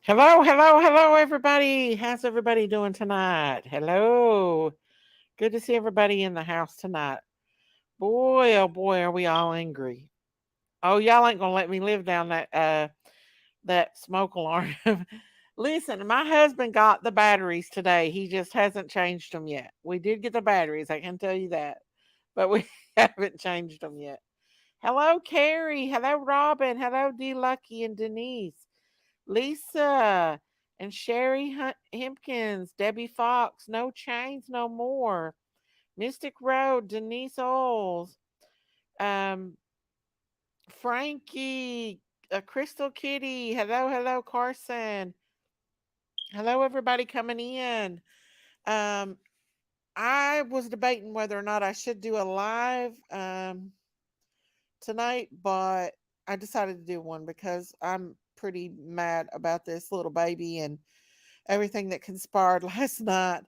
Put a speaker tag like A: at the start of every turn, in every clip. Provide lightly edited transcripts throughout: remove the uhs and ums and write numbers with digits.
A: Hello, hello, hello, everybody. How's everybody doing tonight? Hello. Good to see everybody in the house tonight. Boy, oh boy, are we all angry. Oh, y'all ain't gonna let me live down that smoke alarm. Listen, my husband got the batteries today. He just hasn't changed them yet. We did get the batteries, I can tell you that. But we haven't changed them yet. Hello, Carrie. Hello, Robin. Hello, D Lucky and Denise. Lisa and Sherry Hempkins, Debbie Fox, No Chains No More, Mystic Road, Denise Oles, um, Frankie, Crystal Kitty, hello, hello, Carson, hello, everybody coming in. Um, I was debating whether or not I should do a live tonight, but I decided to do one because I'm pretty mad about this little baby and everything that conspired last night.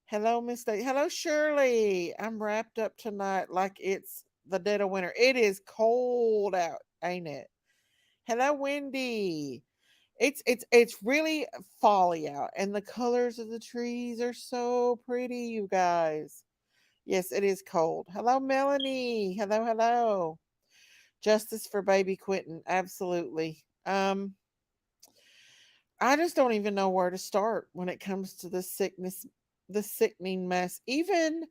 A: Hello, Miss Day. Hello, Shirley. I'm wrapped up tonight like it's the dead of winter. It is cold out, ain't it? Hello, Wendy. It's really folly out, and the colors of the trees are so pretty, you guys. Yes, it is cold. Hello, Melanie. Hello, hello. Justice for baby Quinton. Absolutely. I just don't even know where to start when it comes to the sickness, the sickening mess. Even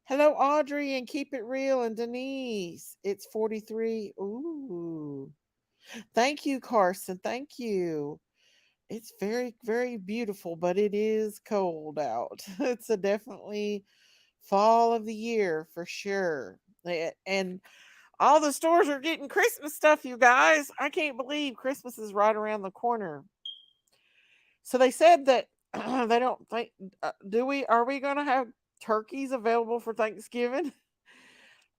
A: hello, Audrey, and keep it real, and Denise. It's 43. Ooh. Thank you, Carson. Thank you. It's very, very beautiful, but it is cold out. It's a definitely fall of the year for sure. And all the stores are getting Christmas stuff, you guys. I can't believe Christmas is right around the corner. So they said that they don't think, do we, are we going to have turkeys available for Thanksgiving?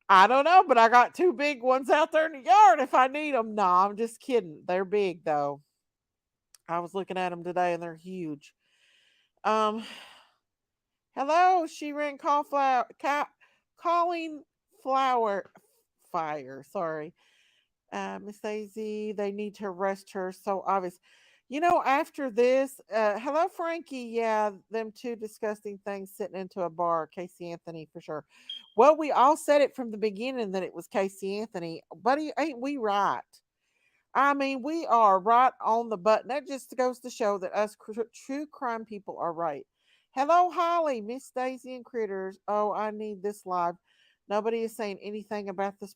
A: I don't know, but I got two big ones out there in the yard if I need them. No, I'm just kidding. They're big though. I was looking at them today and they're huge. Um, hello, she ran calling flower fire. Sorry. Miss Daisy, they need to arrest her. So obvious. You know, after this, hello, Frankie. Yeah, them two disgusting things sitting into a bar. Casey Anthony for sure. Well, we all said it from the beginning that it was Casey Anthony, buddy. Ain't we right? I mean, we are right on the button. That just goes to show that us true crime people are right. Hello, Holly, Miss Daisy, and Critters. Oh, I need this live. Nobody is saying anything about this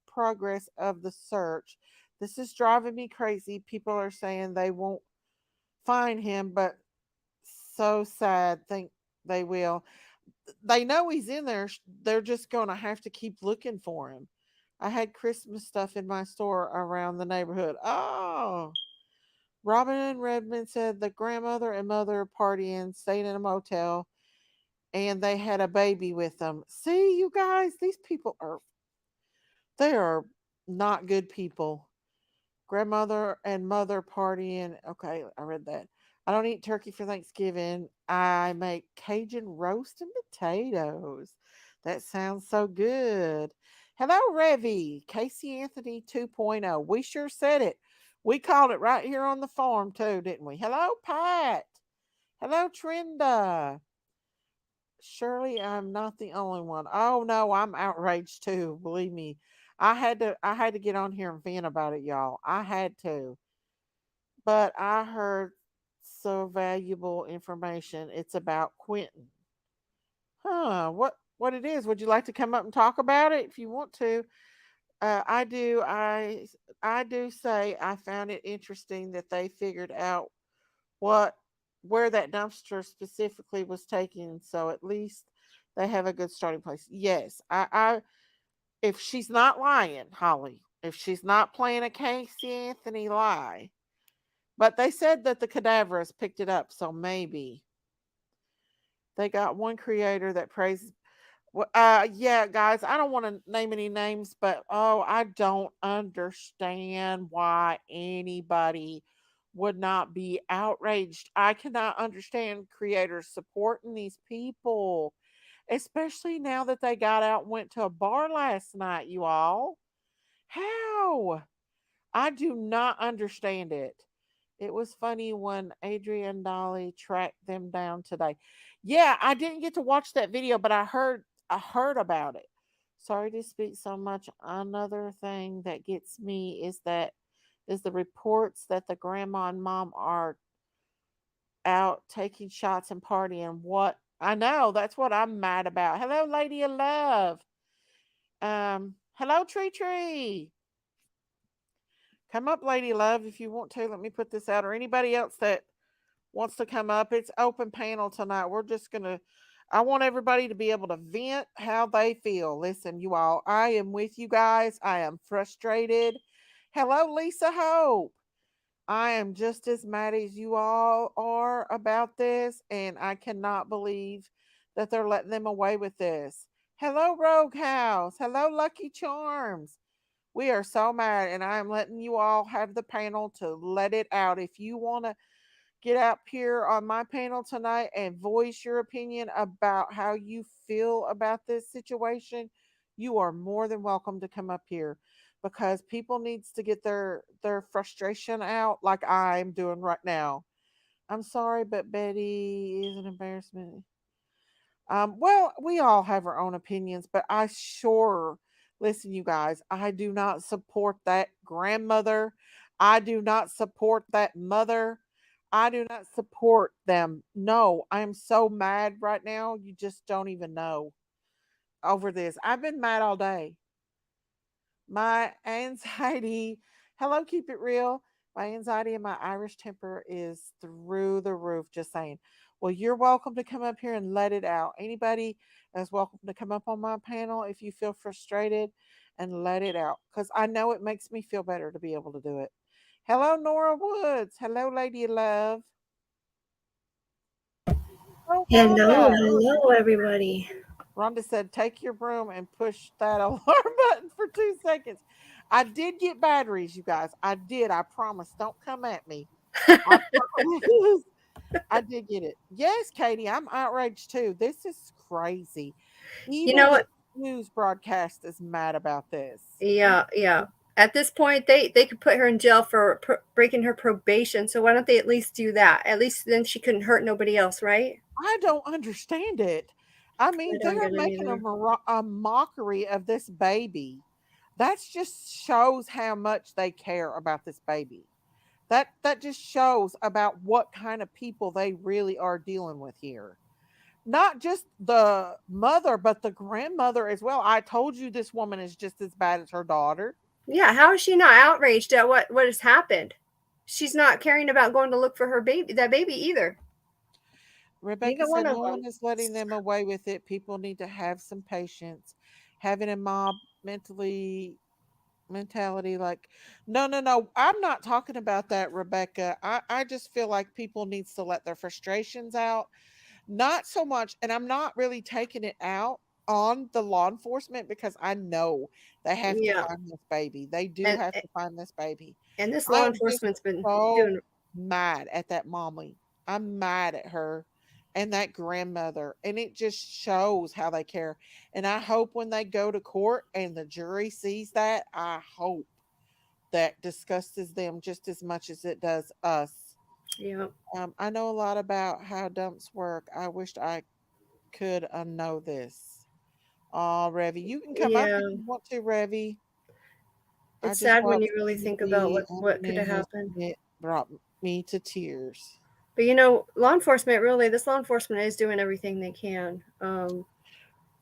A: progress of the search. This is driving me crazy. People are saying they won't find him, but so sad. Think they will. They know he's in there. They're just going to have to keep looking for him. I had Christmas stuff in my store around the neighborhood. Oh, Robin and Redmond said the grandmother and mother partying, stayed in a motel, and they had a baby with them. See, you guys, these people are, they are not good people. Grandmother and mother partying. Okay, I read that. I don't eat turkey for Thanksgiving. I make Cajun roast and potatoes. That sounds so good. Hello, Revy. Casey Anthony 2.0. We sure said it. We called it right here on the farm, too, didn't we? Hello, Pat. Hello, Trinda. Surely I'm not the only one. Oh no, I'm outraged too. Believe me. I had to get on here and vent about it, y'all. I had to. But I heard so valuable information. It's about Quentin. Huh, what it is. Would you like to come up and talk about it if you want to? I do. I do say I found it interesting that they figured out what where that dumpster specifically was taken, so at least they have a good starting place. Yes, I if she's not lying, Holly, if she's not playing a Casey Anthony lie, but they said that the cadaverous picked it up, so maybe they got one creator that praises. Yeah, guys, I don't want to name any names, but oh, I don't understand why anybody would not be outraged. I cannot understand creators supporting these people, especially now that they got out and went to a bar last night, you all. How? I do not understand it. It was funny when Adrian Dolly tracked them down today. Yeah, I didn't get to watch that video, but I heard about it. Sorry to speak so much. Another thing that gets me is the reports that the grandma and mom are out taking shots and partying. What I know, that's what I'm mad about. Hello, Lady of Love. Hello, Tree Tree. Come up, Lady Love, if you want to. Let me put this out. Or anybody else that wants to come up. It's open panel tonight. We're just going to, I want everybody to be able to vent how they feel. Listen, you all, I am with you guys. I am frustrated. Hello, Lisa Hope. I am just as mad as you all are about this, and I cannot believe that they're letting them away with this. Hello, Rogue House. Hello, Lucky Charms. We are so mad, and I am letting you all have the panel to let it out. If you want to get up here on my panel tonight and voice your opinion about how you feel about this situation, you are more than welcome to come up here because people needs to get their frustration out like I'm doing right now. I'm sorry, but Betty is an embarrassment. Well, we all have our own opinions, but I sure listen, you guys, I do not support that grandmother. I do not support that mother. I do not support them. No, I am so mad right now. You just don't even know over this. I've been mad all day. My anxiety, hello, keep it real. My anxiety and my Irish temper is through the roof, just saying. Well, you're welcome to come up here and let it out. Anybody is welcome to come up on my panel if you feel frustrated and let it out because I know it makes me feel better to be able to do it. Hello, Nora Woods. Hello, Lady of Love. Oh,
B: Hello,
A: Rhonda.
B: hello, everybody.
A: Rhonda said, take your broom and push that alarm button for 2 seconds. I did get batteries, you guys. I did. I promise. Don't come at me. I promise. I did get it. Yes, Katie, I'm outraged too. This is crazy.
B: You know
A: Even the
B: what?
A: news broadcast is mad about this.
B: Yeah, yeah. At this point, they could put her in jail for breaking her probation. So why don't they at least do that? At least then she couldn't hurt nobody else, right?
A: I don't understand it. I
B: I
A: mean,
B: don't
A: they're
B: get it
A: making
B: either.
A: a mockery of this baby. That just shows how much they care about this baby. That just shows about what kind of people they really are dealing with here. Not just the mother, but the grandmother as well. I told you this woman is just as bad as her daughter.
B: Yeah, how is she not outraged at what has happened? She's not caring about going to look for her baby, that baby either.
A: Rebecca
B: Neither one
A: said,
B: of
A: no
B: them.
A: one is letting them away with it. People need to have some patience. Having a mob mentally mentality like no, no, no, I'm not talking about that, Rebecca. I just feel like people needs to let their frustrations out. Not so much, and I'm not really taking it out on the law enforcement because I know they have to
B: Yeah,
A: find this baby. They do
B: and
A: have to find this baby.
B: and this
A: I
B: law
A: am just
B: enforcement's been
A: so
B: doing.
A: mad at that mommy. I'm mad at her and that grandmother, and it just shows how they care. And I hope when they go to court and the jury sees that, I hope that disgusts them just as much as it does us.
B: Yeah,
A: I know a lot about how dumps work. I wished I could know this. Oh, Revy, you can come up
B: yeah.
A: if you want to, Revy. I
B: It's
A: just
B: sad when
A: watched
B: you really
A: the
B: think about
A: movie
B: what could have
A: News
B: happened.
A: and it brought me to tears.
B: But you know, law enforcement really, this law enforcement is doing everything they can.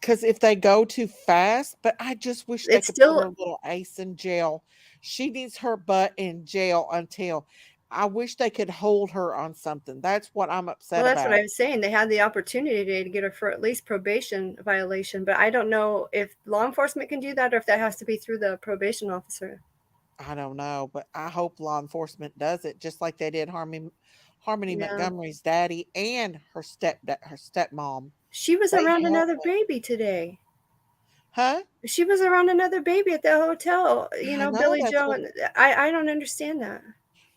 A: Because if they go too fast, but I just wish they
B: It's
A: could put
B: still
A: her little ace in jail. She needs her butt in jail until I wish they could hold her on something. That's what I'm
B: well.
A: upset
B: That's what I
A: about.
B: was saying. They had the opportunity to get her for at least probation violation, but I don't know if law enforcement can do that or if that has to be through the probation officer.
A: I don't know, but I hope law enforcement does it just like they did Harmony
B: Yeah,
A: Montgomery's daddy and her stepmom.
B: she was
A: They
B: around
A: held
B: another
A: them.
B: baby today.
A: Huh?
B: She was around another baby at the hotel. You
A: I
B: know,
A: know
B: Billy
A: that's
B: Joe,
A: what
B: and I don't understand that.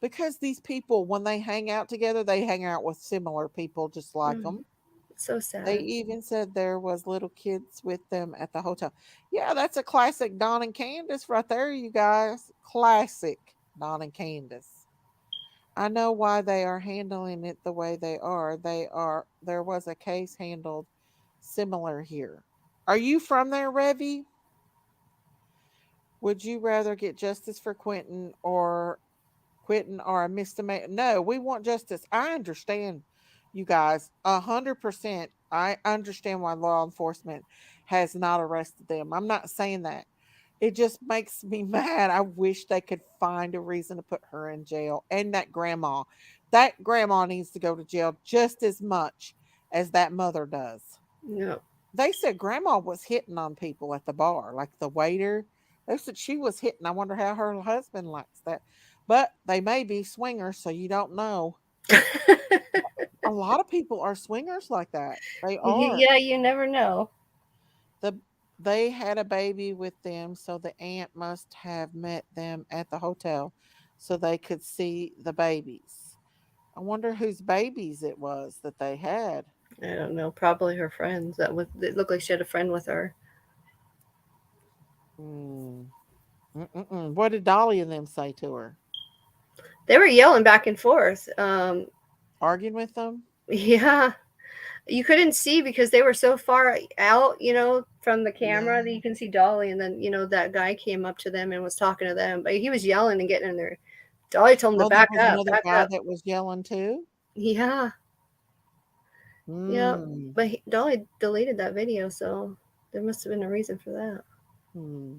A: because these people when they hang out together, they hang out with similar people just like
B: Mm,
A: them.
B: it's so
A: They
B: sad.
A: even said there was little kids with them at the hotel. Yeah, that's a classic Don and Candace right there, you guys. Classic Don and Candace. I know why they are handling it the way they are. There was a case handled similar here. Are you from there, Revy? Would you rather get justice for Quentin or a misdemeanor? No, we want justice. I understand you guys 100%. I understand why law enforcement has not arrested them. I'm not saying that. It just makes me mad. I wish they could find a reason to put her in jail and that grandma. That grandma needs to go to jail just as much as that mother does.
B: No.
A: They said grandma was hitting on people at the bar, like the waiter. They said she was hitting. I wonder how her husband likes that. But they may be swingers, so you don't know. A lot of people are swingers like that. They are.
B: Yeah, you never know.
A: The they had a baby with them, so the aunt must have met them at the hotel so they could see the babies. I wonder whose babies it was that they had.
B: I don't know. Probably her friends. That was. It looked like she had a friend with her.
A: Mm. Mm-mm-mm. What did Dolly and them say to her?
B: They were yelling back and forth.
A: Arguing with them?
B: Yeah, you couldn't see because they were so far out, from the
A: Yeah.
B: camera that you can see Dolly, and then that guy came up to them and was talking to them, but he was yelling and getting in there. Dolly told him to
A: Oh, there
B: back
A: was
B: up,
A: another
B: back
A: guy
B: up.
A: that was yelling too?
B: Yeah, yeah,
A: Hmm.
B: but Dolly deleted that video, so there must have been a reason for that.
A: Hmm.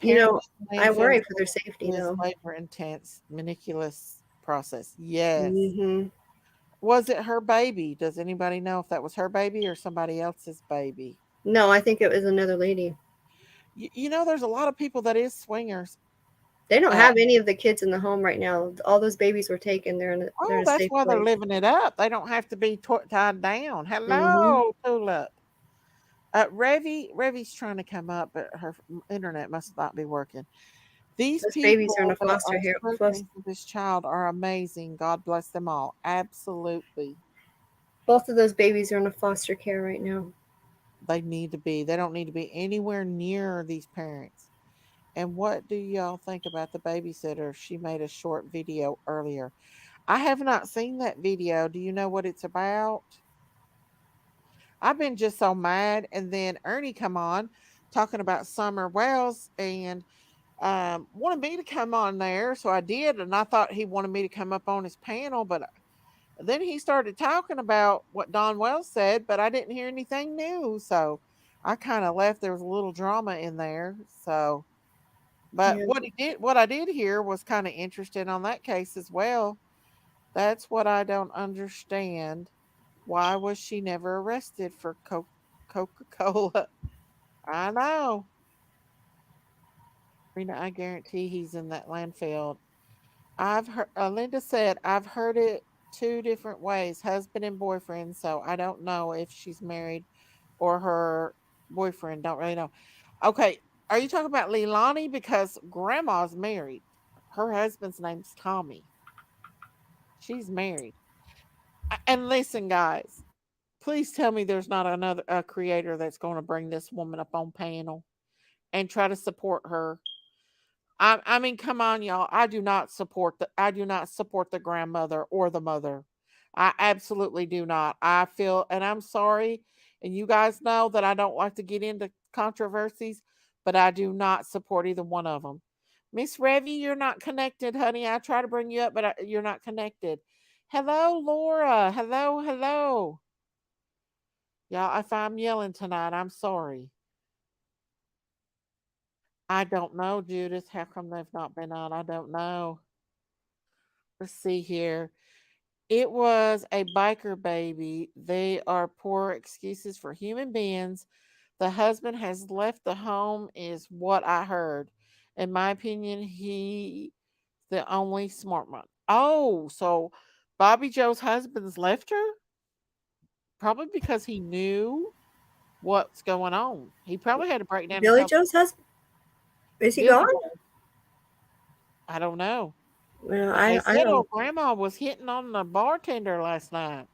B: You know,
A: Apparently,
B: I
A: landfill
B: worry for their safety
A: is
B: though.
A: labor intense, meticulous process. Yes.
B: Hmm.
A: Was it her baby? Does anybody know if that was her baby or somebody else's baby?
B: No, I think it was another lady.
A: There's a lot of people that is swingers.
B: They don't
A: Uh,
B: have any of the kids in the home right now. All those babies were taken. They're in
A: oh,
B: a
A: that's
B: safe
A: why they're
B: place.
A: living it up. They don't have to be tied down.
B: Hmm.
A: Hello, Tulip. Revy's trying to come up, but her internet must not be working. These
B: Those babies are in
A: people
B: a
A: that
B: foster
A: are
B: here.
A: searching for this child are amazing. God bless them all. Absolutely.
B: Both of those babies are in a foster care right now.
A: They need to be. They don't need to be anywhere near these parents. And what do y'all think about the babysitter? She made a short video earlier. I have not seen that video. Do you know what it's about? I've been just so mad. And then Ernie come on talking about Summer Wells and wanted me to come on there. So I did. And I thought he wanted me to come up on his panel. But then he started talking about what Don Wells said, but I didn't hear anything new. So I kind of left. There was a little drama in there. So, but
B: Yeah.
A: what I did hear was kind of interesting on that case as well. That's what I don't understand. Why was she never arrested for Coca Cola? I know. Rena, I guarantee he's in that landfill. I've heard, Linda said, I've heard it two different ways, husband and boyfriend. So I don't know if she's married or her boyfriend. Don't really know. Okay. Are you talking about Leilani? Because grandma's married. Her husband's name's Tommy. She's married. And listen, guys, please tell me there's not another creator that's going to bring this woman up on panel and try to support her. I mean, come on, y'all. I do not support the grandmother or the mother. I absolutely do not. I feel, and I'm sorry, and you guys know that I don't like to get into controversies, but I do not support either one of them. Miss Revy, you're not connected, honey. I try to bring you up, but you're not connected. Hello, Laura. Hello, hello. Y'all, if I'm yelling tonight, I'm sorry. I don't know, Judith. How come they've not been on? I don't know. Let's see here. It was a biker baby. They are poor excuses for human beings. The husband has left the home, is what I heard. In my opinion, he the only smart one. Oh, so Bobby Joe's husband's left her? Probably because he knew what's going on. He probably had to break down and
B: Billy
A: tell
B: Joe's husband, is he
A: Billy
B: gone?
A: Joe. I don't know.
B: Well,
A: But they
B: I
A: said
B: don't.
A: old grandma was hitting on the bartender last night.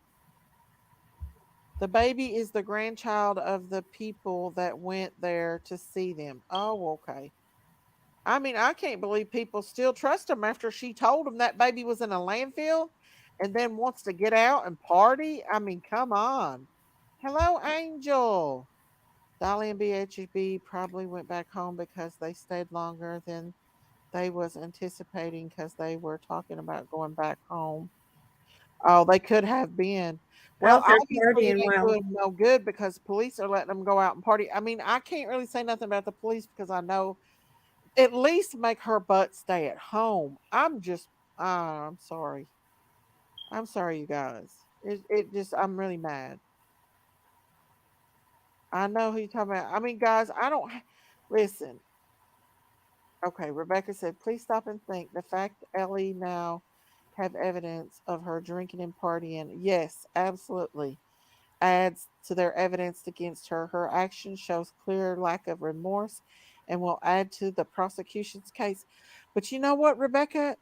A: The baby is the grandchild of the people that went there to see them. Oh, okay. I mean, I can't believe people still trust him after she told him that baby was in a landfill and then wants to get out and party. I mean, come on. Hello, Angel. Dolly and BHB probably went back home because they stayed longer than they was anticipating because they were talking about going back home. Oh, they could have been. Well,
B: Out there
A: obviously it
B: partying
A: ain't
B: while.
A: doing no good because police are letting them go out and party. I mean, I can't really say nothing about the police because I know at least make her butt stay at home. I'm sorry. I'm sorry, you guys. It just, I'm really mad. I know who you're talking about. I mean, guys, listen. Okay, Rebecca said, please stop and think. The fact Ellie now have evidence of her drinking and partying. Yes, absolutely. Adds to their evidence against her. Her action shows clear lack of remorse and will add to the prosecution's case. But you know what, Rebecca?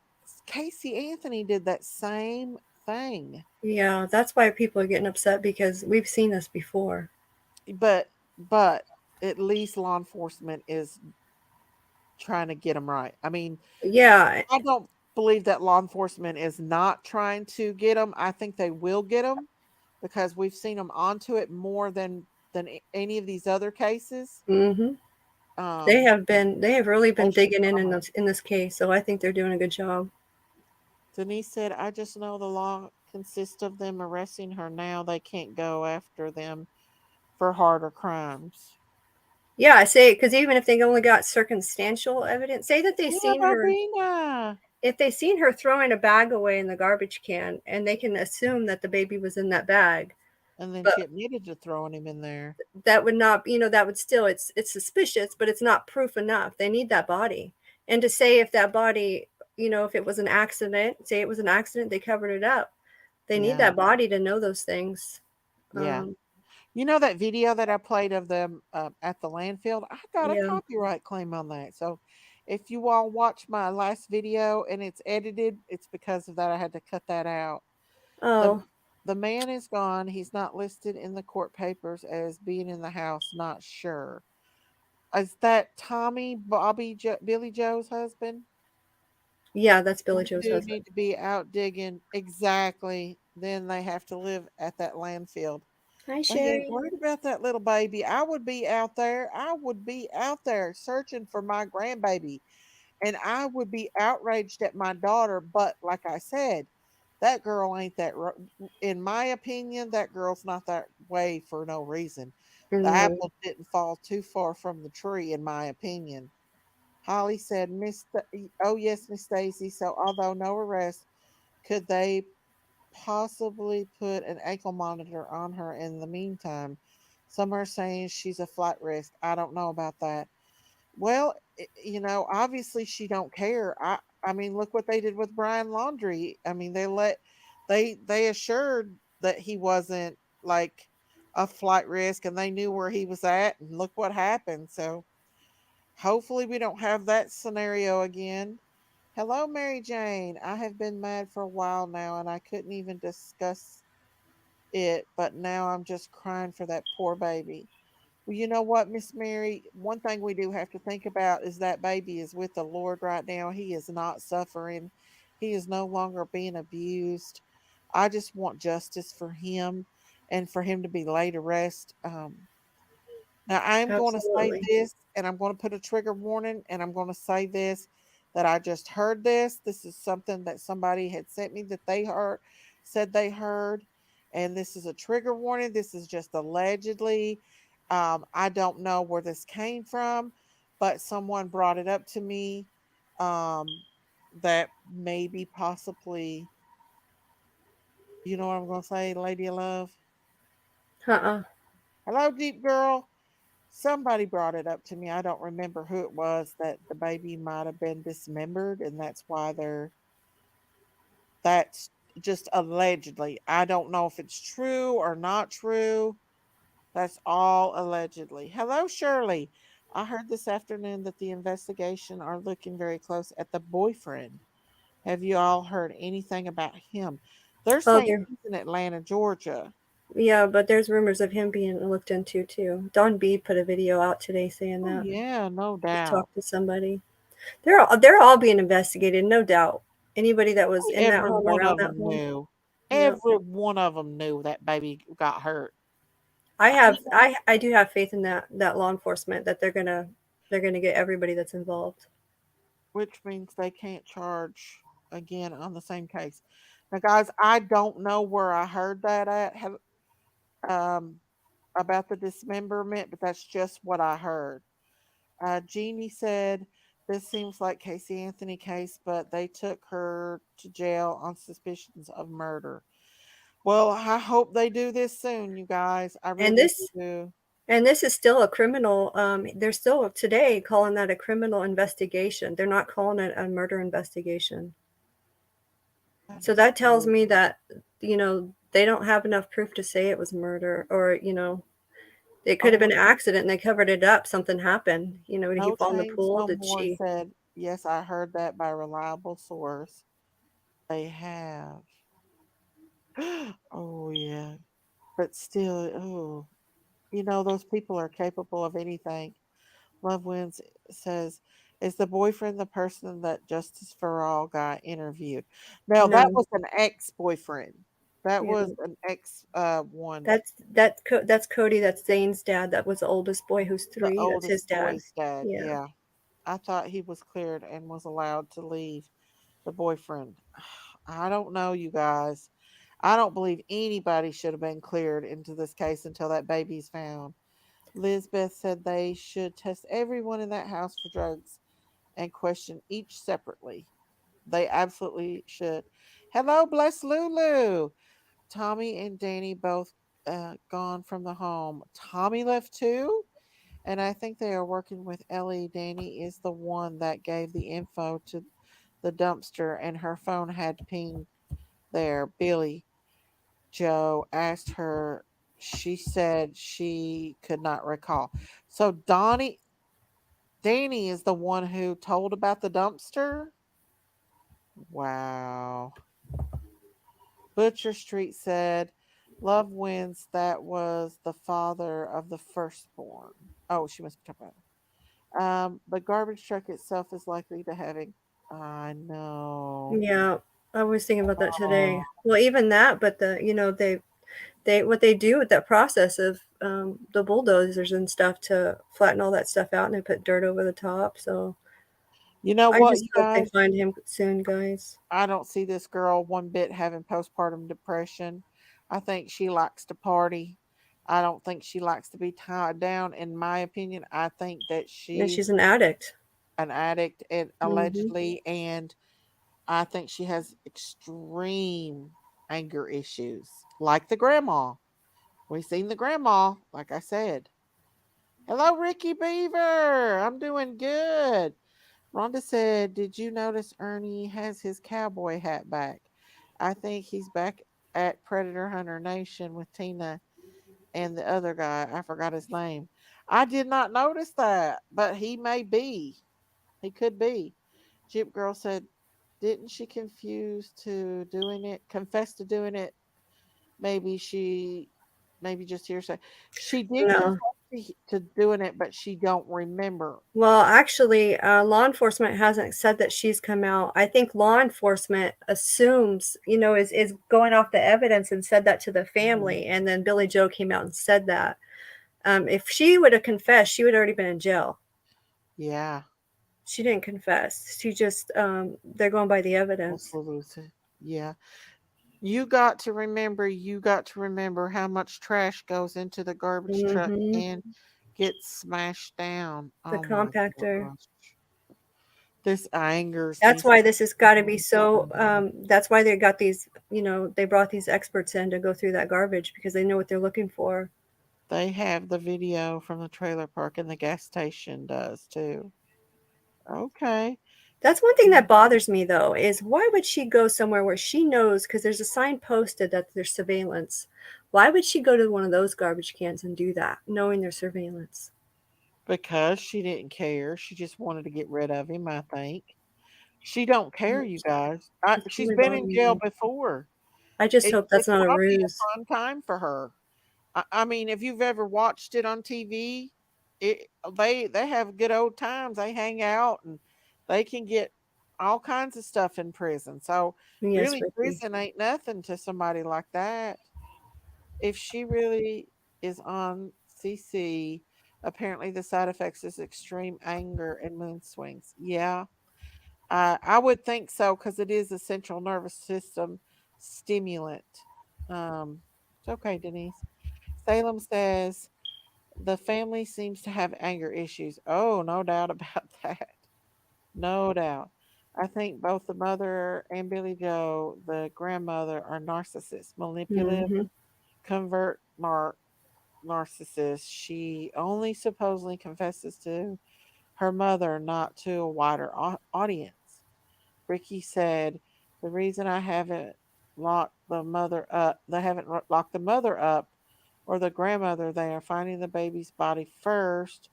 A: Casey Anthony did that same thing.
B: Yeah, that's why people are getting upset because we've seen this before.
A: But at least law enforcement is trying to get them right. I mean,
B: Yeah.
A: I don't believe that law enforcement is not trying to get them. I think they will get them because we've seen them onto it more than any of these other cases.
B: Hmm.
A: Um,
B: They have really been
A: Especially
B: digging
A: trauma.
B: in this case, so I think they're doing a good job.
A: Denise said, "I just know the law consists of them arresting her now. They can't go after them for harder crimes."
B: Yeah, I say because even if they only got circumstantial evidence, say that they
A: Yeah,
B: seen her,
A: Bobina.
B: if they seen her throwing a bag away in the garbage can, and they can assume that the baby was in that bag,
A: And then
B: but
A: she admitted to throwing him in there.
B: that would not, that would still, it's suspicious, but it's not proof enough. They need that body, and to say if that body, if it was an accident, say it was an accident, they covered it up. They need
A: Yeah,
B: that body to know those things.
A: yeah.
B: Um,
A: You know that video that I played of them at the landfill? I got a
B: yeah.
A: copyright claim on that. So if you all watch my last video and it's edited, it's because of that. I had to cut that out. The
B: Oh,
A: the man is gone. He's not listed in the court papers as being in the house. Not sure. Is that Tommy Billy Joe's husband?
B: yeah, that's Billy
A: Them
B: Joe's
A: two
B: husband.
A: need to be out digging exactly. Then they have to live at that landfill.
B: Hi,
A: They ain't
B: Sherry.
A: worried about that little baby. I would be out there. I would be out there searching for my grandbaby. And I would be outraged at my daughter. But like I said, that girl ain't that. In my opinion, that girl's not that way for no reason. The
B: No.
A: apple didn't fall too far from the tree, in my opinion. Holly said, Oh, yes, Miss Stacy. So, although no arrest, could they possibly put an ankle monitor on her in the meantime? Some are saying she's a flight risk. I don't know about that. Well, obviously she don't care. I mean, look what they did with Brian Laundrie. I mean, they assured that he wasn't like a flight risk and they knew where he was at and look what happened. So, hopefully we don't have that scenario again. Hello, Mary Jane. I have been mad for a while now and I couldn't even discuss it, but now I'm just crying for that poor baby. Well, you know what, Miss Mary? One thing we do have to think about is that baby is with the Lord right now. He is not suffering, he is no longer being abused. I just want justice for him and for him to be laid to rest. Now, I'm going to say
B: Absolutely.
A: this, and I'm going to put a trigger warning, and I'm going to say this that I just heard this. This is something that somebody had sent me that they heard, said they heard, and this is a trigger warning. This is just allegedly. I don't know where this came from, but someone brought it up to me that maybe possibly, you know what I'm going to say, Lady of Love?
B: Uh-uh.
A: Hello, Deep Girl. Somebody brought it up to me. I don't remember who it was that the baby might have been dismembered, and that's just allegedly. I don't know if it's true or not true. That's all allegedly. Hello, Shirley. I heard this afternoon that the investigation are looking very close at the boyfriend. Have you all heard anything about him? They're
B: Oh,
A: saying
B: there.
A: he's in Atlanta, Georgia.
B: Yeah, but there's rumors of him being looked into too. Don B put a video out today saying
A: Oh
B: that
A: yeah, no
B: he
A: doubt.
B: talked to somebody. They're all being investigated, no doubt. Anybody that was in that
A: Every
B: home,
A: one
B: around
A: of
B: that
A: them
B: home.
A: knew.
B: Yep.
A: Every one of them knew that baby got hurt.
B: I
A: I
B: have
A: mean,
B: I do have faith in that law enforcement that they're gonna get everybody that's involved.
A: which means they can't charge again on the same case. Now, guys, I don't know where I heard that um, about the dismemberment, but that's just what I heard. Jeannie said, "This seems like Casey Anthony case, but they took her to jail on suspicions of murder." Well, I hope they do this soon, you guys. I
B: And
A: really
B: this
A: do.
B: and this is still a criminal. They're still today calling that a criminal investigation. They're not calling it a murder investigation.
A: That
B: So
A: is
B: that tells me
A: crazy.
B: that they don't have enough proof to say it was murder, or it could have
A: Oh,
B: been an accident and they covered it up. Something happened. Did he
A: no
B: fall in the
A: change,
B: pool?
A: no
B: Did
A: more
B: she?
A: said, "Yes, I heard that by a reliable source." They have. Oh, yeah. But still, oh, those people are capable of anything. Love Wins says, Is the boyfriend the person that Justice for All guy interviewed? No, that
B: No,
A: was an ex-boyfriend. That
B: yeah,
A: was an ex one.
B: that's Cody. That's Zane's dad. That was the oldest boy who's
A: The
B: 3. That's
A: oldest
B: his dad.
A: boy's dad.
B: Yeah.
A: Yeah. I thought he was cleared and was allowed to leave. The boyfriend. I don't know, you guys. I don't believe anybody should have been cleared into this case until that baby's found. Lizbeth said they should test everyone in that house for drugs and question each separately. They absolutely should. Hello, bless Lulu. Tommy and Danny both gone from the home. Tommy left too, and I think they are working with Ellie. Danny is the one that gave the info to the dumpster, and her phone had pinged there. Billy Joe asked her. She said she could not recall. So Danny is the one who told about the dumpster. Wow. Butcher Street said, Love wins. That was the father of the firstborn. Oh, she must be talking about. The garbage truck itself is likely to having. I know.
B: Yeah, I was thinking about that
A: Oh,
B: today. Well, even that, but they what they do with that process of the bulldozers and stuff to flatten all that stuff out, and they put dirt over the top. So
A: you know
B: I
A: what,
B: just
A: you
B: hope they
A: guys?
B: find him soon, guys.
A: I don't see this girl one bit having postpartum depression. I think she likes to party. I don't think she likes to be tied down. In my opinion, I think that
B: And
A: she's
B: she's an addict.
A: an addict and
B: Hmm.
A: allegedly, and I think she has extreme anger issues, like the grandma. We've seen the grandma, like I said. Hello, Ricky Beaver. I'm doing good. Rhonda said, Did you notice Ernie has his cowboy hat back? I think he's back at Predator Hunter Nation with Tina and the other guy. I forgot his name. I did not notice that, but he may be. He could be. Jeep Girl said, Didn't she confess to doing it? Maybe maybe just hearsay. She did
B: No.
A: confess to doing it, but she don't remember.
B: Well, actually, law enforcement hasn't said that she's come out. I think law enforcement assumes, is going off the evidence and said that to the
A: Mhm.
B: family, and then Billy Joe came out and said that. If she would have confessed, she would have already been in jail.
A: Yeah.
B: She didn't confess. She just they're going by the evidence.
A: Absolutely. Yeah. You got to remember how much trash goes into the garbage truck
B: Hmm.
A: and gets smashed down.
B: The
A: Oh my
B: compactor.
A: gosh. This angers me
B: That's why this has got to be
A: so
B: so.
A: much.
B: That's why they got these. They brought these experts in to go through that garbage because they know what they're looking for.
A: They have the video from the trailer park and the gas station does too. Okay.
B: That's one thing that bothers me though is why would she go somewhere where she knows because there's a sign posted that there's surveillance. Why would she go to one of those garbage cans and do that, knowing there's surveillance?
A: Because she didn't care. She just wanted to get rid of him, I think. She don't care, you guys.
B: It's
A: She's
B: really
A: been in
B: bothering
A: jail
B: me.
A: before.
B: I just hope that's
A: It's
B: not a
A: probably
B: ruse.
A: a fun time for her. I mean, if you've ever watched it on TV, they have good old times. They hang out and they can get all kinds of stuff in prison. So
B: Yes,
A: really,
B: Ricky.
A: prison ain't nothing to somebody like that. If she really is on CC, apparently the side effects is extreme anger and mood swings. Yeah, I would think so because it is a central nervous system stimulant. It's okay, Denise. Salem says the family seems to have anger issues. Oh, no doubt about that. No doubt. I think both the mother and Billy Joe, the grandmother, are narcissists, manipulative,
B: Hmm.
A: convert narcissist. She only supposedly confesses to her mother, not to a wider audience. Ricky said, "The reason I haven't they haven't locked the mother up or the grandmother. They are finding the baby's body first.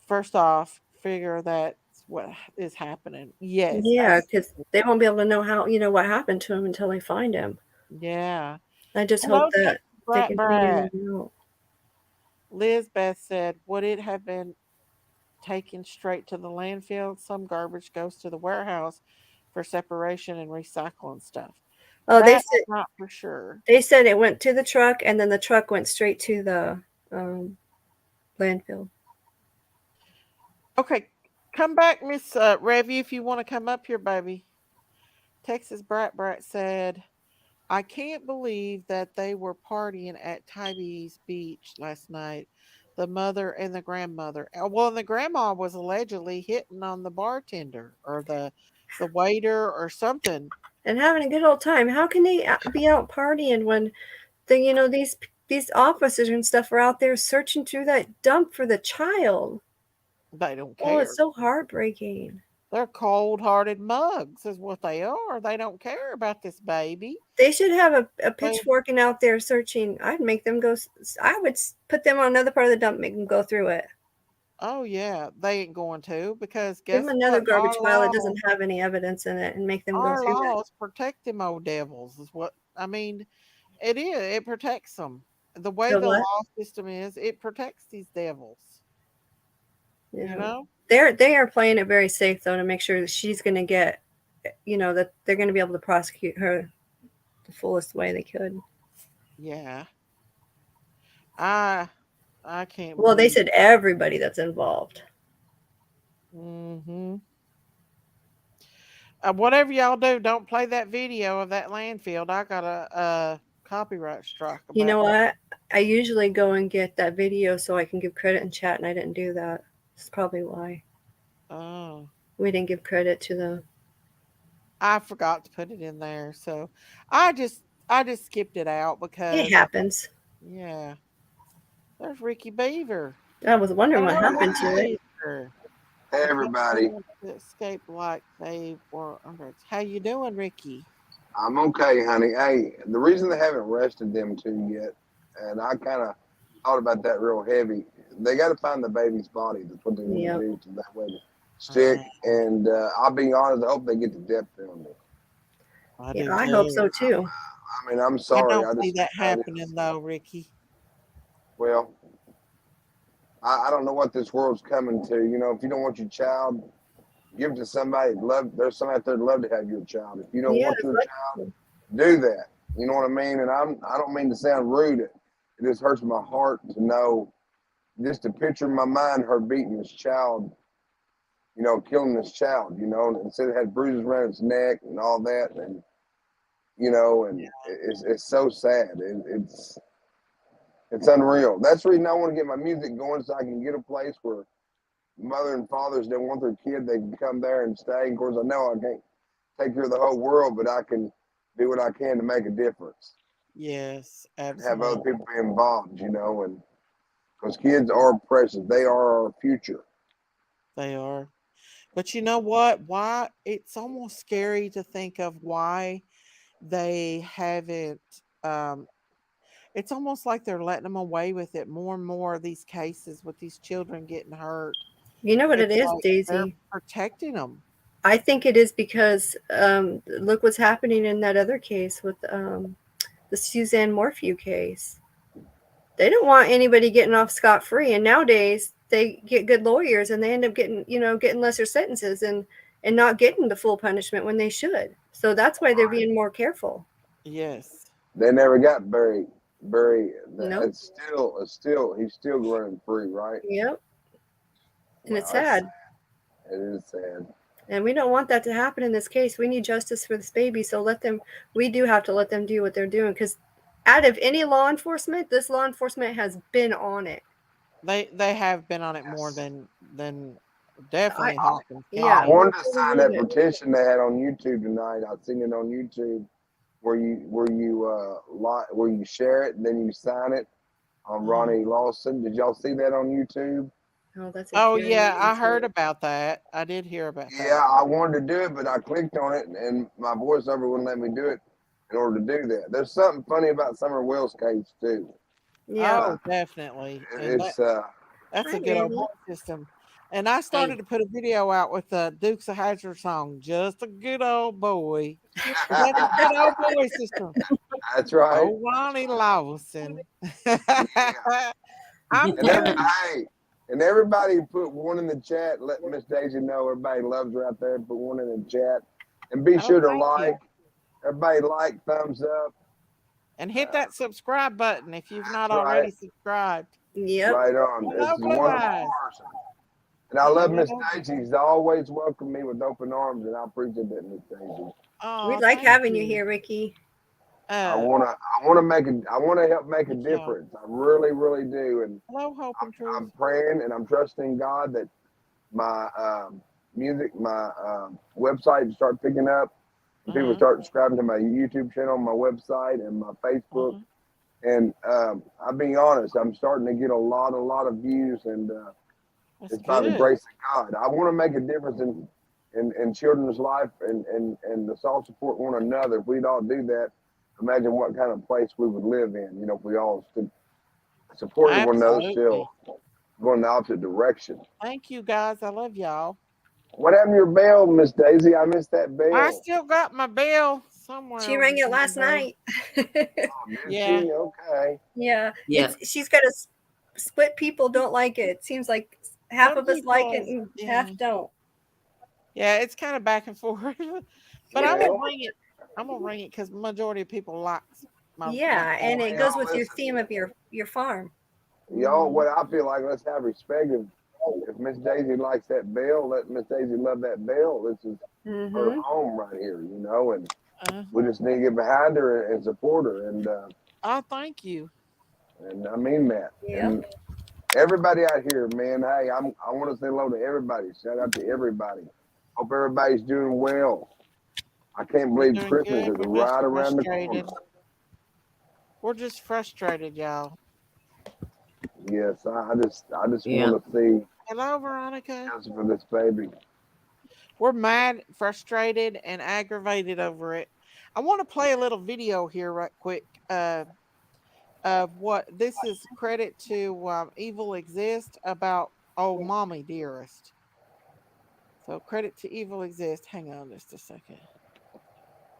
A: First off, figure that's what is happening. Yes,
B: Yeah, because
A: absolutely.
B: they won't be able to know how what happened to him until they find him.
A: Yeah.
B: I just hope
A: Hello,
B: that
A: Texas
B: they
A: Brat
B: can figure
A: Brat.
B: that out.
A: Lizbeth said, would it have been taken straight to the landfill. Some garbage goes to the warehouse for separation and recycling stuff.
B: Oh,
A: That I'm not for sure.
B: they said it went to the truck, and then the truck went straight to the landfill.
A: Okay, come back, Miss Revy, if you want to come up here, baby. Texas Brat Brat said, I can't believe that they were partying at Tybie's Beach last night. The mother and the grandmother. Well, and the grandma was allegedly hitting on the bartender or the waiter or something.
B: And having a good old time. How can they be out partying when these officers and stuff are out there searching through that dump for the child?
A: They don't
B: Oh,
A: care.
B: it's so heartbreaking.
A: They're cold-hearted mugs, is what they are. They don't care about this baby.
B: They should have a
A: They,
B: pitchfork and out there searching. I'd make them go. I would put them on another part of the dump, make them go through it.
A: oh yeah, they ain't going to because
B: Give
A: guess
B: them another
A: what?
B: garbage pile that doesn't have any evidence in it, and make them go
A: Our
B: through it.
A: laws protect them old devils. Is what I mean. It is. It protects them. The way
B: The
A: the
B: what?
A: law system is, it protects these devils.
B: You
A: You
B: know,
A: know.
B: they are playing it very safe though to make sure that she's going to get, that they're going to be able to prosecute her the fullest way they could.
A: Yeah. I I can't
B: Well, they
A: believe.
B: said everybody that's involved.
A: Mm-hmm. Whatever y'all do, don't play that video of that landfill. I got a copyright strike
B: You
A: about
B: know
A: that.
B: what? I usually go and get that video so I can give credit in chat, and I didn't do that. That's probably why
A: Oh,
B: we didn't give credit to the.
A: I forgot to put it in there, so I just I just skipped it out
B: It
A: because
B: happens.
A: yeah. There's Ricky Beaver.
B: I was wondering what
A: Hello,
B: happened
A: Ricky
B: to it.
A: Beaver.
C: Hey
A: The family
C: everybody,
A: wanted to escape like they were under. How you doing, Ricky?
C: I'm okay, honey. Hey, the reason they haven't arrested them two yet, and I kind of thought about that real heavy. They got to find the baby's body. That's what they need to
B: Yep.
C: do, so that way to
A: Uh,
C: stick. And I'll be honest, I hope they get the death penalty.
A: I
B: Yeah,
A: do
B: I hope
A: too.
B: so too.
C: I mean, I'm
A: I
C: sorry.
A: don't see that
C: I
A: happening though, Ricky.
C: well, I don't know what this world's coming to. You know, if you don't want your child, give it to somebody. There's somebody out there that love to have your child. If you don't
B: Yeah,
C: want
B: it's
C: your
B: like,
C: child, do that. You know what I mean? And I don't mean to sound rude. It just hurts my heart to know, just to picture in my mind her beating this child, killing this child, and said it had bruises around its neck and all that, and and it's so sad. It's unreal. That's the reason I want to get my music going so I can get a place where mother and fathers that want their kid, they can come there and stay. Of course, I know I can't take care of the whole world, but I can do what I can to make a difference
A: Yes,
C: and have other
A: absolutely.
C: people be involved, and because kids are precious, they are our future.
A: They are. But you know what? Why it's almost scary to think of why they haven't um it's almost like they're letting them away with it more and more of these cases with these children getting hurt.
B: you know what it
A: It's
B: is,
A: like they're
B: Daisy.
A: protecting them.
B: I think it is because look what's happening in that other case with the Suzanne Morphew case. They don't want anybody getting off scot free, and nowadays they get good lawyers and they end up getting lesser sentences and not getting the full punishment when they should. So that's why they're being more careful.
A: Yes.
C: They never got buried.
B: Nope.
C: He's still running free, right?
B: Yep. And
C: Well,
B: it's sad.
C: it is sad.
B: And we don't want that to happen in this case. We need justice for this baby. So we do have to let them do what they're doing. Because out of any law enforcement, this law enforcement has been on it.
A: They have been on it more
C: Yes.
A: than
B: I,
A: definitely Hawkins
B: yeah,
C: I
A: County.
C: wanted to
B: we
C: sign
B: need
C: that
B: it.
C: petition they had on YouTube tonight. I've seen it on YouTube where you share it and then you sign it on Ronnie Lawson. Did y'all see that on YouTube?
B: Oh, that's
A: Oh yeah,
B: infuriating
A: I heard
B: too.
A: about that. I did hear about
C: Yeah,
A: that.
C: I wanted to do it, but I clicked on it and my voiceover wouldn't let me do it in order to do that. There's something funny about Summer Wells' case too.
B: Yeah.
A: Oh, definitely. And
C: It's
A: that's
B: Hi,
A: a good old
B: Randy.
A: voice system. And I started
B: Hey.
A: to put a video out with the Dukes of Hazzard song, "Just a Good Old Boy." Is that a good old boy system?
C: that's right.
A: Oh, Ronnie Lawson.
C: Yeah.
A: I'm
C: And that's
A: telling you,
C: hey, And everybody put one in the chat. Let Miss Daisy know everybody loves her out there. Put one in the chat. And be sure to like. Everybody like, thumbs up.
A: And hit that subscribe button if you've not
C: right.
A: already subscribed.
B: Yep.
C: Right on.
A: Hello,
C: It's a
A: Blue
C: wonderful
A: Eyes.
C: person. And I love Miss
A: Hello.
C: Daisy. She's always welcomed me with open arms, and I appreciate that, Miss Daisy.
A: Oh,
B: We like
A: thank
B: having you here, Ricky.
C: I wanna help make a difference. I really, really do. And
A: hello, Hope and Truth.
C: I'm praying and I'm trusting God that my music, my website start picking up. People start subscribing to my YouTube channel, my website, and my Facebook. And I'll be honest, I'm starting to get a lot of views, and it's by the grace of God. I want to make a difference in children's life, and let's all support one another. If we'd all do that, imagine what kind of place we would live in. You know, if we all supported one another, still going in the opposite direction.
A: Thank you, guys. I love y'all.
C: What happened to your bell, Miss Daisy? I missed that bell.
A: I still got my bell somewhere.
B: She rang it last night.
A: Yeah.
C: Okay.
B: Yeah. She's got a split. People don't like it. It seems like half of us like it and half don't.
A: Yeah, it's kind of back and forth. But I'm gonna ring it. I'm gonna ring it because majority of people like my
B: and it goes with your theme of your farm.
C: Y'all, what I feel like, let's have respect. If Miss Daisy likes that bell, let Miss Daisy love that bell. This is her home right here, you know, and we just need to get behind her and support her. And
A: oh, thank you.
C: And I mean that.
B: Yeah.
C: And everybody out here, man. Hey, I want to say hello to everybody. Shout out to everybody. Hope everybody's doing well. I can't believe Christmas is right around the corner.
A: We're just frustrated, y'all.
C: Yes, I just want to see.
A: Hello, Veronica.
C: For this baby.
A: We're mad, frustrated, and aggravated over it. I want to play a little video here right quick of what this is credit to Evil Exist about old Mommy Dearest. So credit to Evil Exist. Hang on just a second.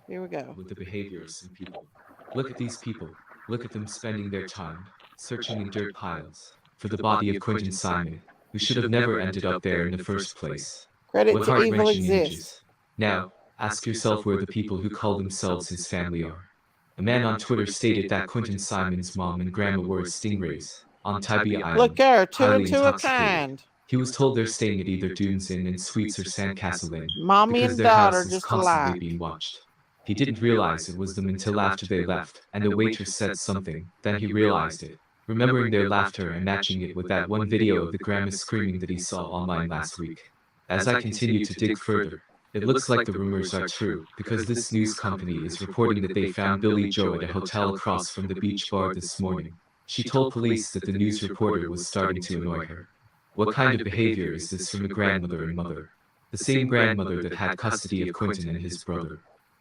A: Here we go.
D: With the behaviors in people. Look at these people. Look at them spending their time searching in dirt piles for the body of Quinton Simon, who should have never ended up there in the first place.
A: Credit
D: what
A: to Evil Exist.
D: Images. Now, ask yourself where the people who call themselves his family are. A man on Twitter stated that Quinton Simon's mom and grandma were stingrays on Tybee Island.
A: Look there, two and two a kind.
D: He was told they're staying at either Dunes Inn in Sweets or Sandcastle Inn
A: Mommy
D: because
A: and
D: their
A: daughter
D: house is
A: just
D: constantly
A: alike.
D: being watched. He didn't realize it was them until after they left, and the waitress said something, then he realized it, remembering their laughter and matching it with that one video of the grandma screaming that he saw online last week. As I continue to dig further, it looks like the rumors are true, because this news company is reporting that they found Billy Joe at a hotel across from the beach bar this morning. She told police that the news reporter was starting to annoy her. What kind of behavior is this from a grandmother and mother? The same grandmother that had custody of Quinton and his brother.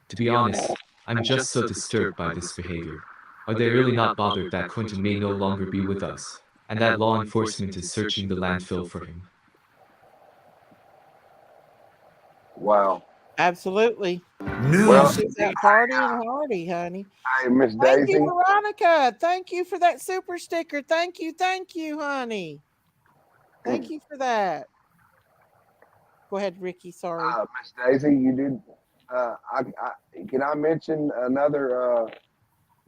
D: To be honest, I'm just so disturbed by this behavior. Are they really not bothered that Quinton may no longer be with us, and that law enforcement is searching the landfill for him?
C: Wow.
A: Absolutely.
E: News.
C: Well,
A: She's that party and hardy, honey.
C: Hey, Miss
A: Thank
C: Daisy.
A: you, Veronica. Thank you for that super sticker. Thank you, honey. Thank you for that. Go ahead, Ricky. Sorry.
C: Miss Daisy, you did. Can I mention another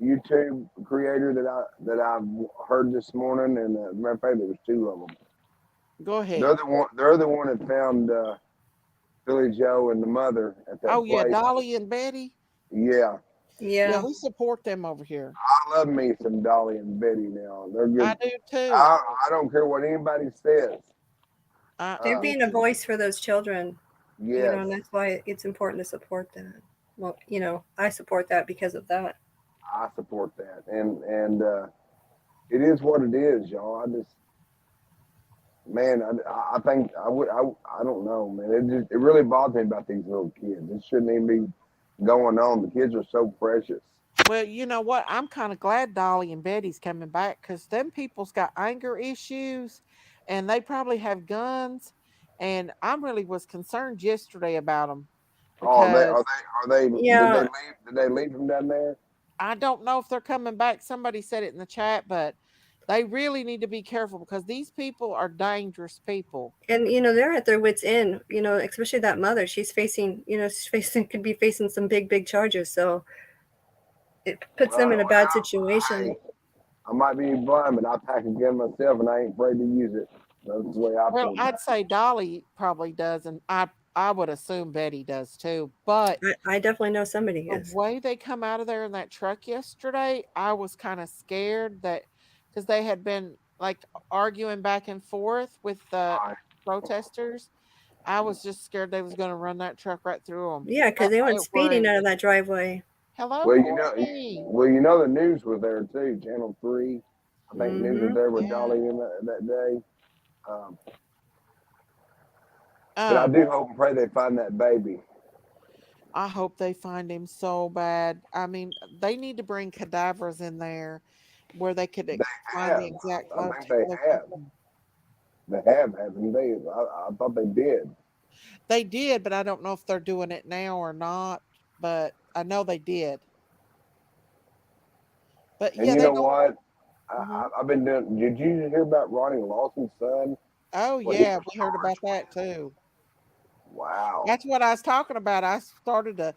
C: YouTube creator that I've heard this morning? And matter of fact, there was two of them.
A: Go ahead.
C: They're the one that found Billy Joe and the mother at that place.
A: Yeah, Dolly and Betty.
C: Yeah.
B: Yeah.
A: We support them over here.
C: I love me some Dolly and Betty now. They're good.
A: I do too.
C: I don't care what anybody says.
B: They're being a voice for those children.
C: Yes.
B: You know, and that's why it's important to support that. Well, you know, I support that because of that.
C: I support that, and it is what it is, y'all. I think I don't know, man. It really bothers me about these little kids. It shouldn't even be going on. The kids are so precious.
A: Well, you know what? I'm kind of glad Dolly and Betty's coming back because them people's got anger issues, and they probably have guns. And I really was concerned yesterday about them.
C: Are they?
B: Yeah.
C: Did they leave from down there?
A: I don't know if they're coming back. Somebody said it in the chat, but They really need to be careful because these people are dangerous people.
B: And they're at their wits' end. Especially that mother. She's facing. Could be facing some big charges. So it puts them in a bad situation.
C: I might be blind, but I pack a gun myself, and I ain't afraid to use it. That's the way I
A: Well,
C: feel.
A: I'd say Dolly probably does, and I would assume Betty does too. But
B: I definitely know somebody
A: the
B: is.
A: way they come out of there in that truck yesterday, I was kind of scared that because they had been like arguing back and forth with the protesters. I was just scared they was going to run that truck right through them.
B: Yeah, because they went
A: It
B: speeding
A: worried
B: out
A: me.
B: of that driveway.
A: Hello,
C: Well,
A: Courtney.
C: the news was there too. Channel 3, I think news was there with Dolly in that day. But I do hope and pray they find that baby.
A: I hope they find him so bad. I mean, they need to bring cadavers in there where they could find the exact
C: I think they have.
A: location.
C: They have, haven't they? I thought they did.
A: They did, but I don't know if they're doing it now or not. But I know they did. But
C: And
A: yeah,
C: you
A: they
C: know
A: don't.
C: what?
A: Mhm.
C: I've been doing. Did you hear about Ronnie Lawson's son?
A: Oh
C: What he
A: yeah,
C: was
A: we heard about that too.
C: Wow.
A: That's what I was talking about. I started to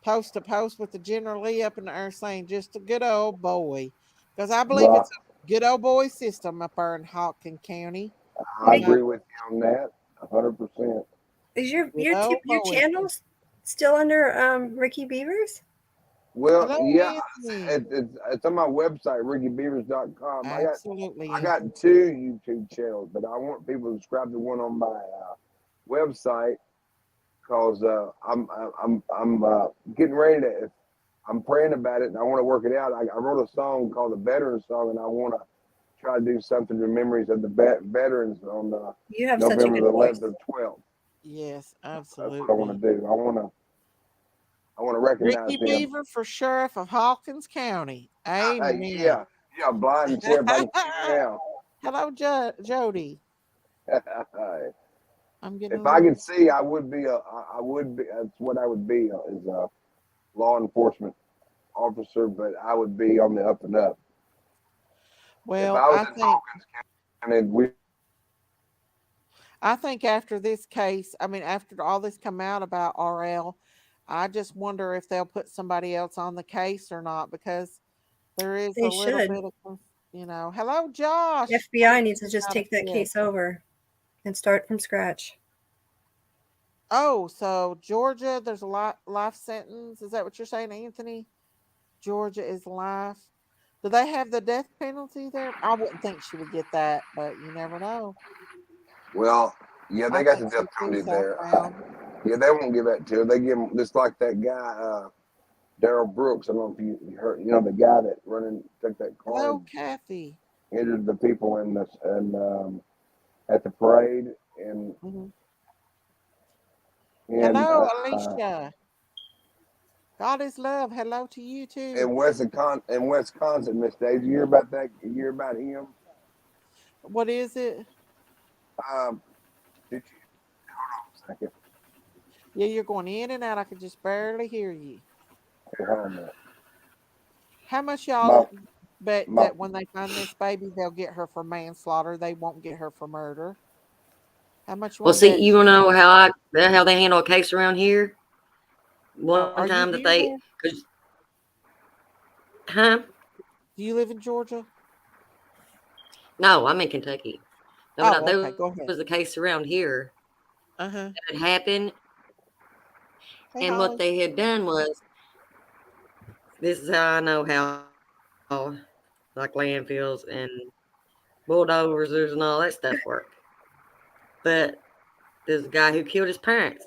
A: post a post with the General Lee up in the air saying just a good old boy. Because I believe
C: Right.
A: it's a good old boy system up there in Hawken County.
C: I
A: You know,
C: agree with you on that. 100%.
B: Is your
A: good
B: your
A: old
B: your
A: boy
B: channel
A: system.
B: still under Ricky Beavers?
C: Well,
A: Hello,
C: yeah,
A: Anthony.
C: it's on my website, rickybeavers.com.
A: Absolutely,
C: I got
A: Anthony.
C: 2 YouTube channels, but I want people to subscribe to one on my website because I'm getting ready to. I'm praying about it, and I want to work it out. I wrote a song called the Veteran Song, and I want to try to do something to memories of the veterans on
B: You have such a
C: November
B: good
C: the
B: voice.
C: 11th or 12th.
A: Yes,
C: That's what I want
A: absolutely.
C: to do. I want to recognize
A: Ricky
C: them.
A: Beaver for Sheriff of Hawkins County. Amen.
C: Yeah, blind sheriff. I can see you now.
A: Hello, Jody. I'm getting a
C: If I
A: little.
C: could see, I would be I would be. That's what I would be is a law enforcement officer, but I would be on the up and up. If
A: Well,
C: I was in Hawkins County,
A: I think after this case, I mean, after all this come out about RL, I just wonder if they'll put somebody else on the case or not because there is
B: They
A: a little
B: should.
A: bit of, hello, Josh.
B: FBI needs to just
A: Out of
B: take that
A: it.
B: case over and start from scratch.
A: Oh, so Georgia, there's a life sentence. Is that what you're saying, Anthony? Georgia is life. Do they have the death penalty there? I wouldn't think she would get that, but you never know.
C: well, yeah,
A: I
C: they got
A: think
C: the death
A: so too,
C: penalty there.
A: Southbound.
C: Yeah, they won't give that to her. They give them just like that guy, Daryl Brooks. I don't know if you heard, the guy that took that car
A: Hello,
C: and
A: Kathy.
C: injured the people in this and at the parade and
A: Hmm.
C: in
A: Hello, Alicia. God is love. Hello to you too.
C: Wisconsin, Miss Dave. You hear about that? You hear about him?
A: What is it?
C: Um, did you hold on a second?
A: Yeah, you're going in and out. I could just barely hear you.
C: Okay, hold on a minute.
A: How much
C: My,
A: y'all bet
C: my,
A: that when they find this baby, they'll get her for manslaughter? They won't get her for murder. How much you
E: Well,
A: want to
E: see,
A: bet?
E: you want to know how they handle a case around here? One
A: Are
E: time
A: you
E: that
A: near there?
E: cause, huh?
A: Do you live in Georgia?
E: No, I'm in Kentucky. No,
A: Oh,
E: but there
A: okay. Go
E: was
A: ahead.
E: a case around here
A: Uh huh.
E: that had happened,
A: Hey,
E: and what
A: Holly.
E: they had done was, this is how I know how, like landfills and bulldozers and all that stuff work. But there's a guy who killed his parents,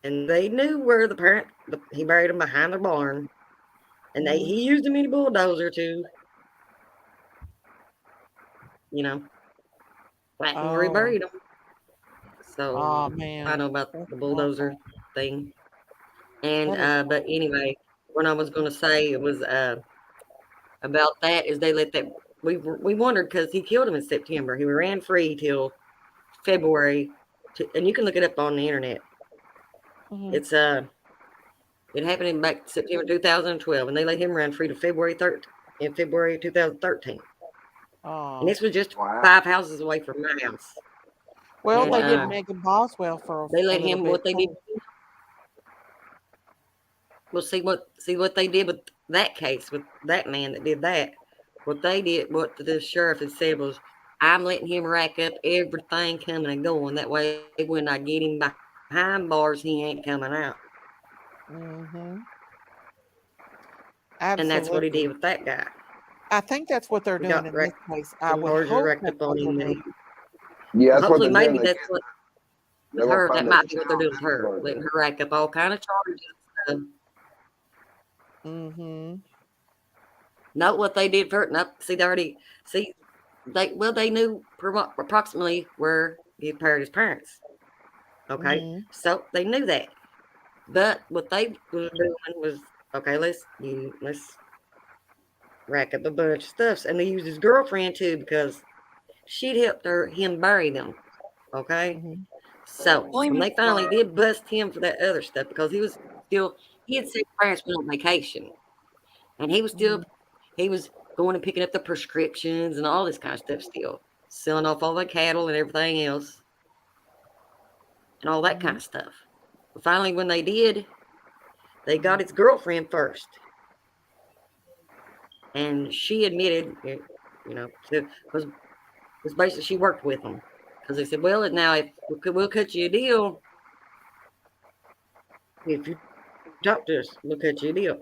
E: and they knew where he buried them behind their barn, and
A: Mm-hmm.
E: he used a mini bulldozer to, you know, flatten where he
A: Oh,
E: buried them. So
A: oh
E: I
A: man,
E: know about
A: that's
E: the bulldozer
A: awful.
E: thing. And
A: That is
E: but
A: awful.
E: anyway, what I was going to say it was about that is they let that we wondered because he killed him in September. He ran free till February, and you can look it up on the internet.
A: Mm-hmm.
E: It's it happened in back September 2012, and they let him run free to February 3rd in February 2013. And
A: Oh,
E: this was just
C: Wow.
E: 5 houses away from my house.
A: well,
E: And
A: they did Megan Boswell for
E: they
A: a
E: let
A: little
E: him
A: bit.
E: what they did. Well, see what they did with that case with that man that did that. What they did, what the sheriff had said was, I'm letting him rack up everything coming and going. That way, when I get him behind bars, he ain't coming out.
A: Mm-hmm.
E: And that's what he
A: Absolutely.
E: did with that guy.
A: I think that's what they're
E: He
A: doing
E: got
A: in this case. I
E: some
A: would
E: charges
A: hope
E: racked
A: that's
E: up on
A: what they're
E: him.
A: doing.
C: Yeah, that's what
E: Hopefully,
C: they're doing.
E: maybe that's what
C: They're
E: with
C: gonna
E: her.
C: find
E: That
C: that
E: might be what they're
C: child.
E: doing with her, letting her rack up all kind of charges and stuff.
A: Mm-hmm.
E: Note what they did for her. Nope. See, they knew approximately where he paired his parents. Okay,
A: Mm-hmm.
E: so they knew that. But what they were doing was, okay, let's rack up a bunch of stuff, and they used his girlfriend too because she'd helped him bury them. Okay,
A: Mm-hmm.
E: so when they finally did bust him for that other stuff because he had said his parents went on vacation, and he was going and picking up the prescriptions and all this kind of stuff, still selling off all the cattle and everything else, and all that kind of stuff. But finally, when they did, they got his girlfriend first. And she admitted, was basically she worked with them because they said, well, now if we'll cut you a deal if you talk to us, we'll cut you a deal.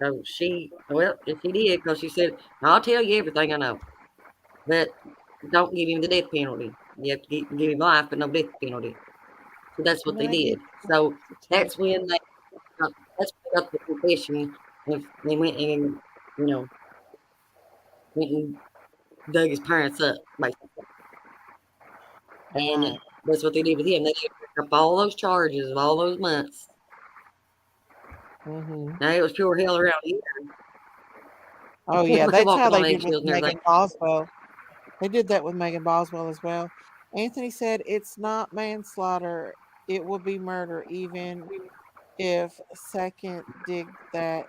E: So she did because she said, I'll tell you everything I know, but don't give him the death penalty. You have to give him life, but no death penalty. So that's what they did. So that's when they got the confession. They went and went and dug his parents up, basically. And
A: Right.
E: that's what they did with him. They took up all those charges of all those months.
A: Mm-hmm.
E: Now it was pure hell around here.
A: Oh yeah, that's how
E: Walking on
A: they did with
E: eggshells and everything.
A: Megan Boswell. They did that with Megan Boswell as well. Anthony said it's not manslaughter; it will be murder, even if second dig that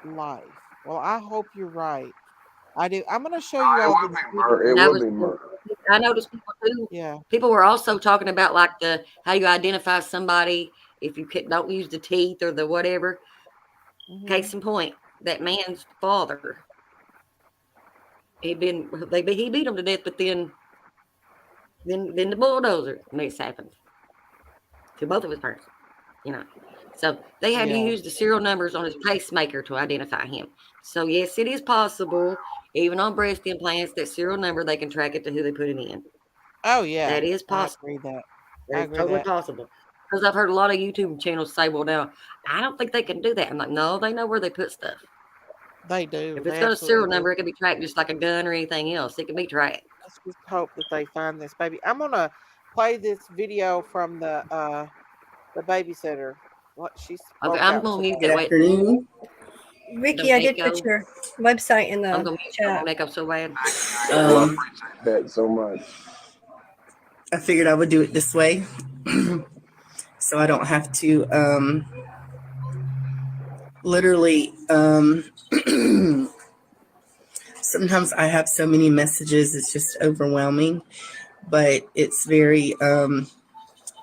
A: life. Well, I hope you're right. I do. I'm going to show you all the
C: It will be murder.
E: I noticed people too.
A: Yeah.
E: People were also talking about like how you identify somebody if you don't use the teeth or the whatever.
A: Mm-hmm.
E: Case in point, that man's father. He beat him to death, but then the bulldozer mess happened to both of his parents. So they had to use the serial numbers on his pacemaker to identify him. So yes, it is possible, even on breast implants, that serial number they can track it to who they put it in.
A: Oh yeah,
E: that is possible.
A: I agree that.
E: That is totally possible. Because I've heard a lot of YouTube channels say, "Well, now I don't think they can do that." I'm like, no, they know where they put stuff.
A: They do.
E: If it's got a serial number, it can be tracked just like a gun or anything else. It can be tracked.
A: Let's just hope that they find this baby. I'm gonna play this video from the babysitter. What she spoke
E: Okay, I'm
A: out
E: gonna
A: today.
E: use
F: Good
E: that. Wait,
F: afternoon.
B: Vicky, I did put your website in
E: I'm
B: the
E: gonna
B: chat.
E: make up so bad.
C: I appreciate that so much.
F: I figured I would do it this way, so I don't have to literally. Sometimes I have so many messages; it's just overwhelming. But it's very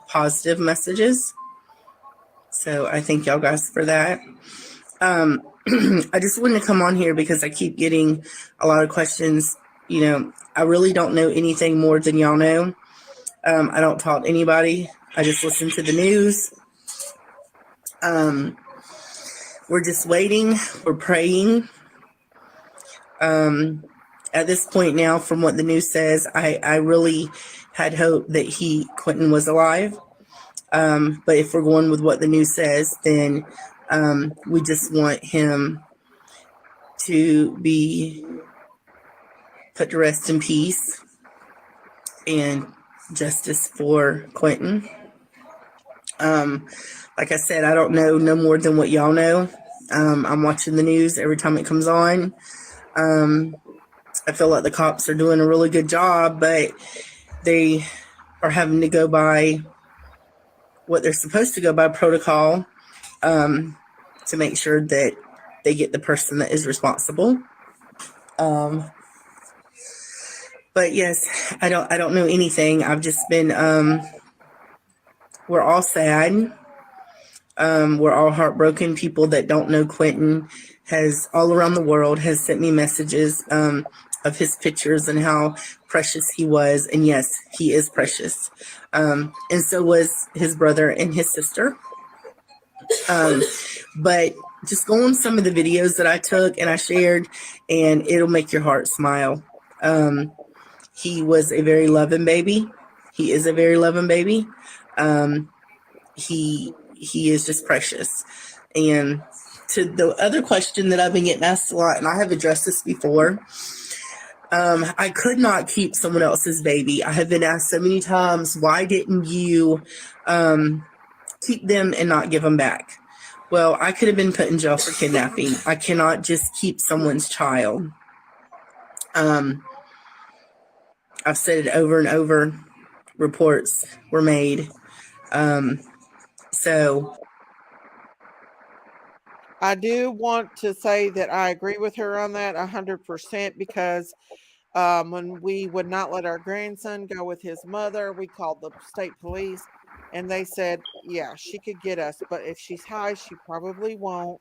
F: positive messages, so I thank y'all guys for that. I just wanted to come on here because I keep getting a lot of questions. I really don't know anything more than y'all know. I don't talk to anybody. I just listen to the news. We're just waiting. We're praying. At this point now, from what the news says, I really had hope that Quinton was alive. But if we're going with what the news says, then we just want him to be put to rest in peace and justice for Quinton. Like I said, I don't know no more than what y'all know. I'm watching the news every time it comes on. I feel like the cops are doing a really good job, but they are having to go by what they're supposed to go by protocol to make sure that they get the person that is responsible. But yes, I don't know anything. I've just been we're all sad. We're all heartbroken. People that don't know Quinton has all around the world has sent me messages of his pictures and how precious he was. And yes, he is precious. And so was his brother and his sister. But just go on some of the videos that I took and I shared, and it'll make your heart smile. He was a very loving baby. He is a very loving baby. He is just precious. And to the other question that I've been getting asked a lot, and I have addressed this before, I could not keep someone else's baby. I have been asked so many times, why didn't you keep them and not give them back? Well, I could have been put in jail for kidnapping. I cannot just keep someone's child. I've said it over and over. Reports were made. So
A: I do want to say that I agree with her on that 100% because when we would not let our grandson go with his mother, we called the state police and they said, yeah, she could get us, but if she's high, she probably won't.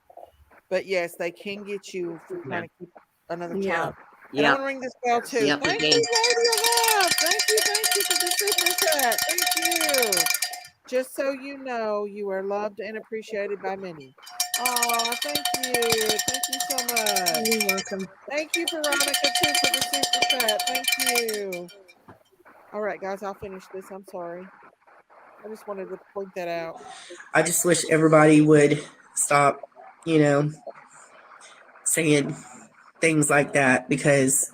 A: But yes, they can get you for trying to keep another
B: Yeah.
A: child. And I want
E: Yep.
A: to ring this bell too.
E: Yep,
A: Thank
E: you
A: you,
E: can.
A: Radio Love. Thank you for the super chat. Thank you. Just so you know, you are loved and appreciated by many. Oh, thank you. Thank you so much.
B: You're welcome.
A: Thank you, Veronica, too, for the super chat. Thank you. All right, guys, I'll finish this. I'm sorry. I just wanted to point that out.
F: I just wish everybody would stop, saying things like that, because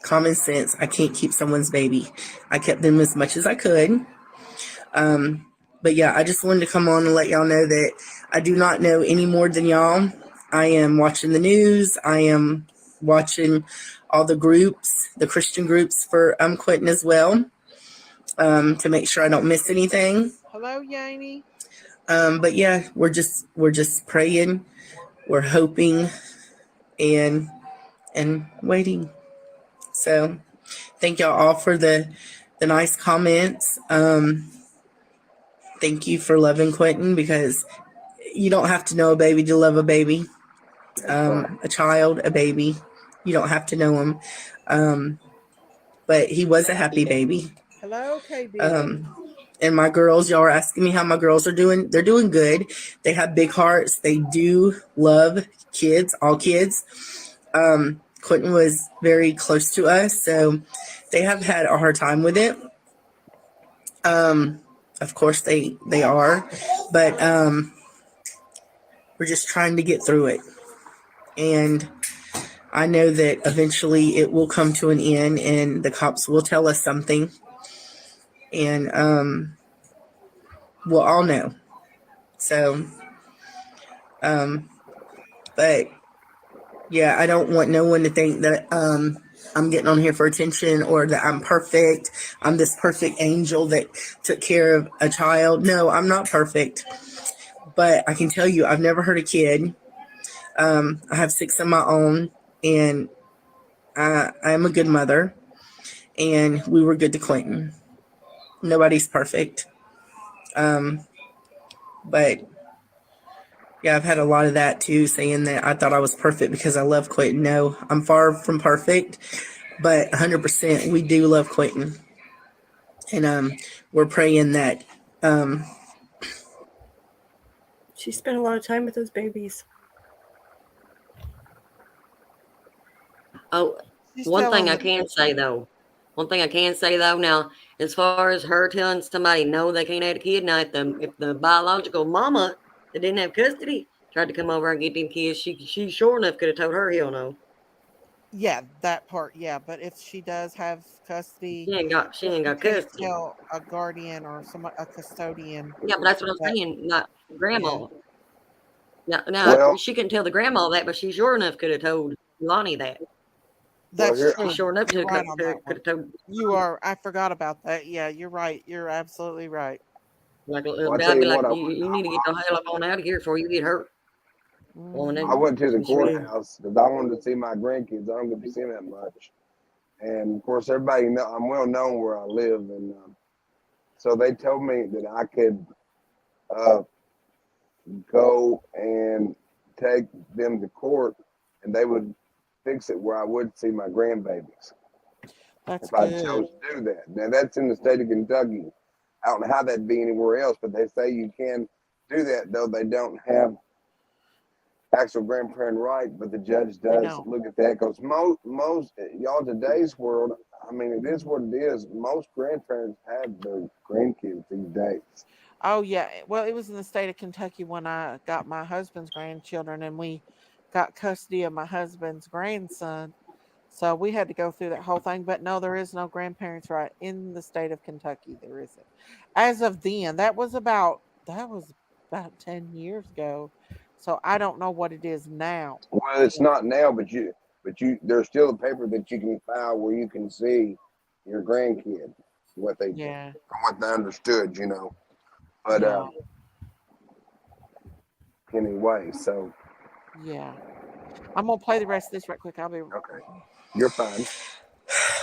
F: common sense, I can't keep someone's baby. I kept them as much as I could. But yeah, I just wanted to come on and let y'all know that I do not know any more than y'all. I am watching the news. I am watching all the groups, the Christian groups for Quinton as well, to make sure I don't miss anything.
A: Hello, Yaney.
F: But yeah, we're just praying, we're hoping, and waiting. So thank y'all all for the nice comments. Thank you for loving Quinton, because you don't have to know a baby to love a baby. A child, a baby. You don't have to know him. But he was a happy baby.
A: Hello, KB.
F: And my girls, y'all are asking me how my girls are doing. They're doing good. They have big hearts. They do love kids, all kids. Quinton was very close to us, so they have had a hard time with it. Of course they are, but we're just trying to get through it. And I know that eventually it will come to an end and the cops will tell us something. And we'll all know. So, but yeah, I don't want no one to think that I'm getting on here for attention, or that I'm perfect. I'm this perfect angel that took care of a child. No, I'm not perfect. But I can tell you, I've never hurt a kid. I have 6 of my own, and I'm a good mother. And we were good to Quinton. Nobody's perfect. But yeah, I've had a lot of that too, saying that I thought I was perfect because I love Quinton. No, I'm far from perfect, but 100% we do love Quinton. And we're praying that
B: She spent a lot of time with those babies.
E: Oh,
A: She's
E: one thing
A: telling
E: I
A: the
E: can
A: truth.
E: say though. One thing I can say though, now, as far as her telling somebody no, they can't have a kid. Now, if the biological mama that didn't have custody tried to come over and get them kids, she sure enough could have told her hell no.
A: Yeah, that part. Yeah, but if she does have custody,
E: She ain't got
A: can't
E: custody.
A: tell a guardian or a custodian.
E: Yeah, but that's what I'm
A: that-
E: saying. Not grandma.
A: Yeah.
E: Now
C: Well-
E: she couldn't tell the grandma that, but she sure enough could have told Lonnie that.
A: That's
C: here-
A: true.
E: She sure enough
A: You're
E: could
A: right on that one.
E: have told.
A: You are. I forgot about that. Yeah, you're right. You're absolutely right.
E: Like,
C: Well, I
E: I'd
C: tell
E: be
C: you
E: like,
C: what,
E: you need to get the hell up on out of here before you get hurt. Woman,
A: Mhm.
C: I went to the
E: Yes, you did.
C: courthouse because I wanted to see my grandkids. I don't get to see them that much. And of course, everybody know I'm well known where I live, and so they told me that I could go and take them to court, and they would fix it where I would see my grandbabies
A: That's
C: if I
A: good.
C: chose to do that. Now that's in the state of Kentucky. I don't know how that'd be anywhere else, but they say you can do that, though they don't have actual grandparent right, but the judge does
A: don't.
C: look at that because most y'all today's world, I mean, it is what it is. Most grandparents have their grandkids these days.
A: Oh yeah. Well, it was in the state of Kentucky when I got my husband's grandchildren, and we got custody of my husband's grandson. So we had to go through that whole thing. But no, there is no grandparents' right in the state of Kentucky. There isn't. As of then, that was about 10 years ago. So I don't know what it is now.
C: Well, it's not now, but there's still a paper that you can file where you can see your grandkid, what they
A: Yeah.
C: from what they understood, But
A: Yeah.
C: anyway, so
A: Yeah. I'm gonna play the rest of this right quick. I'll be
C: okay, you're fine.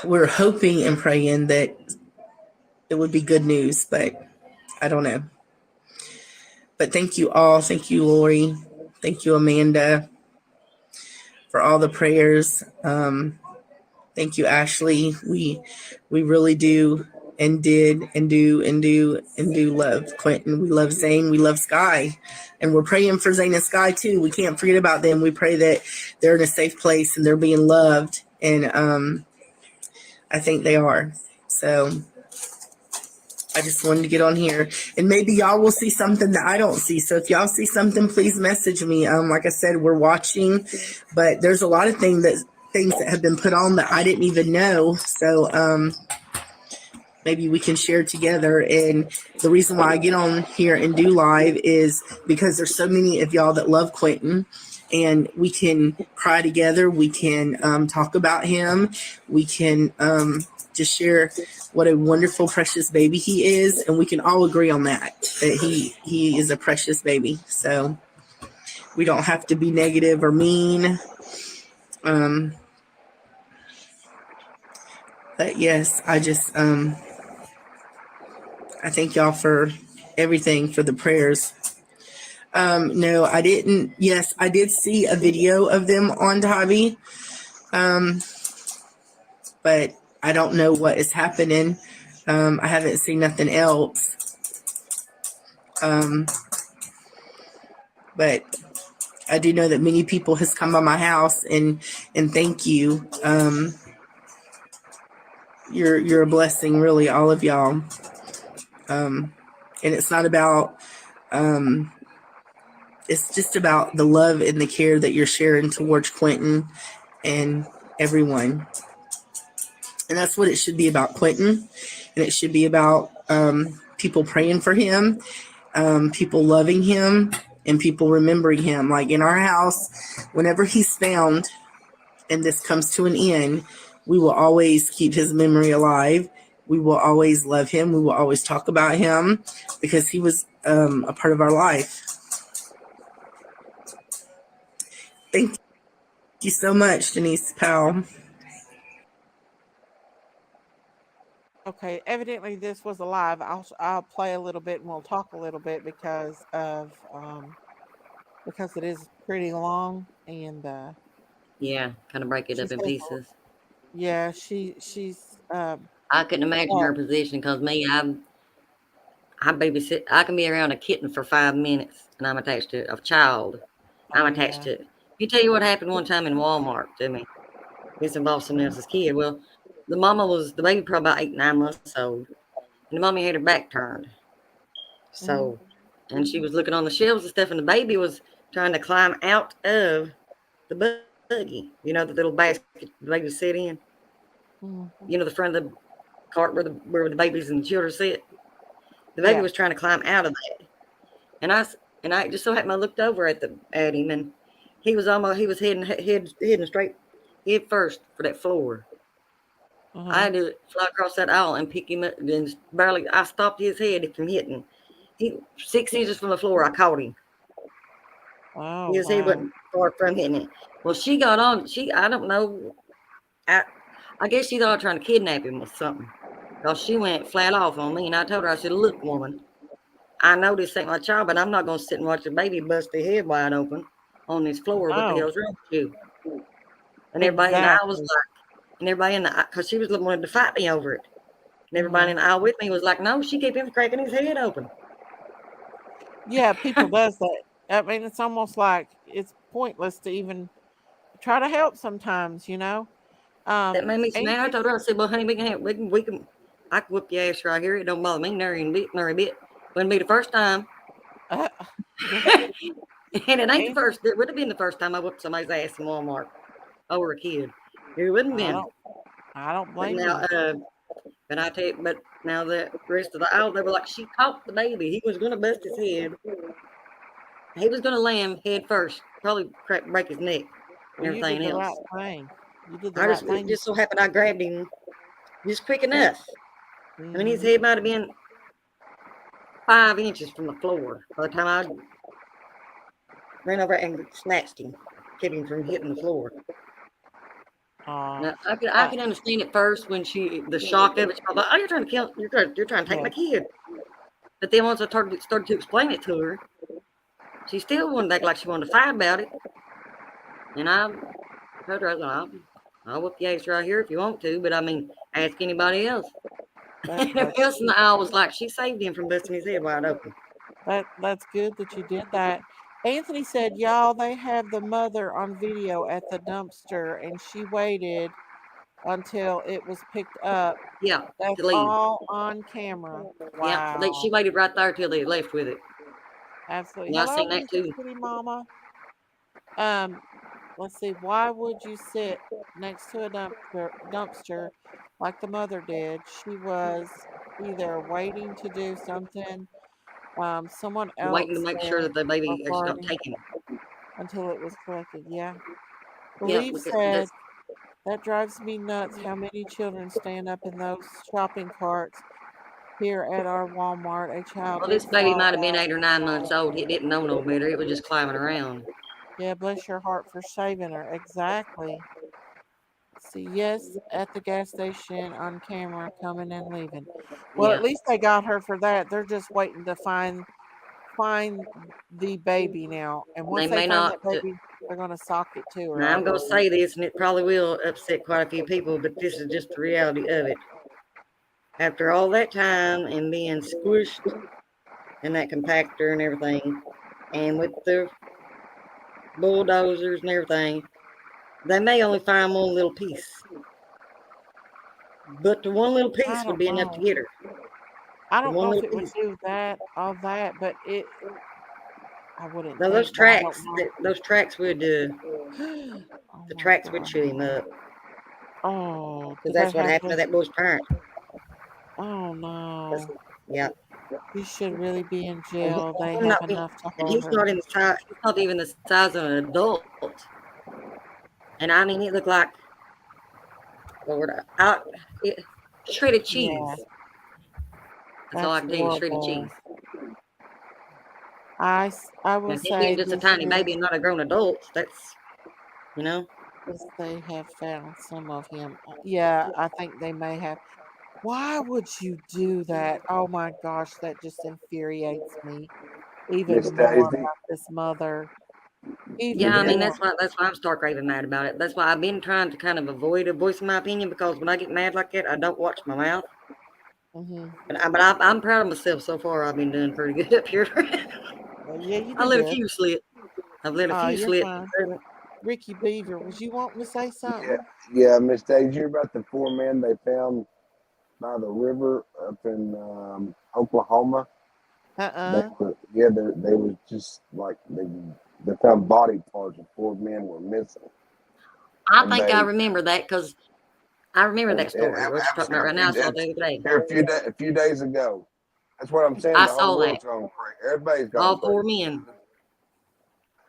F: We're hoping and praying that it would be good news, but I don't know. But thank you all. Thank you, Lori. Thank you, Amanda, for all the prayers. Thank you, Ashley. We really do and did and do love Quinton. We love Zane. We love Sky. And we're praying for Zane and Sky too. We can't forget about them. We pray that they're in a safe place and they're being loved. And I think they are. So I just wanted to get on here, and maybe y'all will see something that I don't see. So if y'all see something, please message me. Like I said, we're watching, but there's a lot of things that have been put on that I didn't even know. So maybe we can share together. And the reason why I get on here and do live is because there's so many of y'all that love Quinton, and we can cry together. We can talk about him. We can just share what a wonderful, precious baby he is, and we can all agree on that he is a precious baby. So we don't have to be negative or mean. But yes, I just I thank y'all for everything, for the prayers. No, I didn't. Yes, I did see a video of them on Tavi, but I don't know what is happening. I haven't seen nothing else. But I do know that many people has come by my house and thank you. You're a blessing, really, all of y'all. And it's not about it's just about the love and the care that you're sharing towards Quinton and everyone. And that's what it should be about, Quinton. And it should be about people praying for him, people loving him, and people remembering him. Like in our house, whenever he's found and this comes to an end, we will always keep his memory alive. We will always love him. We will always talk about him because he was a part of our life. Thank you so much, Denise Powell.
A: Okay, evidently this was a live. I'll play a little bit and we'll talk a little bit because it is pretty long, and
E: Yeah, kind of break it
A: she
E: up in
A: says
E: pieces.
A: yeah, she's
E: I couldn't imagine
A: well,
E: her position because me, I babysit. I can be around a kitten for 5 minutes, and I'm attached to a child. I'm
A: oh
E: attached
A: yeah.
E: to it. You tell you what happened one time in Walmart to me. This involves someone else's kid. Well, the baby probably about 8, 9 months old, and the mommy had her back turned.
A: Hmm.
E: So, and she was looking on the shelves and stuff, and the baby was trying to climb out of the buggy. You know, the little basket the baby sit in.
A: Hmm.
E: You know, the front of the cart where the babies and the children sit. The baby
A: Yeah.
E: was trying to climb out of that, and I just so happened I looked over at him, and he was heading straight head first for that floor. I
A: Uh-huh.
E: had to fly across that aisle and pick him up, and barely I stopped his head from hitting. He 6 inches from the floor. I caught him.
A: Oh
E: His head
A: wow.
E: wasn't far from hitting it. Well, she got on. I don't know. I guess she thought I was trying to kidnap him or something. Because she went flat off on me, and I told her, I said, look, woman, I know this ain't my child, but I'm not going to sit and watch a baby bust their head wide open on this floor. What the
A: No,
E: hell's wrong with you? And everybody in the aisle was
A: exactly.
E: like, and everybody in the aisle, because she was wanting to fight me over it. And everybody in
A: Mhm.
E: the aisle with me was like, no, she kept him cracking his head open.
A: Yeah, people does that. I mean, it's almost like it's pointless to even try to help sometimes, you know.
E: That made me so mad. I
A: Anthony,
E: told her, I said, well, honey, I can whoop your ass right here. It don't bother me nary a bit. Wouldn't be the first time.
A: uh, yeah,
E: And it ain't the
A: Anth-
E: first. It would have been the first time I whooped somebody's ass in Walmart over a kid. It wouldn't
A: I
E: have been.
A: don't
E: But
A: blame
E: now,
A: you.
E: but I tell you, but now the rest of the aisle, they were like, she caught the baby. He was gonna bust his head. He was gonna land head first, probably break his neck and
A: Well, you did
E: everything
A: the
E: else.
A: right thing. You did the
E: I
A: right
E: it
A: thing.
E: just so happened I grabbed him just quick
A: And,
E: enough. I mean, his
A: mhm.
E: head might have been 5 inches from the floor by the time I ran over and snatched him, kept him from hitting the floor. Now, I
A: Uh,
E: could understand at first when the shock of it, she was like, oh, you're trying to kill, you're trying to take
A: yeah,
E: my kid. But then once I started to explain it to her, she still wanted to act like she wanted to fight about it. And I told her, I was like, I'll whoop your ass right here if you want to, but I mean, ask anybody else. And everybody else in the aisle was like, she saved him from busting his head wide open.
A: that's good that you did that. Anthony said, y'all, they have the mother on video at the dumpster, and she waited until it was picked up.
E: Yeah,
A: That's
E: to leave.
A: all on camera.
E: Yeah,
A: Wow.
E: she waited right there till they left with it.
A: Absolutely.
E: Yeah, I
A: Hello,
E: seen that
A: Music
E: too.
A: Kitty Mama. Let's see. Why would you sit next to a dumpster like the mother did? She was either waiting to do something, someone
E: Waiting to
A: else
E: make sure
A: there,
E: that the
A: or
E: baby got
A: farting
E: taken.
A: until it was collected. Yeah.
E: Yeah,
A: Believe
E: because
A: said,
E: that's
A: that drives me nuts how many children stand up in those shopping carts here at our Walmart. A child
E: well,
A: did
E: this baby
A: fall
E: might have been
A: out.
E: 8 or 9 months old. He didn't know no better. It was just climbing around.
A: Yeah, bless your heart for saving her. Exactly. See, yes, at the gas station on camera, coming and leaving. Well, at
E: Yeah,
A: least they got her for that. They're just waiting to find the baby now. And
E: they
A: once they
E: may
A: find
E: not.
A: that baby, they're gonna sock it to her,
E: Now
A: I
E: I'm gonna
A: believe.
E: say this, and it probably will upset quite a few people, but this is just the reality of it. After all that time and being squished in that compactor and everything, and with the bulldozers and everything, they may only find one little piece, but the one little
A: I
E: piece would
A: don't
E: be enough to
A: know.
E: get her.
A: I
E: The
A: don't
E: one
A: know if
E: little
A: it would
E: piece.
A: do that, all that, but I wouldn't
E: Now
A: think, but I don't know.
E: those tracks would, the
A: Oh my
E: tracks would chew him
A: God.
E: up,
A: Oh,
E: because
A: did they
E: that's what
A: have
E: happened
A: to?
E: to that boy's parent.
A: Oh
E: That's,
A: no.
E: yeah,
A: He should really be in
E: and
A: jail. They
E: him
A: have
E: not being,
A: enough to
E: and
A: hold
E: he's
A: her.
E: not in the size. He's not even the size of an adult. And I mean, it looked like, Lord, it, shredded
A: Yeah,
E: cheese. That's all I
A: that's
E: can tell you. Shredded
A: horrible.
E: cheese.
A: I will
E: Now, him being
A: say
E: just a
A: this
E: tiny
A: is
E: baby and not a grown adult, that's, you know.
A: this they have found some of him. Yeah, I think they may have. Why would you do that? Oh my gosh, that just infuriates me
C: Miss
A: even more
C: Daisy.
A: about this mother.
E: Yeah,
A: Even
E: I mean
A: more.
E: that's why I'm stark raving mad about it. That's why I've been trying to kind of avoid voicing my opinion, because when I get mad like that, I don't watch my mouth.
A: Hmm.
E: I'm proud of myself so far. I've been doing pretty good up here.
A: Yeah, you
E: I
A: do
E: let a
A: good.
E: few slip. I've let a
A: Oh,
E: few
A: you're
E: slip.
A: fine. Ricky Beaver, was you wanting to say
C: Yeah,
A: something?
C: yeah, Miss Daisy. You're about the 4 men they found by the river up in Oklahoma. They
A: Uh-uh.
C: were, yeah, they was just like they found body parts of 4 men were missing,
E: I
C: and
E: think I
C: they
E: remember that because I remember
C: and
E: that story. What you're talking about right now, I saw it the other day.
C: here a few days ago. That's what I'm saying.
E: I
C: The whole
E: saw that.
C: world's gone crazy. Everybody's gone
E: All four
C: crazy.
E: men.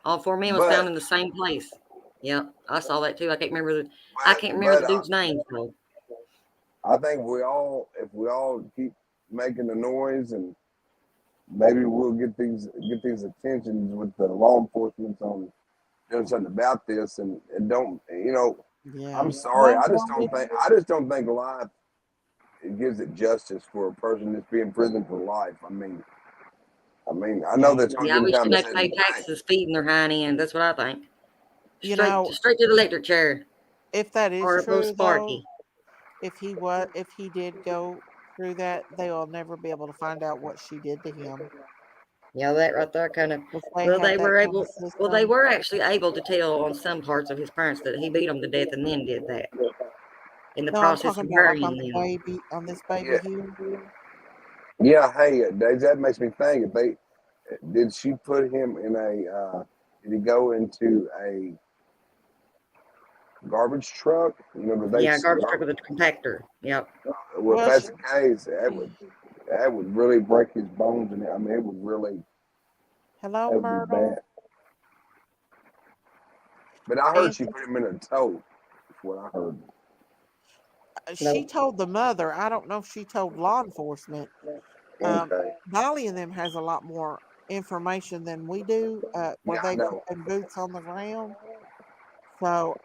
E: All 4 men was
C: But
E: found in the same place. Yeah, I saw that too. I can't remember
C: but
E: the dude's name though.
C: I think if we all keep making the noise, and maybe we'll get these attentions with the law enforcement on doing something about this, and don't, you know,
A: Yeah.
C: I'm sorry.
A: Well,
C: I just don't think life it gives it justice for a person that's being in prison for life. I mean, I know that's going
E: Yeah,
C: to
E: we
C: give them
E: shouldn't
C: time
E: have
C: to
E: to
C: sit
E: pay
C: and think.
E: taxes feeding their hind end. That's what I think.
A: You
E: Straight,
A: know,
E: straight to the electric chair
A: if that is
E: or a little
A: true, though,
E: Sparky.
A: if he did go through that, they will never be able to find out what she did to him.
E: Yeah, that right there kind of.
A: If they
E: Well,
A: had
E: they
A: that
E: were
A: kind of
E: able. Well, they
A: system.
E: were actually able to tell on some parts of his parents that he beat them to death and then did that in the
A: No, I'm
E: process
A: talking
E: of
A: about like
E: burying them.
A: on this baby
C: Yeah,
A: here.
C: yeah. Hey, Dave, that makes me think. If they did, she put him in a. Did he go into a garbage truck? You know,
E: Yeah, garbage truck with a compactor. Yep.
C: well, if
A: Well,
C: that's the case, that would really break his bones, and I mean, it would really
A: hello,
C: that would be
A: Myrtle.
C: bad. But I heard she
A: Anthony,
C: put him in a tote. That's what I heard.
A: she
E: No.
A: told the mother. I don't know if she told law enforcement.
C: Okay.
A: Dolly and them has a lot more information than we do, where
C: Yeah, I
A: they've
C: know.
A: been boots on the ground. So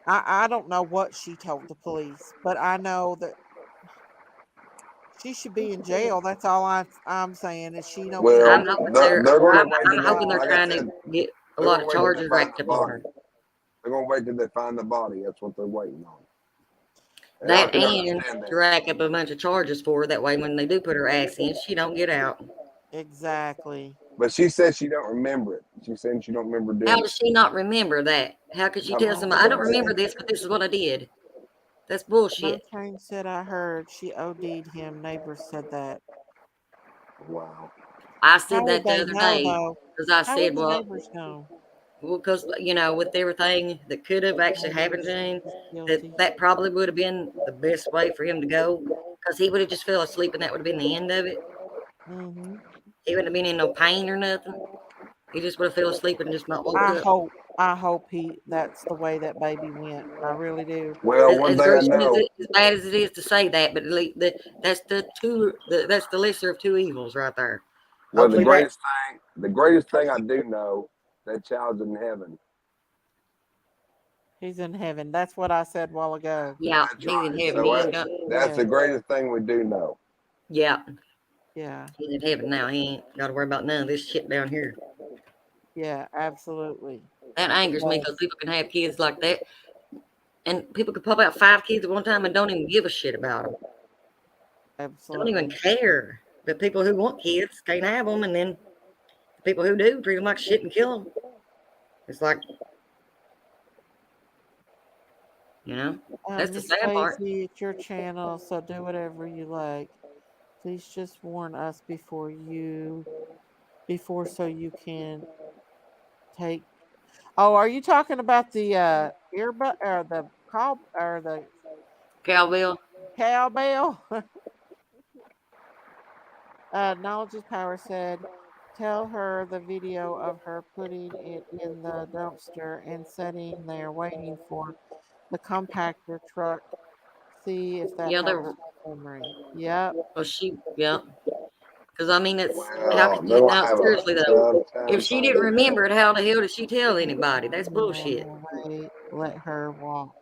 A: I don't know what she told the police, but I know that she should be in jail. That's all I'm saying is she don't get
C: Well,
E: I'm
A: out
E: hoping
A: till
E: they're.
C: they're going to
E: I'm,
C: wait
E: I'm
C: till they,
E: hoping they're
C: like I
E: trying
C: said,
E: to get a
C: they're
E: lot
C: going
E: of
C: to wait till they
E: charges
C: find
E: racked
C: the
E: up on
C: body.
E: her.
C: They're going to wait till they find the body. That's what they're waiting on. And I
E: That
C: can
E: and
C: understand
E: to
C: that.
E: rack up a bunch of charges for her. That way, when they do put her ass in, she don't get out.
A: exactly.
C: But she said she don't remember it. She said she don't remember
E: How
C: doing
E: does
C: it.
E: she not remember that? How could she tell
C: I'm
E: somebody, I don't
C: just
E: remember
C: saying.
E: this, but this is what I did? That's
A: No
E: bullshit.
A: Train said I heard she OD'd him. Neighbors said that.
C: Wow.
E: I
A: How
E: said
A: would
E: that the
A: they
E: other
A: know
E: day
A: though?
E: because I
A: How would
E: said,
A: the
E: well,
A: neighbors know?
E: because with everything that could have actually
A: Maybe
E: happened to him,
A: she's
E: that
A: guilty.
E: that probably would have been the best way for him to go, because he would have just fell asleep and that would have been the end of it.
A: Hmm.
E: He wouldn't have been in no pain or nothing. He just would have fell asleep and just not woke up.
A: I hope that's the way that baby went. I really do.
C: Well, one
E: As
C: thing I
E: gruesome as
C: know,
E: as bad as it is to say that, but that's that's the lesser of two evils right there.
C: well,
E: Hopefully that.
C: the greatest thing I do know, that child's in heaven.
A: He's in heaven. That's what I said a while ago.
E: Yeah,
C: That's
E: he's in
C: right.
E: heaven.
C: So
E: He ain't got.
C: that's
A: Yeah.
C: the greatest thing we do know.
E: Yeah,
A: Yeah.
E: he's in heaven now. He ain't got to worry about none of this shit down here.
A: Yeah. Absolutely.
E: That angers me because people can have kids like that, and people can pop out 5 kids at one time and don't even give a shit about them. Don't even
A: Absolutely.
E: care. But people who want kids can't have them, and then the people who do treat them like shit and kill them. It's like, that's the
A: Miss
E: sad part.
A: Daisy, it's your channel, so do whatever you like. Please just warn us before so you can take. Oh, are you talking about the earbud or the call or the
E: Cowbell.
A: cowbell? Knowledge is power said, tell her the video of her putting it in the dumpster and sitting there waiting for the compactor truck. See if that
E: Yeah,
A: helps
E: they're.
A: her memory. Yep.
E: Well, yeah. Because I mean, it's how
C: Well,
E: could
C: they're
E: you
C: gonna
E: now?
C: have a
E: Seriously though,
C: tough
E: if
C: time
E: she didn't
C: finding
E: remember
C: him.
E: it, how the hell did she tell anybody? That's bullshit.
A: No way. Let her walk.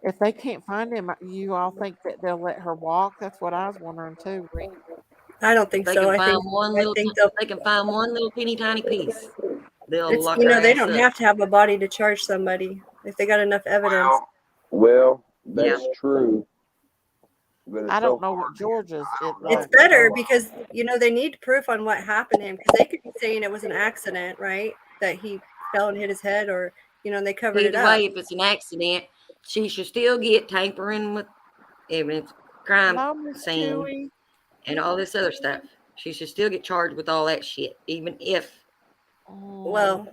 A: If they can't find him, you all think that they'll let her walk? That's what I was wondering too. Reed.
B: I don't
E: If
B: think
E: they
B: so.
E: can
B: I
E: find
B: think
E: one
B: I
E: little,
B: think they'll.
E: they can find one little teeny tiny piece, they'll
B: It's
E: lock her
B: they
E: ass
B: don't
E: up.
B: have to have a body to charge somebody if they got enough evidence.
C: Well,
E: Yeah,
C: that's true, but
A: I
C: it's
A: don't
C: so
A: know
C: hard.
A: what Georgia's
C: I
A: it
C: don't
B: It's
C: know.
A: like.
B: better
A: So
B: because they need proof on what happened to him because they could be saying it was an accident, right? That he fell and hit his head, or and they covered it
E: either
B: up.
E: way, if it's an accident, she should still get tampering with evidence, crime
A: hello, Miss
E: scene,
A: Chewy.
E: and all this other stuff. She should still get charged with all that shit, even if
A: Mm,
B: Well,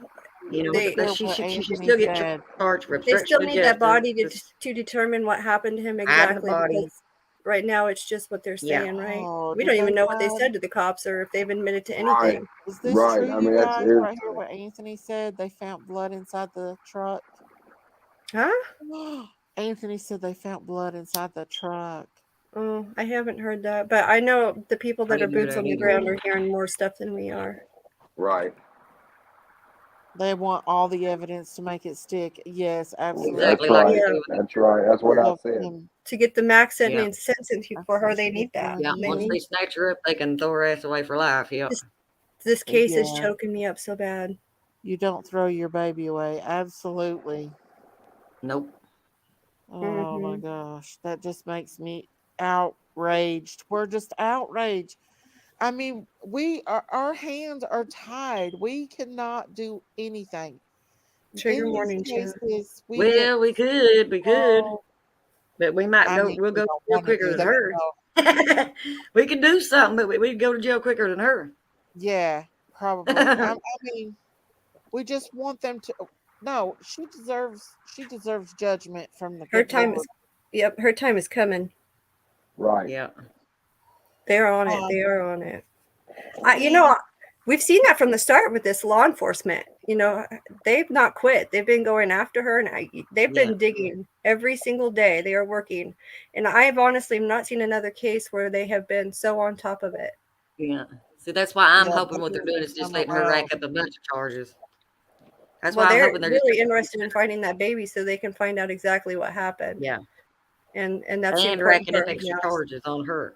A: let's
B: they
A: hear
E: she
A: what
E: should she should
A: Anthony
E: still get
A: said.
E: charged for
B: they still
E: obstruction of
B: need that
E: justice,
B: body to determine what happened to him
E: hiding the
B: exactly
E: body.
B: because right now it's just what they're
E: Yeah,
B: saying, right?
A: Oh,
B: We
A: did
B: don't
A: they
B: even know what they
A: find?
B: said to the cops or if they've admitted to
C: Right,
B: anything.
A: Is this
C: right.
A: true,
C: I
A: you
C: mean, that's
A: guys? Right here,
C: irritating.
A: what Anthony said. They found blood inside the truck.
B: Huh?
A: Anthony said they found blood inside the truck.
B: Oh, I haven't heard that, but I know the people
E: I
B: that are
E: didn't hear
B: boots
E: that
B: on the
E: either.
B: ground are hearing more stuff than we are.
C: Right.
A: They want all the evidence to make it stick. Yes, absolutely.
E: Exactly
C: That's
E: like
C: right.
E: they
B: Yeah.
E: do with
C: That's right. That's what I
A: Love
C: said.
A: him.
B: To get the max
E: Yeah.
B: sentence for
A: That's
B: her,
A: what
B: they
A: she's
B: need that.
A: doing.
E: Yeah.
B: They
E: Once
B: need
E: they snatch her up, they can throw her ass away for life. Yeah.
B: this case is
A: Yeah.
B: choking me up so bad.
A: You don't throw your baby away. Absolutely.
E: Nope.
A: Oh my
B: Hmm.
A: gosh. That just makes me outraged. We're just outraged. I mean, our hands are tied. We cannot do anything.
B: Trigger
A: In these
B: warning, chat.
A: cases, we get
E: Well, we could,
A: oh,
E: but we might
A: I
E: go.
A: mean,
E: We'll
A: we
E: go to
A: don't
E: jail
A: want to
E: quicker
A: do
E: than
A: that.
E: her.
A: No.
E: We can do something, but we'd go to jail quicker than her.
A: Yeah, probably. I mean, we just want them to. No, she deserves judgment from the
B: Her
A: good
B: time
A: Lord.
B: is, yep, her time is coming.
C: Right.
E: Yeah.
B: They're on it.
A: Um,
B: They are on it.
A: we
B: We've seen that from the start with this law enforcement. They've not quit. They've been going after her, and they've
E: Yeah.
B: been digging every single day. They are working, and I've honestly not seen another case where they have been so on top of it.
E: Yeah. See, that's why I'm
A: yeah,
E: hoping
A: they
E: what they're
A: do
E: doing
A: it
E: is just
A: somewhere
E: letting her rack
A: else.
E: up a bunch of charges. That's
B: Well,
E: why I'm
B: they're
E: hoping they're just
B: really interested in finding that baby so they can find out exactly what happened.
E: yeah,
B: And that's the
E: and
B: important
E: racking up
B: part.
E: extra charges on her.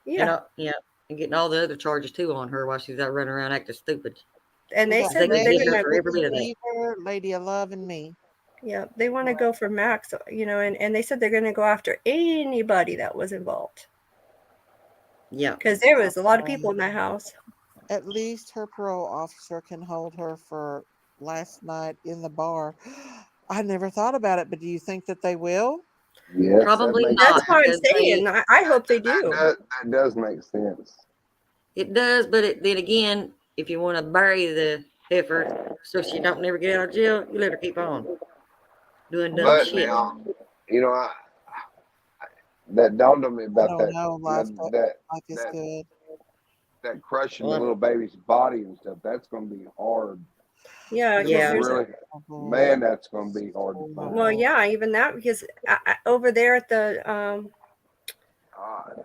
B: Yeah.
E: Yeah, and getting all the other charges too on her while she's out running around acting stupid.
B: And
A: We
B: they
A: got
E: They
B: said that
E: can
B: they're
E: get her
B: gonna,
E: for every bit of that.
A: Beaver, Lady of Love, and me.
B: yeah, they want to go for max, and they said they're gonna go after anybody that was involved.
E: Yeah.
B: Because there was a lot of people in that house.
A: At least her parole officer can hold her for last night in the bar. I never thought about it, but do you think that they will?
C: Yes,
E: Probably
C: that
B: That's
E: not,
C: makes
B: what I'm
E: because
B: saying. I hope they do.
C: that does make sense.
E: it does, but then again, if you want to bury the heifer so she don't never get out of jail, you let her keep on doing dumb
C: But
E: shit.
C: now, that dawned on me
A: I
C: about
A: don't
C: that.
A: know. Life is
C: That
A: good.
C: that crushing the
E: Well,
C: little baby's body and stuff. That's going to be hard.
B: Yeah,
C: That's
B: because
E: Yeah.
B: there's
C: really, man, that's going to be hard to find.
B: well, yeah, even that because over there at the
C: God.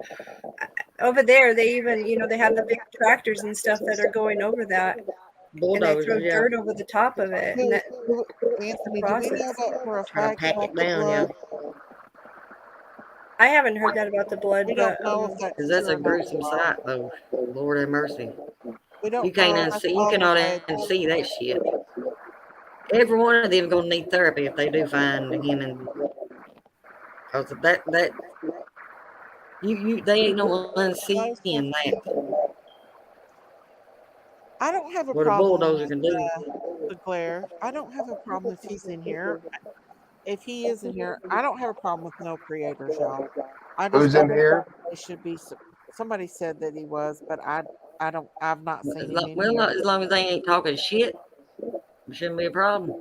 B: over there they even they have the big tractors and stuff that are going over that, and they throw
E: bulldozers, yeah,
B: dirt over the top of it, and
A: Anthony, do we know
B: process.
A: that for a
E: trying to
A: fact
E: pack
A: about
E: it
A: the
E: down, yeah,
A: blood?
B: I haven't heard that about the blood,
A: We
B: but
A: don't know if that's
E: because that's
A: true
E: a
A: or not.
E: gruesome sight, though. Lord have mercy.
A: We
E: You
A: don't
E: can't
A: know if that's
E: unsee. You
A: all
E: cannot
A: alleged.
E: unsee that shit. Every one of them gonna need therapy if they do find him, and because that they ain't no unseeing that.
A: I don't have a
E: What a
A: problem
E: bulldozer
A: with
E: can do.
A: the glare. I don't have a problem if he's in here. If he is in here, I don't have a problem with no creators, y'all. I just
C: Who's in
A: don't think
C: here?
A: they should be. Somebody said that he was, but I don't. I've not seen him in
E: Well,
A: here.
E: not as long as they ain't talking shit, it shouldn't be a problem.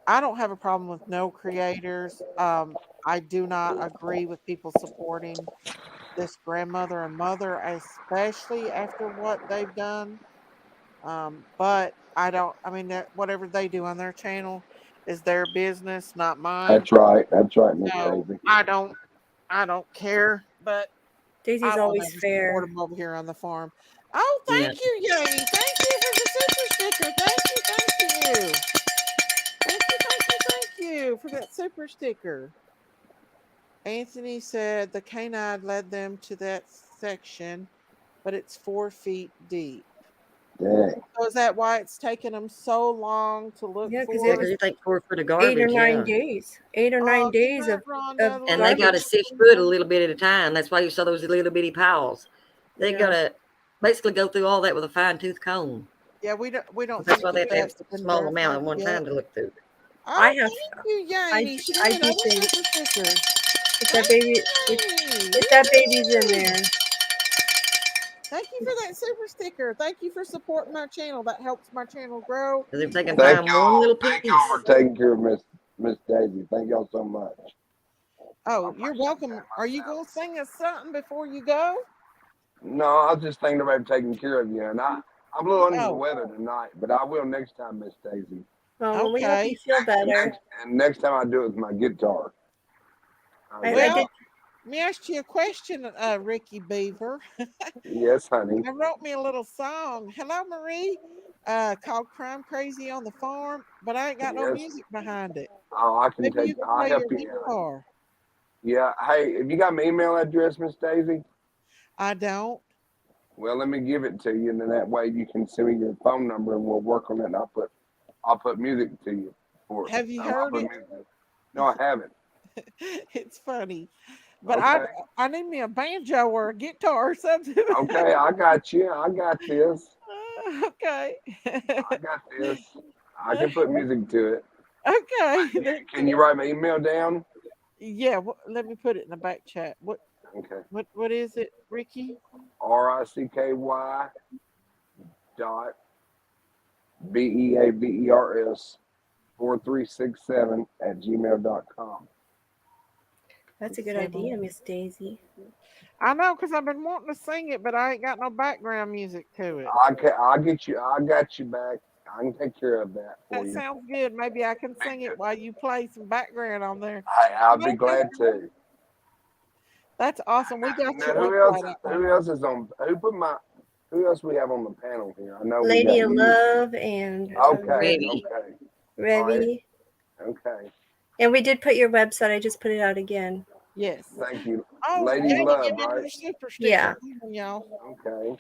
A: I don't have a problem with no creators. I do not agree with people supporting this grandmother and mother, especially after what they've done. But I don't. I mean, whatever they do on their channel is their business, not mine.
C: That's right. That's right, Miss
A: So
C: Daisy.
A: I don't. I don't care. But
B: Daisy's
A: I will
B: always
A: never support
B: fair.
A: them over here on the farm. Oh,
E: Yeah,
A: thank you, Yay! Thank you for the super sticker. Thank you, thank you, thank you, thank you, thank you for that super sticker. Anthony said the canine led them to that section, but it's 4 feet deep.
C: Dang.
A: So is that why it's taken them so long to look
B: Yeah, because
E: yeah,
B: it
A: for
E: because
B: was
A: it?
E: you think 4 foot of
B: 8 or
E: garbage,
B: 9
E: yeah,
B: days. 8 or 9
A: Oh, good
B: days
A: night,
B: of
A: Rhonda.
E: and they
A: Love you.
E: got to
B: garbage.
E: sift foot a little bit at a time. That's why you saw those little bitty piles. They
B: Yeah.
E: got to basically go through all that with a fine tooth comb.
A: Yeah, we don't
E: That's
A: think
E: why
A: the
E: they have to have
A: vet's
E: a
A: been
E: small amount
A: verified
E: at one
A: yet.
E: time to look through.
B: I
A: Oh,
B: have
A: thank you,
B: I
A: Jamie. She
B: I
A: got
B: do
A: another
B: think
A: super sticker.
B: if that
A: Thank
B: baby
A: you, Jamie.
B: if that baby's in
A: Woo!
B: there,
A: Thank you for that super sticker. Thank you for supporting my channel. That helps my channel grow.
E: Because if they can
C: Thank
E: find one little
C: y'all. Thank y'all
E: piece,
C: for taking care of Miss Daisy. Thank y'all so much. I
A: Oh, you're
C: appreciate
A: welcome.
C: that
A: Are you
C: myself.
A: going to sing us something before you go?
C: No, I was just thinking about taking care of you, and I'm a little under the
A: Oh,
C: weather tonight, but I will next time, Miss Daisy.
B: well, we hope you
A: okay.
B: feel better.
C: Next time I do it with my guitar.
B: I
C: will.
B: did.
A: Well, let me ask you a question, Ricky Beaver.
C: Yes, honey.
A: I wrote me a little song. Hello, Marie. called Crime Crazy on the Farm, but I ain't got no
C: Yes.
A: music behind it.
C: Oh, I can
A: Maybe
C: take.
A: you can
C: I'll
A: play
C: help
A: your
C: you out.
A: guitar.
C: Yeah. Hey, have you got my email address, Miss Daisy?
A: I don't.
C: Well, let me give it to you, and then that way you can send me your phone number, and we'll work on it. And I'll put music to you for it.
A: Have you
C: I'll
A: heard
C: put
A: it?
C: music. No, I haven't.
A: It's funny, but
C: Okay.
A: I need me a banjo or a guitar or something.
C: Okay, I got you. I got this.
A: Okay.
C: I got this. I can put music to it.
A: Okay.
C: Can you write my email down?
A: Yeah. Let me put it in the back chat.
C: Okay.
A: What is it, Ricky?
C: RICKY dot BEAVERS 4367 at gmail.com.
B: That's a good idea, Miss Daisy.
A: I know, because I've been wanting to sing it, but I ain't got no background music to it.
C: I'll get you. I got you back. I can take care of that for
A: That
C: you.
A: sounds good. Maybe I can sing it while you play some background on there.
C: I'll be glad to.
A: That's awesome. We got
C: Now,
A: your
C: who else?
A: website up
C: Who
A: there.
C: else is on? Who else we have on the panel here? I know
B: Lady
C: we
B: of
C: got you.
B: Love and
C: Okay.
E: Revy.
C: Okay.
B: Revy.
C: Okay.
B: And we did put your website. I just put it out again.
A: Yes.
C: Thank you.
A: Oh,
C: Lady
A: Yaney
C: Love,
A: giving me
C: right?
A: her super sticker.
B: Yeah.
A: Come on, y'all.
C: Okay.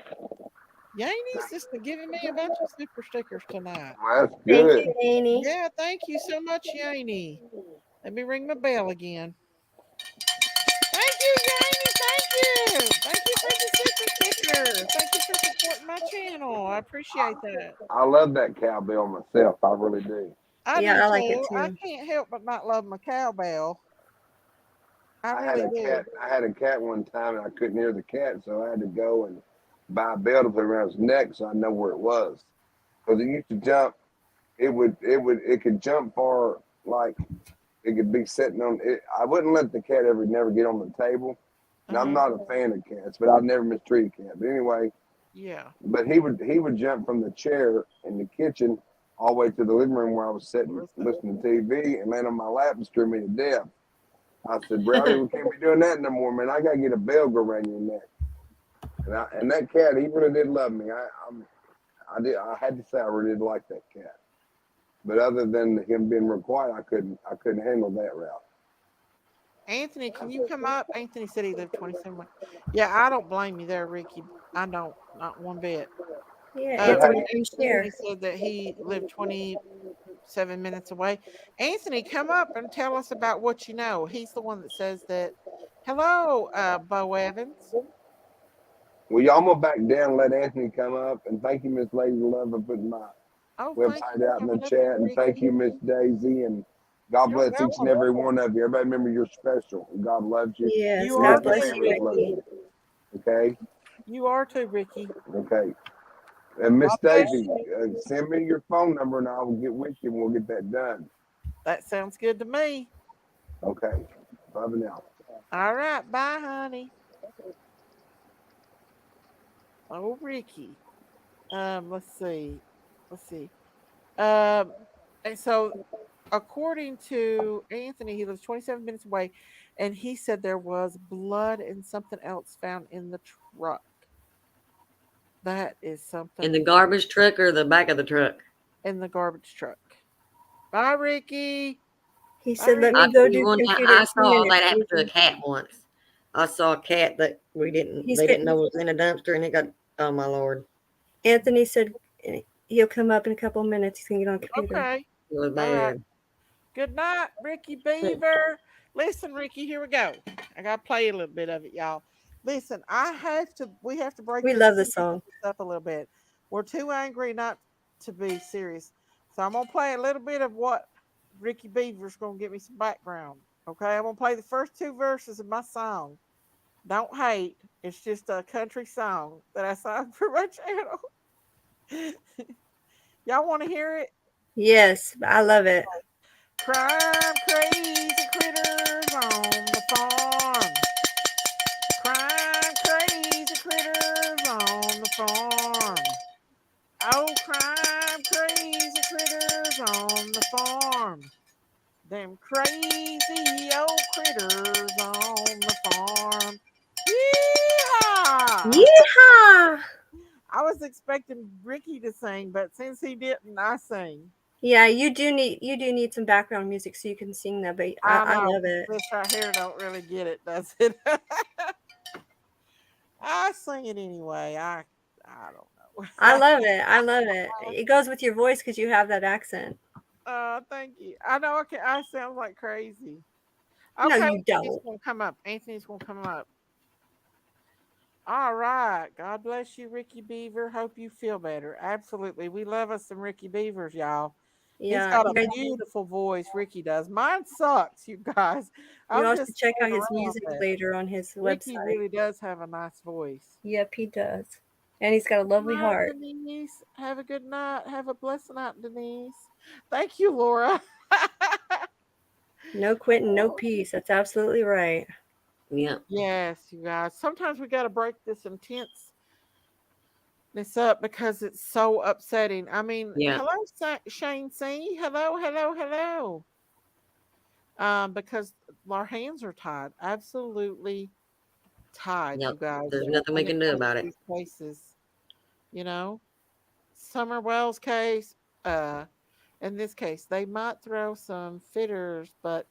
A: Yaney's just giving me a bunch of super stickers tonight.
C: Well, that's
B: Thank
C: good.
B: you, Annie.
A: Yeah, thank you so much, Yaney. Let me ring my bell again. Thank you, Yaney. Thank you. Thank you for the super sticker. Thank you for supporting my channel. I appreciate that.
C: I love that cowbell myself. I really do.
A: I do
B: Yeah, I like it
A: too. I
B: too.
A: can't help but not love my cowbell. I
C: I had
A: really
C: a
A: do.
C: cat. I had a cat one time, and I couldn't hear the cat, so I had to go and buy a bell to put around his neck so I know where it was. Because it used to jump. It could jump far, like it could be sitting on it. I wouldn't let the cat never get on the table. And I'm
A: Uh-huh.
C: not a fan of cats, but I've never mistreated a cat. But anyway,
A: Yeah.
C: but he would jump from the chair in the kitchen all the way to the living room where I was sitting listening to TV and land on my lap and scream me to death. I said, Brownie, we can't be doing that no more, man. I gotta get a bell go around your neck. And that cat, he really did love me. I had to say I really did like that cat. But other than him being real quiet, I couldn't handle that route.
A: Anthony, can you come up? Anthony said he lived 27 miles. Yeah, I don't blame you there, Ricky. I don't, not one bit.
B: Yeah,
C: But
B: Anthony
C: hey,
B: can share.
A: Anthony said that he lived 27 minutes away. Anthony, come up and tell us about what you know. He's the one that says that. Hello, Bo Evans.
C: well, y'all gonna back down and let Anthony come up. And thank you, Miss Lady Love, for putting my
A: Oh, thank you
C: website
A: for
C: out in the
A: coming up here,
C: chat. And thank
A: Ricky.
C: you, Miss Daisy. And God
A: You're
C: bless each and
A: welcome.
C: every one of you. Everybody remember you're special. God loves you.
B: Yes,
A: You
C: And
A: are
B: God
C: your
B: bless
A: too,
B: you,
C: families love
A: Ricky.
B: Ricky.
C: you. Okay?
A: You are too, Ricky.
C: Okay. And Miss
A: God bless
C: Daisy,
A: you.
C: send me your phone number and I will get with you and we'll get that done.
A: That sounds good to me.
C: Okay. Bye for now.
A: All right, bye, honey. Oh, Ricky. Let's see. Let's see. And so according to Anthony, he lives 27 minutes away, and he said there was blood and something else found in the truck. That is something
E: In the garbage truck or the back of the truck?
A: in the garbage truck. Bye, Ricky.
B: He
A: Bye,
B: said, "Let
E: I
B: me
A: Ricky.
B: go
E: tell
B: do
E: you one time,
B: computer
E: I
B: in 2
E: saw
B: minutes."
E: that happen to a
B: Ricky.
E: cat once. I saw a cat that
B: He
E: they
B: said,
E: didn't know was in a dumpster, and it got, oh my Lord,
B: Anthony said he'll come up in a couple of minutes. He's gonna get on the computer.
A: Okay.
E: it was
A: All right.
E: bad.
A: Good night, Ricky Beaver. Listen, Ricky, here we go. I gotta play a little bit of it, y'all. Listen, we have to break
B: We
A: this
B: love the song.
A: up a little bit. We're too angry not to be serious. So I'm gonna play a little bit of what Ricky Beaver's gonna give me some background. Okay, I'm gonna play the first two verses of my song. Don't hate. It's just a country song that I sung for my channel. Y'all want to hear it?
B: Yes, I love it.
A: Crime crazy critters on the farm. Crime crazy critters on the farm. Oh, crime crazy critters on the farm. Them crazy old critters on the farm. Yeehaw!
B: Yeehaw!
A: I was expecting Ricky to sing, but since he didn't, I sing.
B: Yeah, you do need some background music so you can sing that, but I
A: know
B: love it.
A: this right here don't really get it, does it? I sing it anyway. I don't know.
B: I love it. I love it. It goes with your voice because you have that accent.
A: Thank you. I know. Okay, I sound like crazy.
B: No,
A: Okay,
B: you
A: Anthony's
B: don't.
A: gonna come up. Anthony's gonna come up. All right. God bless you, Ricky Beaver. Hope you feel better. Absolutely. We love us some Ricky Beavers, y'all. He's
B: Yeah,
A: got a beautiful voice, Ricky does. Mine sucks, you guys.
B: you
A: I'm
B: all should
A: just
B: check out
A: playing
B: his
A: around
B: music
A: with it.
B: later on his
A: Ricky
B: website.
A: really does have a nice voice.
B: Yep, he does. And he's got a lovely
A: Good night,
B: heart.
A: Denise. Have a good night. Have a blessed night, Denise. Thank you, Laura.
B: No Quentin, no peace. That's absolutely right.
E: Yeah.
A: Yes, you guys. Sometimes we got to break this intenseness up because it's so upsetting. I mean,
E: Yeah.
A: hello, Shane C. Hello, hello, hello. Because our hands are tied. Absolutely tied,
E: Yep.
A: you guys.
E: There's nothing we
A: When it
E: can do
A: comes
E: about
A: to
E: it.
A: these cases, you know, Summer Wells case. In this case, they might throw some fitters, but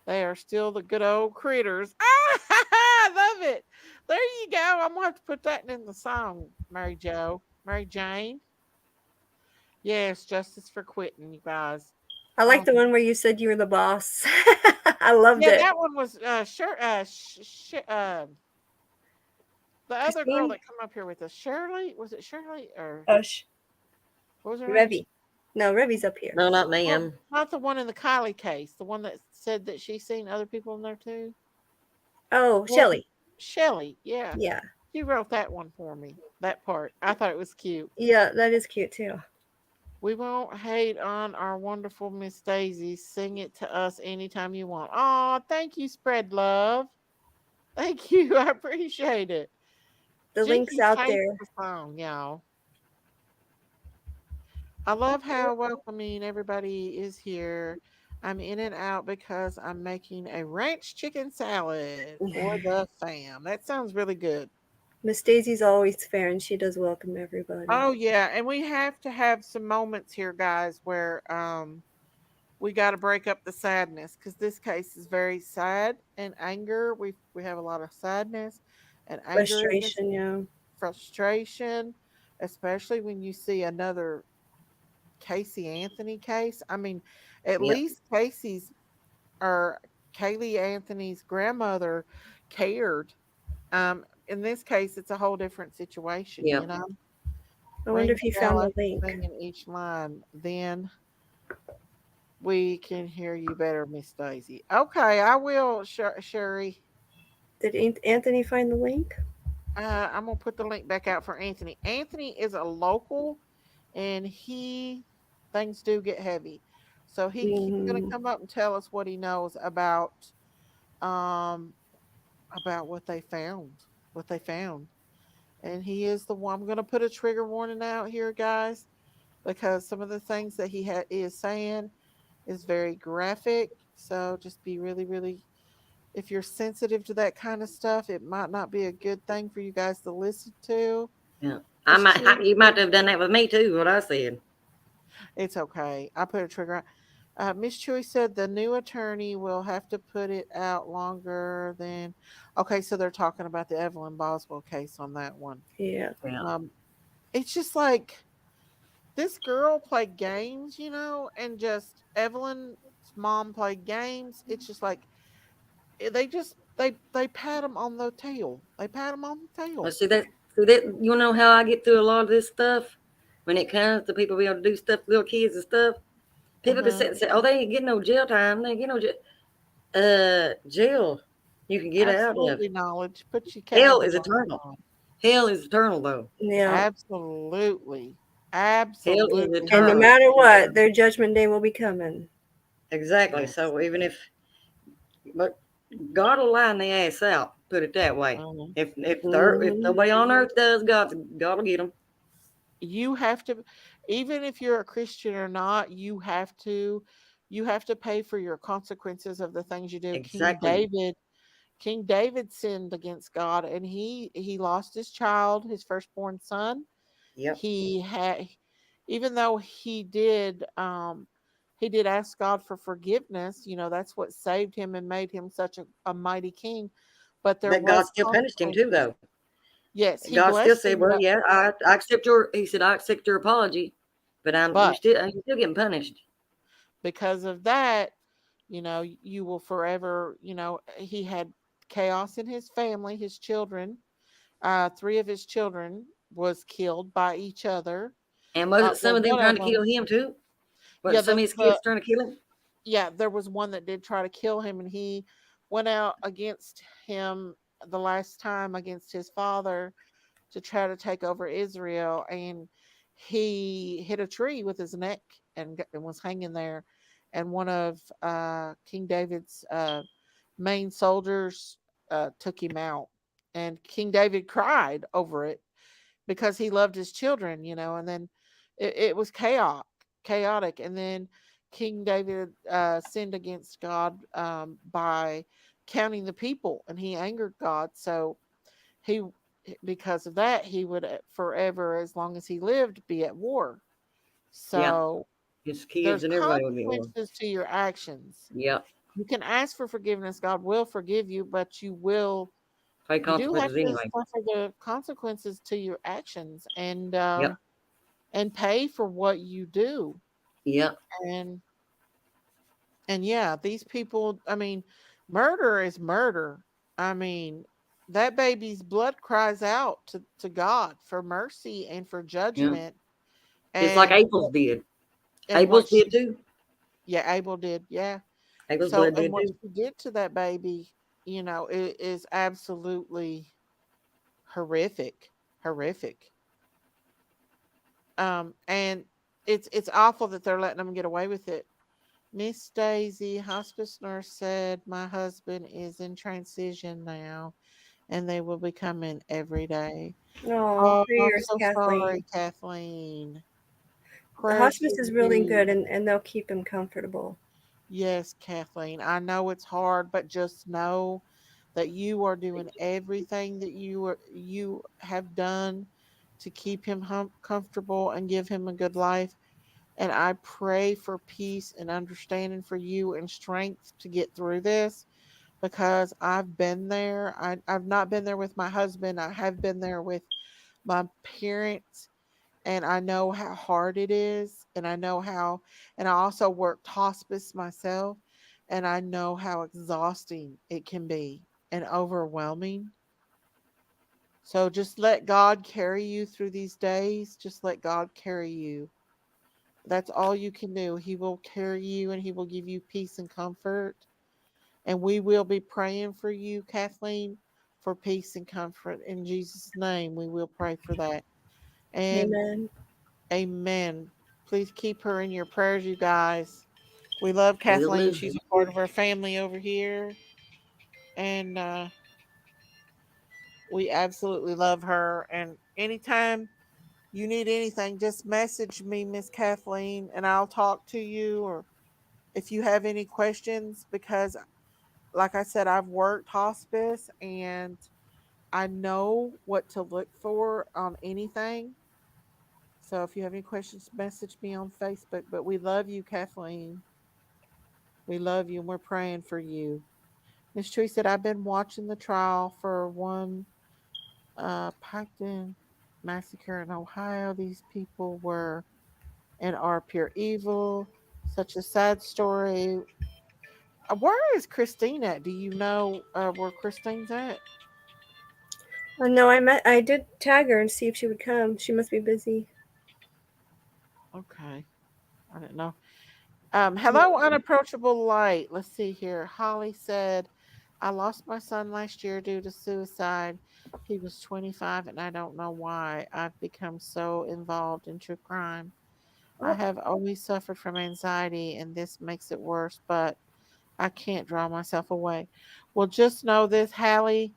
A: they are still the good old critters. I love it. There you go. I'm gonna have to put that in the song, Mary Jane. Yes, justice for quitting, you guys.
B: I like the one where you said you were the boss. I loved
A: Yeah,
B: it.
A: that one was sure. The other girl
B: Christine?
A: that come up here with us, Shirley. Was it Shirley or
B: Hush.
A: what was her name?
B: Revy. No, Revy's up here.
E: No, not me.
A: Well, not the one in the Kylie case. The one that said that she's seen other people in there too.
B: Oh,
A: Well,
B: Shelly.
A: Shelley. Yeah,
B: Yeah.
A: she wrote that one for me. That part, I thought it was cute.
B: Yeah, that is cute too.
A: We won't hate on our wonderful Miss Daisy. Sing it to us anytime you want. Oh, thank you, Spread Love. Thank you. I appreciate it.
B: The link's
A: Jinkies
B: out
A: hates
B: there.
A: the song, y'all. I love how welcoming everybody is here. I'm in and out because I'm making a ranch chicken salad for the fam. That sounds really good.
B: Miss Daisy's always fair and she does welcome everybody.
A: Oh yeah, and we have to have some moments here, guys, where we got to break up the sadness because this case is very sad and anger. We have a lot of sadness and anger in this,
B: Frustration, yeah.
A: frustration, especially when you see another Casey Anthony case. I mean, at
E: Yep.
A: least Casey's or Kaylee Anthony's grandmother cared. In this case, it's a whole different situation,
E: Yep.
A: you know.
B: I wonder
A: Ring
B: if you
A: the bell
B: found the
A: after
B: link.
A: singing each line, then we can hear you better, Miss Daisy. Okay, I will, Sherry.
B: Did Anthony find the link?
A: I'm gonna put the link back out for Anthony. Anthony is a local, and things do get heavy, so he's gonna
B: Mm-hmm.
A: come up and tell us what he knows um about what they found, and he is the one. I'm gonna put a trigger warning out here, guys, because some of the things that is saying is very graphic. So just be really, really, if you're sensitive to that kind of stuff, it might not be a good thing for you guys to listen to.
E: Yeah.
A: Miss
E: You might have done that with me too. What I said.
A: It's okay. I put a trigger. Miss Chewy said the new attorney will have to put it out longer than. Okay, so they're talking about the Evelyn Boswell case on that one.
B: Yeah.
E: Yeah.
A: It's just like this girl played games, and just Evelyn's mom played games. It's just like they pat him on the tail. They pat him on the
E: Well,
A: tail.
E: see that. You know how I get through a lot of this stuff when it comes to people being able to do stuff, little kids and stuff. People can sit and say, "Oh, they ain't getting no jail time. They ain't getting no jail. You can get out of.
A: Absolutely knowledge. Put your cat
E: Hell
A: with the
E: is
A: bone
E: eternal.
A: on.
E: Hell is eternal, though.
B: Yeah.
A: Absolutely.
E: Hell is
A: Absolutely.
B: And no
E: eternal.
B: matter what, their judgment day will be coming.
E: Exactly.
A: Yes.
E: So but God will line the ass out. Put it that way.
A: Mhm.
E: If
B: Mhm.
E: nobody on earth does, God will get them.
A: You have to, even if you're a Christian or not, you have to pay for your consequences of the things you do.
E: Exactly.
A: King David sinned against God, and he lost his child, his firstborn son,
E: Yep.
A: He had, even though he did ask God for forgiveness. That's what saved him and made him such a mighty king. But there
E: But God
A: was
E: still punished him too,
A: consequences.
E: though.
A: Yes, he
E: God still
A: blessed
E: said,
A: him,
E: "Well, yeah, I accept your." He said, "I accept your apology, but
A: but
E: you're still getting punished."
A: because of that, you will forever, he had chaos in his family, his children. Three of his children was killed by each other.
E: And wasn't some
A: Well,
E: of them
A: one
E: trying
A: of
E: to kill
A: them,
E: him too?
A: yeah,
E: Wasn't some of his kids trying to kill him?
A: yeah, there was one that did try to kill him, and he went out against him the last time against his father to try to take over Israel, and he hit a tree with his neck and was hanging there. And one of King David's main soldiers took him out, and King David cried over it because he loved his children, and then it was chaotic. And then King David sinned against God by counting the people, and he angered God. So he, because of that, he would forever, as long as he lived, be at war.
E: Yeah,
A: So
E: his kids
A: there's
E: and everybody would be at war.
A: consequences to your actions.
E: Yep,
A: You can ask for forgiveness. God will forgive you, but
E: pay
A: you do have
E: consequences
A: to
E: anyway.
A: suffer the consequences to your actions,
E: Yep,
A: and pay for what you do.
E: yep,
A: And yeah, these people, I mean, murder is murder. I mean, that baby's blood cries out to God for mercy and for
E: yeah.
A: judgment.
E: Just like
A: And
E: Abel's did.
A: what
E: Abel's did
A: she,
E: too.
A: yeah, Abel did, yeah.
E: Abel's
A: So,
E: blood
A: and
E: did
A: what
E: too.
A: she did to that baby, it is absolutely horrific, horrific. And it's awful that they're letting them get away with it. Miss Daisy, hospice nurse, said my husband is in transition now, and they will be coming every day.
B: Oh,
A: Oh, I'm
B: prayers,
A: so
B: Kathleen.
A: sorry, Kathleen.
B: The
A: Prayers
B: hospice
A: for
B: is really good,
A: you.
B: and they'll keep him comfortable.
A: Yes, Kathleen. I know it's hard, but just know that you are doing everything that you have done to keep him comfortable and give him a good life. And I pray for peace and understanding for you and strength to get through this, because I've been there. I've not been there with my husband. I have been there with my parents, and I know how hard it is. And and I also worked hospice myself, and I know how exhausting it can be and overwhelming. So just let God carry you through these days. Just let God carry you. That's all you can do. He will carry you, and He will give you peace and comfort. And we will be praying for you, Kathleen, for peace and comfort. In Jesus' name, we will pray for that. And
B: Amen.
A: amen. Please keep her in your prayers, you guys. We love
E: Will
A: Kathleen.
E: do.
A: She's a part of our family over here. And we absolutely love her. And anytime you need anything, just message me, Miss Kathleen, and I'll talk to you. Or if you have any questions, because like I said, I've worked hospice and I know what to look for on anything. So if you have any questions, message me on Facebook. But we love you, Kathleen. We love you, and we're praying for you. Miss Tree said, I've been watching the trial for one Piketon massacre in Ohio. These people were and are pure evil. Such a sad story. Where is Christine at? Do you know where Christine's at?
B: No, I did tag her and see if she would come. She must be busy.
A: Okay. I didn't know. Hello, unapproachable light. Let's see here. Holly said, I lost my son last year due to suicide. He was 25, and I don't know why. I've become so involved in true crime. I
B: Oh,
A: have always suffered from anxiety, and this makes it worse, but I can't draw myself away. Well, just know this, Hallie,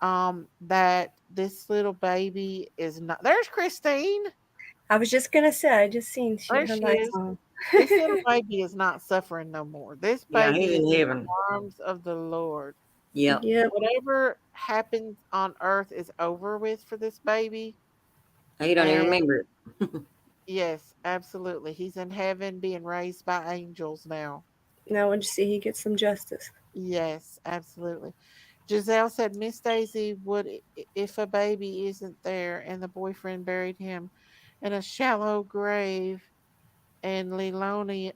A: that this little baby is not. There's Christine.
B: I was just gonna say, I just seen
A: There
B: her
A: she
B: lights
A: is.
B: on.
A: This little baby is not suffering no more. This
E: Yeah, he's
A: baby is
E: in
A: in the
E: heaven.
A: arms of the Lord.
E: Yep.
B: Yep.
A: Whatever happens on earth is over with for this baby.
E: You don't even
A: And
E: remember it.
A: yes, absolutely. He's in heaven being raised by angels now.
B: Now when you see he gets some justice.
A: Yes, absolutely. Giselle said Miss Daisy would if a baby isn't there and the boyfriend buried him in a shallow grave and Lelena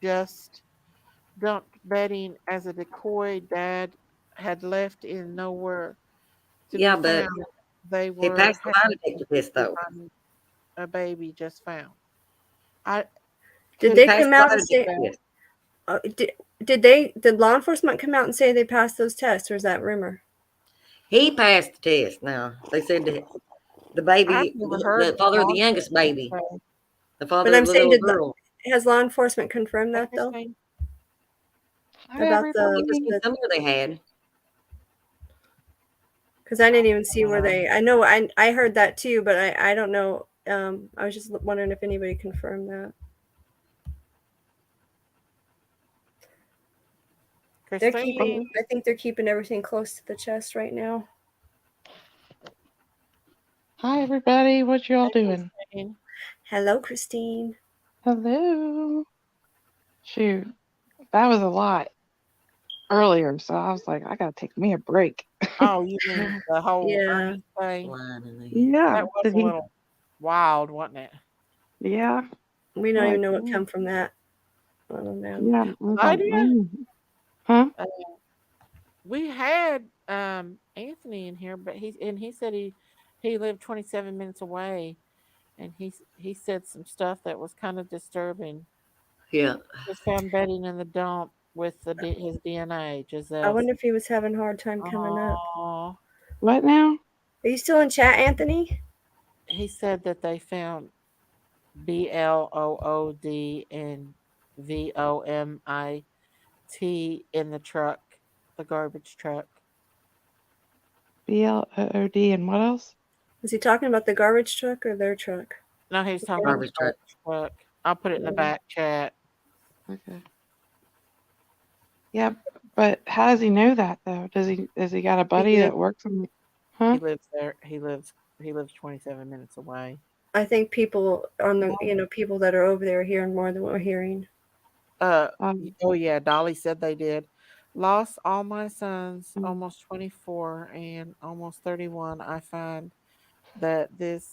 A: just dumped bedding as a decoy dad had left in nowhere to be
E: Yeah, but
A: found. They
E: he
A: were
E: passed the lie
A: happy
E: detector test,
A: to
E: though.
A: find a baby just found. I
B: Did
A: could
E: He
B: they
E: passed
B: come
E: the
B: out
E: lie
B: and say?
E: detector test.
B: Uh, did, did law enforcement come out and say they passed those tests, or is that rumor?
E: He passed the test. Now they said that the
A: I've
E: baby,
A: never heard
E: the father of
A: law
E: the youngest
A: enforcement
E: baby,
A: say.
E: the
B: But
E: father of
B: I'm
E: the
B: saying,
E: little girl.
B: has law enforcement confirmed
A: Hey,
B: that though?
A: Christine.
D: Hi,
B: About
E: He was
D: everybody.
E: somewhere they had.
B: because I didn't even see where
A: Um,
B: they. I know I heard that too, but I don't know. I was just wondering if anybody confirmed that. They're keeping.
A: Christine.
B: I think they're keeping everything close to the chest right now.
D: Hi, everybody. What y'all
A: Hey,
D: doing?
A: Christine.
B: Hello, Christine.
D: Hello. Shoot, that was a lot earlier, so I was like, I gotta take me a break.
A: Oh, you mean the whole
B: Yeah,
A: Ernest thing?
E: Line in there.
D: Yeah.
A: That was
D: Did
A: a
D: he?
A: little wild, wasn't it?
D: Yeah.
B: we don't
D: Like,
B: even know what come from that. I don't know.
D: yeah. I was like,
A: Lydia,
D: huh?
A: uh, we had Anthony in here, but he said he lived 27 minutes away, and he said some stuff that was kind of disturbing.
E: Yeah.
A: Just found bedding in the dump with his DNA.
B: I
A: Giselle
B: wonder
A: said,
B: if he was having a hard time coming up.
A: "Oh."
D: What now?
B: Are you still in chat, Anthony?
A: He said that they found BLOOD and VOMIT in the truck, the garbage truck.
D: BLOOD and what else?
B: Was he talking about the garbage truck or their truck?
A: No, he's talking about the
E: Garbage truck.
A: garbage truck. I'll put it in the
B: Yeah.
A: back chat.
D: Okay. Yeah, but how does he know that though? Does he got a
B: He
D: buddy
B: did.
D: that works on the
A: He
D: huh?
A: lives there. He lives 27 minutes away.
B: I think people on the people that are over there are hearing more than what we're hearing.
A: Uh
D: Um,
A: oh yeah, Dolly said they did. Lost all my sons,
D: mm,
A: almost 24 and almost 31. I find that this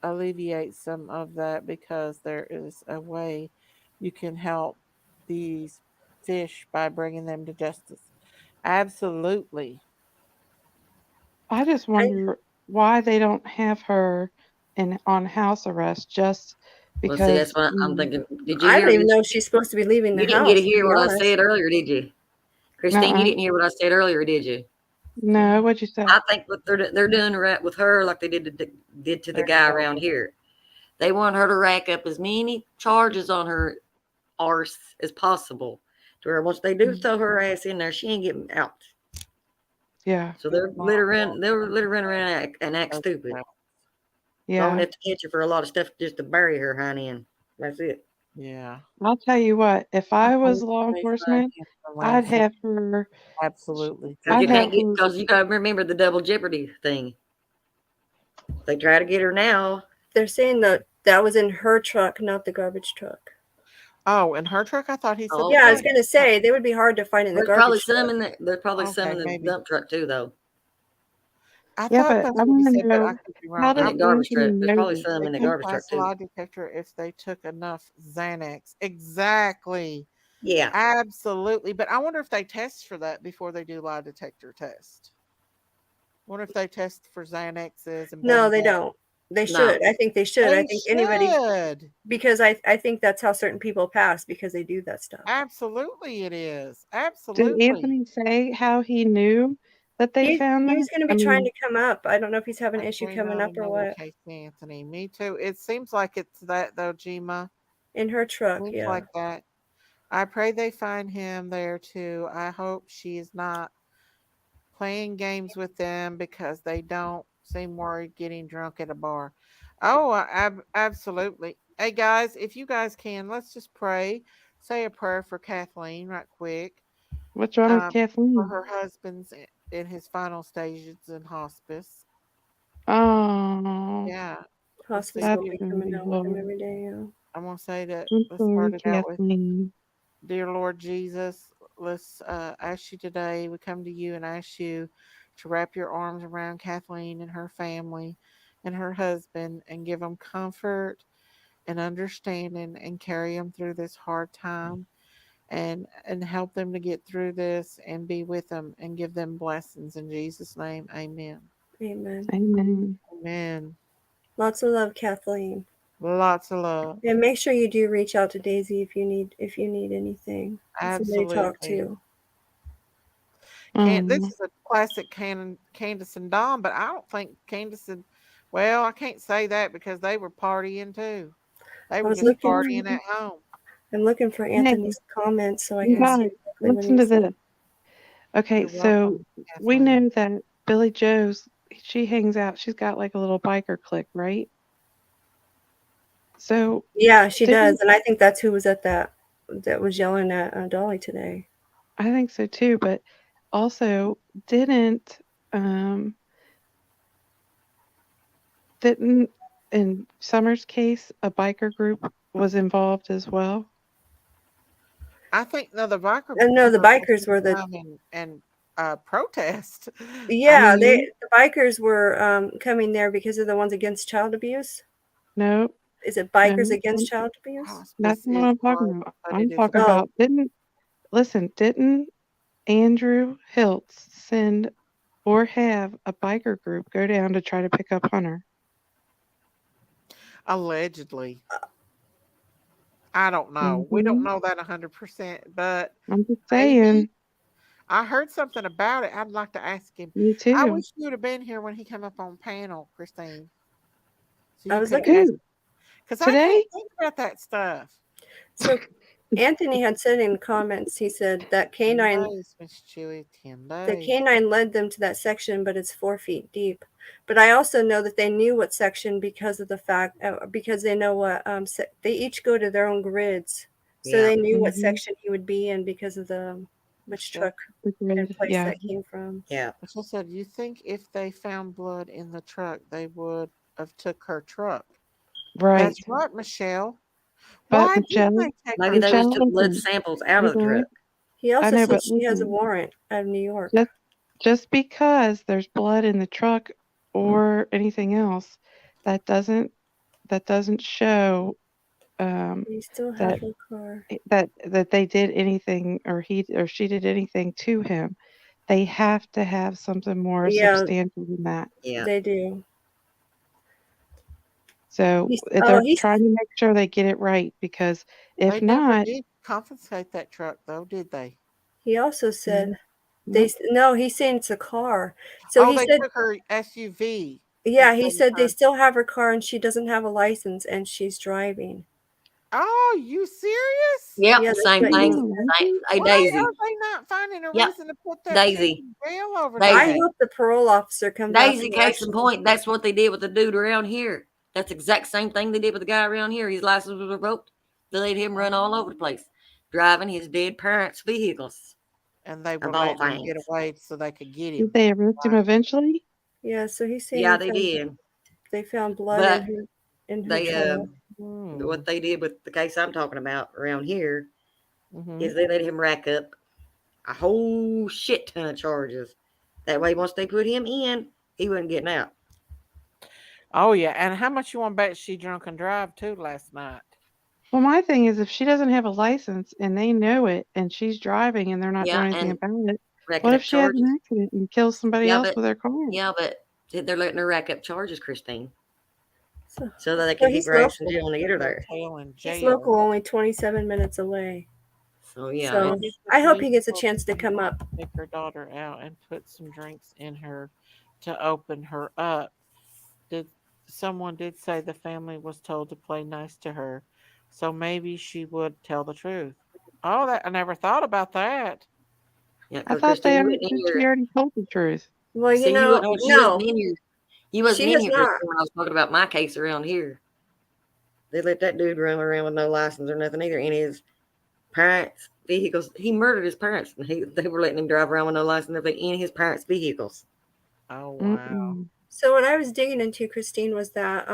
A: alleviates some of that because there is a way you can help these fish by bringing them to justice. Absolutely.
D: I just
B: I,
D: wonder why they don't have her in on house arrest just
E: Well, see,
D: because
E: that's what I'm thinking. Did you
B: I don't
E: hear?
B: even know if she's supposed to be leaving the
E: You didn't get to
B: house, to
E: hear
B: be
E: what I
B: honest.
E: said earlier, did you? Christine, you
D: nuh-uh.
E: didn't hear what I said earlier, did you?
D: No, what'd you say?
E: I think what they're doing right with her, like they did to the
A: There you
E: guy
A: go.
E: around here. They want her to rack up as many charges on her arse as possible, to where once they do throw her ass in there, she ain't getting out.
D: Yeah,
E: So they're literally running around and act stupid. Long
D: yeah.
E: enough to catch her for a lot of stuff just to bury her honey in. That's it.
A: Yeah.
D: I'll tell you what, if
A: I
D: I was
A: hope
D: law
A: they find
D: enforcement,
A: him in the
D: I'd
A: landfill.
D: have her
A: Absolutely.
E: Because
D: I'd
E: you
A: Today.
D: have
E: can't get,
D: her
E: because you got to remember the double jeopardy thing. They try to get her now.
B: They're saying that was in her truck, not the garbage truck.
A: Oh, in her truck? I thought he said
E: Oh,
A: the
B: Yeah, I was
E: okay.
B: gonna
A: garbage truck.
B: say they would be hard to find in the
E: There's probably
B: garbage
E: some
B: truck.
E: in the. There's probably some
A: Okay,
E: in the
A: maybe.
E: dump truck too, though.
A: I
D: yeah,
A: thought
D: but
A: that's
D: I
A: what he
D: wanna
A: said, but I
D: know
A: could be
D: how
A: wrong.
E: In
D: does
E: the
A: I
E: garbage
D: Anthony
E: truck. There's
D: know
E: probably
D: this?
E: some
A: They
E: in the
A: can
E: garbage truck
A: pass a
E: too.
A: lie detector if they took enough Xanax. Exactly.
E: Yeah.
A: Absolutely. But I wonder if they test for that before they do lie detector test. Wonder if they test for Xanaxes and
B: No, they
A: Benzos.
B: don't. They
E: No.
B: should. I think they should. I
A: They
B: think anybody
A: should.
B: because I think that's how certain people pass because they do that stuff.
A: Absolutely, it is.
D: Did
A: Absolutely.
D: Anthony say how he knew that they found
B: He was
D: them?
B: going to
D: I
B: be trying
D: mean,
B: to come up. I don't know if he's having an issue
A: Actually,
B: coming
A: not
B: up or
A: another
B: what.
A: case, Anthony. Me too. It seems like it's that though, Gma.
B: In her truck,
A: Seems
B: yeah.
A: like that. I pray they find him there too. I hope she is not playing games with them because they don't seem worried getting drunk at a bar. Oh, absolutely. Hey guys, if you guys can, let's just pray. Say a prayer for Kathleen right quick.
D: what's wrong with
A: For
D: Kathleen?
A: her husband's in his final stages in hospice. Oh,
F: Oh,
A: yeah.
B: Hospice
F: that's
B: will be
F: really
B: coming out with him
F: hard.
B: every day. Yeah.
A: I'm gonna say that.
F: I'm
A: Let's
F: sorry,
A: start it out with,
F: Kathleen.
A: dear Lord Jesus. Let's ask you today. We come to you and ask you to wrap your arms around Kathleen and her family, and her husband, and give them comfort and understanding, and carry them through this hard time, and help them to get through this, and be with them and give them blessings in Jesus' name. Amen.
B: Amen.
F: Amen.
A: Amen.
B: Lots of love, Kathleen.
A: Lots of love.
B: And make sure you do reach out to Daisy if you need anything. Somebody to talk
A: Absolutely.
B: to.
A: This
F: Oh,
A: is a classic Candace and Don, but I don't think Candace and, well, I can't say that because they were partying too. They
B: I
A: were
B: was
A: just
B: looking.
A: partying at home.
B: I'm looking for
F: hey,
B: Anthony's comments so I
F: you
B: can
A: Yeah,
B: see
F: guys,
B: exactly what
F: listen
B: he
F: to
B: said.
F: this. Okay,
A: you're
F: so
A: welcome,
F: we
A: Kathleen.
F: know that Billy Joe's, she hangs out, she's got like a little biker clique, right? So
B: Yeah, she
F: didn't,
B: does, and I think that's who was at that was yelling at Dolly today.
F: I think so too, but also didn't, um, didn't in Summer's case, a biker group was involved as well?
A: I think no, the biker
B: And no, the
A: group was
B: bikers
A: going
B: were
A: to
B: the
A: come and protest. I
B: yeah
A: think.
F: No,
B: the bikers were coming there because they're the ones against child abuse.
F: no,
B: Is it bikers
F: no.
B: against child abuse?
F: That's
A: Hospice
F: not what
A: is
F: I'm talking
A: hard,
F: about.
A: but it
F: I'm
A: is
F: talking
B: Oh,
F: about didn't Andrew Hiltz send or have a biker group go down to try to pick up Hunter?
A: allegedly. I don't know. We don't
F: Hmm.
A: know that 100%, but
F: I'm just
A: maybe.
F: saying.
A: I heard something about it. I'd like to ask him.
F: Me
A: I
F: too.
A: wish you would have been here when he came up on panel, Christine, so
B: I
A: you
B: was
A: could have
B: looking.
A: asked.
F: Who?
A: Because I can't
F: Today?
A: think about that stuff.
B: So Anthony had said in comments, he said that
A: 10
B: canine
A: days, Miss Chewy, 10
B: the
A: days.
B: canine led them to that section, but it's 4 feet deep. But I also know that they knew what section because of the fact because they know what they each go to their own grids, so
E: Yeah.
B: they knew what
F: Hmm.
B: section he would be in because of the which
A: Stuff.
B: truck
F: The
B: and
F: grid.
B: place
F: Yeah.
B: that came from.
E: Yeah.
A: But she said, you think if they found blood in the truck, they would have took her truck.
F: Right.
A: That's right, Michelle.
F: But
A: Why didn't
F: Michelle,
A: they take her
E: Maybe they
A: truck?
E: just
F: Michelle,
E: took blood
F: listen.
E: samples out of the
F: Listen,
E: truck.
F: right?
B: He
F: I
B: also
F: know,
B: said
F: but
B: she has a
F: listen.
B: warrant out of New York.
F: Just because there's blood in the truck or anything else, that doesn't show um,
B: They still have
F: that
B: her car.
F: that they did anything or he or she did anything to him. They have to have something more
B: Yeah,
F: substantial than that.
E: Yeah.
B: they do.
F: So
B: Oh,
F: they're trying to make sure they get it right because if
A: They never
F: not,
A: did confiscate that truck, though, did they?
B: he also said
F: nope.
B: no. He's saying it's a car. So
A: Oh,
B: he
A: they
B: said
A: took her SUV
B: yeah. He
A: instead of
B: said they
A: her.
B: still have her car and she doesn't have a license and she's driving.
A: Oh, you serious?
E: Yep.
B: Yeah, that's
E: Same
B: what he
E: thing.
F: No,
B: said.
E: Same. Hey,
A: Why
E: Daisy.
A: are they not finding a
E: Yep.
A: reason to put that chick
E: Daisy.
A: in jail over
B: I
E: Daisy.
A: that?
B: hope the parole officer comes out
E: Daisy,
B: to
E: case in
B: actually.
E: point, that's what they did with the dude around here. That's the exact same thing they did with the guy around here. His license was revoked. They let him run all over the place, driving his dead parents' vehicles,
A: And they were
E: of all
A: letting him get
E: things.
A: away so they could get
F: did
A: him.
F: they arrest him
A: Right.
F: eventually?
B: Yeah, so he's saying
E: Yeah, they did.
B: they found blood
E: But
B: in her
E: they,
B: truck.
E: what they did with the case I'm talking about around here
A: Mm-hmm.
E: is they let him rack up a whole shit ton of charges. That way, once they put him in, he wasn't getting out.
A: Oh yeah, and how much you want to bet she drunk and drive too last night?
F: Well, my thing is if she doesn't have a license and they know it and she's driving and they're not doing
E: Yeah,
F: anything
E: and
F: about it,
E: racking
F: what if
E: up
F: she has
E: charges.
F: an accident and kills somebody
E: Yeah,
F: else
E: but
F: with her car?
E: they're letting her rack up charges, Christine,
B: So,
E: so that they
B: so
E: can keep
B: he's
E: her ass in
B: local.
E: jail and get her there.
A: Motel in
B: He's
A: jail.
B: local, only 27 minutes away.
E: So yeah,
B: So
A: Maybe the
B: I hope
A: police
B: he gets a
A: will
B: chance to come up.
A: take her daughter out and put some drinks in her to open her up. Did Someone did say the family was told to play nice to her, so maybe she would tell the truth. Oh, that I never thought about that.
E: yeah,
F: I
E: because
F: thought they
E: Christine, you
F: already
E: wasn't in
F: said she
E: here.
F: already told the truth.
B: Well,
E: See,
A: No,
E: you wasn't
B: no,
E: in here. You wasn't
B: she
E: in
B: has
E: here,
B: not.
E: Christine, when I was talking about my case around here. They let that dude run around with no license or nothing either in his parents' vehicles. He murdered his parents, and they were letting him drive around with no license and everything in his parents' vehicles.
A: oh wow.
F: Mm-mm.
B: So what I was digging into, Christine, was that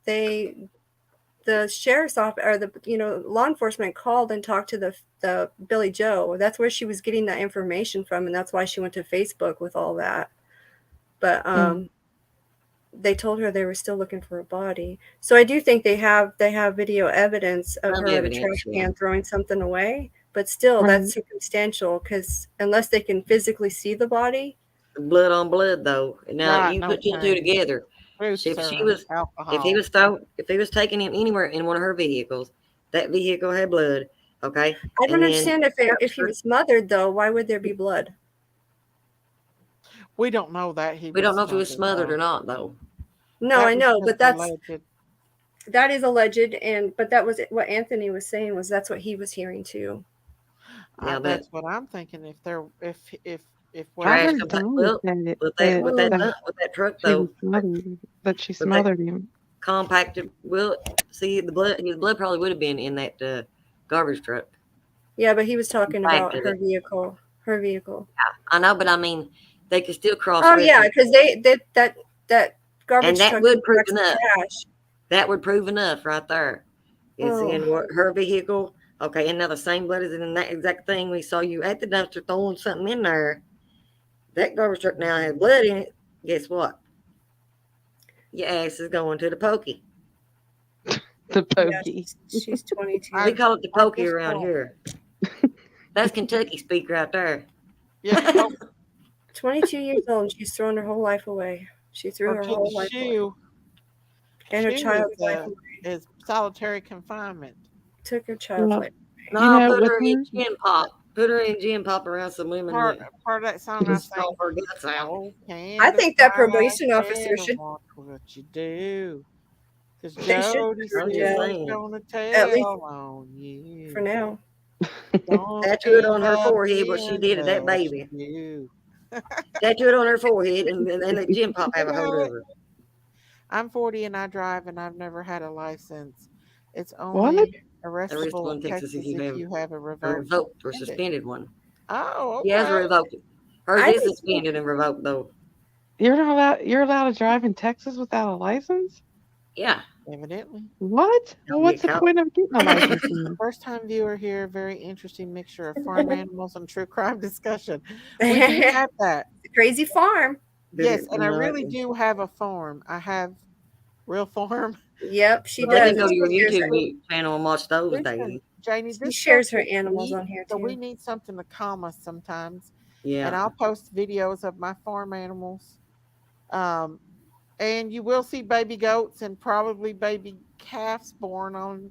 B: the sheriff's office or the law enforcement called and talked to the Billy Joe. That's where she was getting that information from, and that's why she went to Facebook with all that. But they told her they were still looking for a body. So I do think they have video evidence of
E: Some
B: her in a
E: evidence,
B: trash
E: yeah.
B: can throwing something away. But still, that's circumstantial because unless they can physically see the body,
E: Blood on blood, though. Now
A: Right,
E: you
A: no
E: put two and two
A: change.
E: together.
A: Truth
E: If she
A: serum,
E: was, if he
A: alcohol.
E: was if he was taking him anywhere in one of her vehicles, that vehicle had blood. Okay,
B: I don't
E: and then
B: understand if he was smothered though. Why would there be blood?
A: We don't know that he
E: we
A: was
E: don't know if he was smothered
A: though.
E: or not, though.
B: No,
A: That
B: I
A: was
B: know,
A: just
B: but
A: alleged.
B: that is alleged, but that was what Anthony was saying was that's what he was hearing too.
E: Yeah,
A: That's what I'm thinking. If what
G: I
E: trash
G: heard
E: comes out.
G: Dolly
E: Well,
G: said
E: with
G: that
E: that truck
G: she was
E: though,
G: smothered, that she
E: with that
G: smothered him.
E: compacted. Well, see, his blood probably would have been in that garbage truck.
B: Yeah, but he was talking about
E: Compacted
B: her
E: it.
B: vehicle. Her vehicle.
E: I know, but I mean, they could still cross.
B: Oh yeah, because that garbage
E: and that
B: truck
E: would prove
B: collects the
E: enough.
B: trash.
E: That would prove enough right there. It's in
B: Oh.
E: her vehicle. Okay, and now the same blood is in that exact thing. We saw you at the dumpster throwing something in there. That garbage truck now has blood in it. Guess what? Your ass is going to the pokey.
G: The
B: Yeah,
G: pokey.
B: she's 22.
E: We call it the pokey
A: just
E: around
A: don't.
E: here. That's Kentucky speak right there.
A: Yeah,
B: 22 years old, and she's thrown her whole life away. She threw
A: or
B: her
A: to
B: whole
A: the
B: life away.
A: shoe.
B: And her
A: Shoe
B: child's life away.
A: is solitary confinement.
B: Took her child's
G: Well,
B: life.
E: No,
G: with
E: put her in
G: her,
E: gin pop. Put her in gin pop around some women
A: Part
E: that
A: of that song I
E: just
A: sang.
E: stomp her guts out.
A: Oh,
B: I think that
A: Candace,
B: probation
A: I
B: officer
A: better
B: should.
A: watch what you do. Because
B: They should
A: Jody
B: put her in
E: I'm just
A: Steele's
B: jail
E: saying.
A: gonna
B: at least
A: tell on you.
B: for now.
A: Don't
E: Tattoo it on
A: end
E: her
A: up
E: forehead what she
A: being
E: did to that
A: what
E: baby.
A: you do.
E: Tattoo it on her forehead and let gin pop have a hold of her.
A: I'm 40 and I drive and I've never had a license. It's
G: what?
A: only
E: Arrestable
A: arrestable
E: in
A: in
E: Texas
A: Texas
E: if
A: if you have a
E: a
A: revoked
E: revoked or
A: suspended.
E: suspended one.
A: Oh,
E: He has
A: okay.
E: revoked it. Hers
B: I
E: is
B: think
E: suspended and revoked though.
G: You're allowed to drive in Texas without a license?
E: Yeah.
A: Evidently.
G: What? Well,
E: Don't
G: what's
E: get
G: the
E: caught.
G: point of getting a license then?
A: First time viewer here, very interesting mixture of farm animals and true crime discussion. We do have that.
B: crazy farm.
A: Yes, and I
E: No,
A: really do have a farm. I have real farm.
B: Yep, she
E: Well, they
B: does.
E: can go to
B: And
E: your
B: she shares
E: YouTube channel and watch those
A: Listen,
E: daily.
A: Janie,
B: she
A: this
B: shares
A: stuff
B: her
A: gets
B: animals
A: deep,
B: on here
A: so we
B: too.
A: need something to calm us sometimes. And
E: Yeah.
A: I'll post videos of my farm animals. Um, and you will see baby goats and probably baby calves born on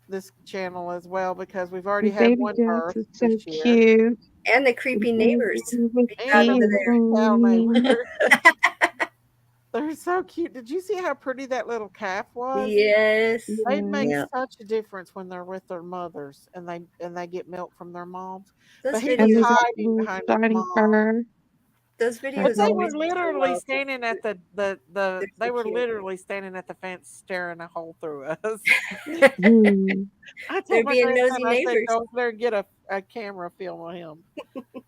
A: this channel as well because we've already
G: The
A: had
G: baby
A: one
G: goats
A: birth
G: is so
A: this year.
G: cute.
B: And the
G: The
B: creepy
G: baby
B: neighbors
G: with
B: we got
A: And
B: over
A: the
G: teeth
B: there.
A: creepy cow
G: on.
A: neighbor. They're so cute. Did you see how pretty that little calf was?
B: Yes.
A: They make
E: Yeah.
A: such a difference when they're with their mothers and they get milk from their moms.
B: Those
A: But he
G: And
A: was
G: they
B: videos,
G: got
A: hiding
G: little
A: behind his
G: shiny
A: mom.
G: fur.
B: those
A: But
B: videos
A: they were
B: always make me
A: literally
B: love.
A: standing at
B: They're
A: they
B: so
A: were
B: cute.
A: literally standing at the fence staring a hole through us.
G: Hmm.
A: I
B: They're
A: told my
B: being
A: grandson,
B: nosy
A: I said,
B: neighbors.
A: go over there and get a camera film of him.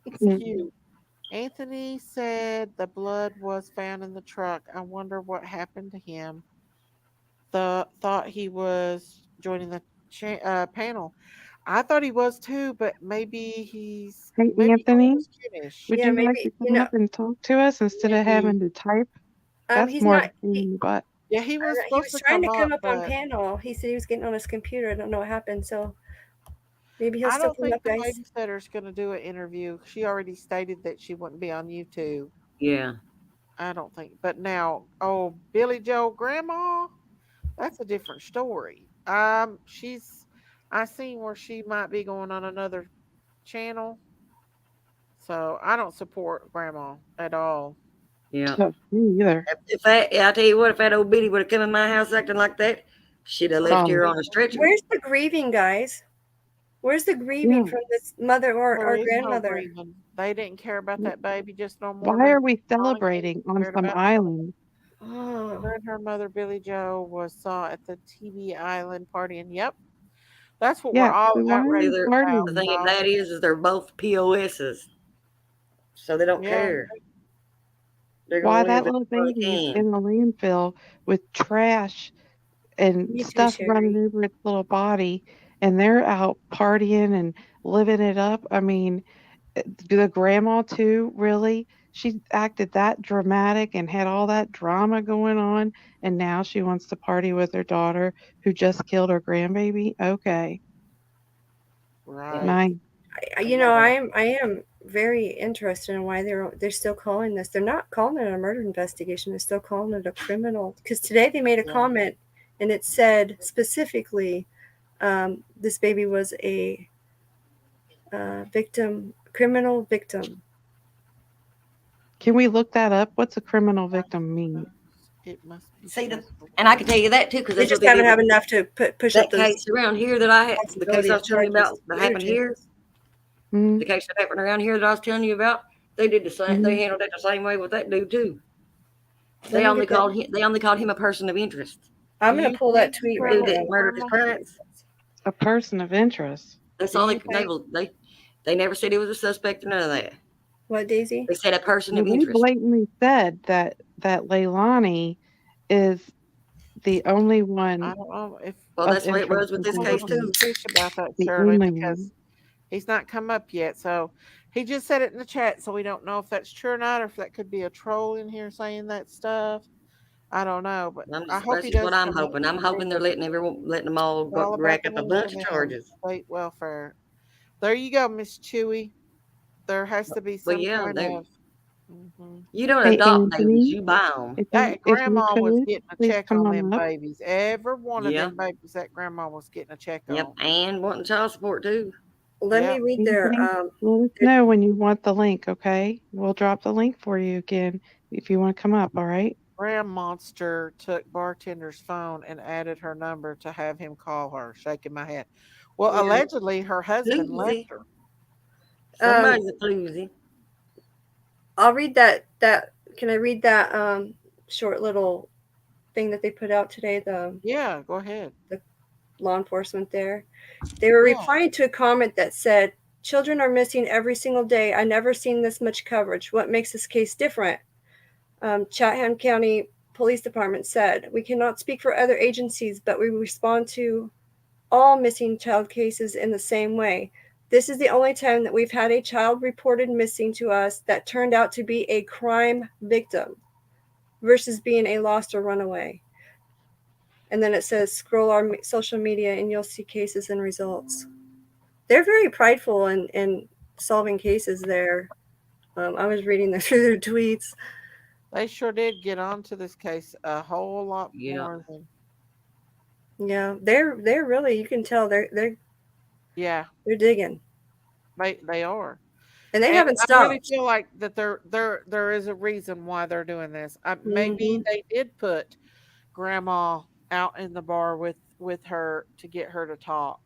A: It's
G: Mm.
A: cute. Anthony said the blood was found in the truck. I wonder what happened to him. Thought he was joining the panel. I thought he was too, but
G: Hey,
A: maybe he
G: Anthony,
A: was kiddish.
G: would
B: Yeah,
G: you like
B: maybe
G: to come up and talk to us instead of having to type? That's
B: he's
G: more of
B: not.
G: a pain in the butt.
A: Yeah, he was
B: He
A: supposed
B: was
A: to
B: trying
A: come
B: to come
A: up,
B: up on
A: but
B: panel. He said he was getting on his computer. I don't know what happened. So maybe he'll
A: I
B: still
A: don't
B: come
A: think
B: up,
A: the
B: guys.
A: babysitter's going to do an interview. She already stated that she wouldn't be on YouTube.
E: Yeah.
A: I don't think. But now, oh, Billy Joe grandma, that's a different story. I seen where she might be going on another channel. So I don't support grandma at all.
E: Yeah.
G: Me either.
E: I tell you what, if that old Biddy would have come in my house acting like that, she'd have left here on a stretcher.
B: Where's the grieving, guys? Where's the grieving
G: Yeah.
B: from this mother or
A: There is no
B: grandmother?
A: grieving. They didn't care about that baby just no more
G: Why
A: than
G: are we
A: Molly
G: celebrating on
A: cared
G: some
A: about
G: island?
B: Oh,
A: her and her mother Billy Joe was saw at the TV Island party, and yep, that's what we're
G: Yeah,
A: all
G: so why are
A: outraged
G: we
E: The
A: about.
G: partying?
E: thing of
A: Y'all.
E: that is they're both POSs, so they don't
A: Yeah,
E: care. They're
G: why
E: gonna
G: that
E: live
G: little
E: as long as they
G: baby's
E: can.
G: in the landfill with trash and
B: You too,
G: stuff running
B: Sherry.
G: over its little body, and they're out partying and living it up. I mean, the grandma too, really? She acted that dramatic and had all that drama going on, and now she wants to party with her daughter who just killed her grandbaby? Okay.
A: Right.
G: My
B: You know, I am very interested in why they're still calling this. They're not calling it a murder investigation. They're still calling it a criminal. Because today they made a
A: Yeah.
B: comment, and it said specifically, this baby was a criminal victim.
G: Can we look that up? What's a criminal victim mean?
A: It must be.
E: See,
A: possible.
E: and I can tell you that too, because
B: They
E: that's what
B: just
E: they
B: haven't
E: did.
B: have enough to push
E: That
B: up those
E: case around here that I had, the case
B: possibility
E: I
B: of
E: was telling you about
B: charges.
E: that happened here,
G: Hmm?
E: the case that happened around here that I was telling you about, they did the same. They handled it the same way with that dude too. They only called him a person of interest.
B: I'm
A: Do
B: gonna
A: you
B: pull that
A: think
B: tweet
A: the
B: right
E: Dude
B: now.
E: that murdered his
A: criminal-
E: parents.
G: A person of interest.
E: That's
A: Do
E: all
A: you
E: they never said he was a suspect or none of that.
B: What, Daisy?
E: They said a person
G: Well,
E: of
G: they
E: interest.
G: blatantly said that Leilani is the only one
A: I don't know if
E: Well,
G: of
E: that's the way it
G: interest
E: was with this
G: in
E: case
G: this
E: too.
G: one.
A: Fish about that,
G: The
A: Shirley,
G: only
A: because
G: one.
A: he's not come up yet. So he just said it in the chat, so we don't know if that's true or not, or if that could be a troll in here saying that stuff. I don't know, but I hope
E: That's
A: he
E: just
A: does
E: what I'm
A: come up
E: hoping. I'm
A: and
E: hoping they're letting them all
A: it's all about
E: rack
A: the
E: up a
A: women
E: bunch of
A: and
E: charges.
A: state welfare. There you go, Miss Chewy. There has to be
E: Well,
A: some
E: yeah,
A: kind of. Mhm.
E: you don't
G: Hey,
E: adopt babies,
G: Anthony,
E: you buy them.
A: That
G: if you
A: grandma was
G: could,
A: getting a
G: please
A: check
G: come
A: on
G: on
A: them
G: up.
A: babies. Every one of
E: Yeah.
A: them babies that grandma was getting a check
E: Yep,
A: on.
E: and wanting child support too.
B: Let me
A: Yep.
B: read their
G: Anthony, let us know when you want the link, okay? We'll drop the link for you again if you want to come up, all right?
A: Graham Monster took bartender's phone and added her number to have him call her, shaking my head. Well,
B: Yeah.
A: allegedly her husband
E: Floozy.
A: left her.
E: Somebody's a floozy.
B: I'll read that can I read that short little thing that they put out today, the
A: Yeah, go ahead.
B: law enforcement there. They were
A: Yeah.
B: replying to a comment that said, "Children are missing every single day. I never seen this much coverage. What makes this case different?" Chatham County Police Department said, "We cannot speak for other agencies, but we respond to all missing child cases in the same way. This is the only time that we've had a child reported missing to us that turned out to be a crime victim versus being a lost or runaway." And then it says, scroll our social media and you'll see cases and results. They're very prideful in solving cases there. I was reading through their tweets.
A: They sure did get onto this case a whole lot
E: Yeah.
A: more than
B: Yeah, they're really, you can tell they're
A: yeah,
B: digging.
A: they are.
B: And they
A: And
B: haven't
A: I really
B: stopped.
A: feel like that there is a reason why they're doing this. Maybe they did put grandma out in the bar with her to get her to talk.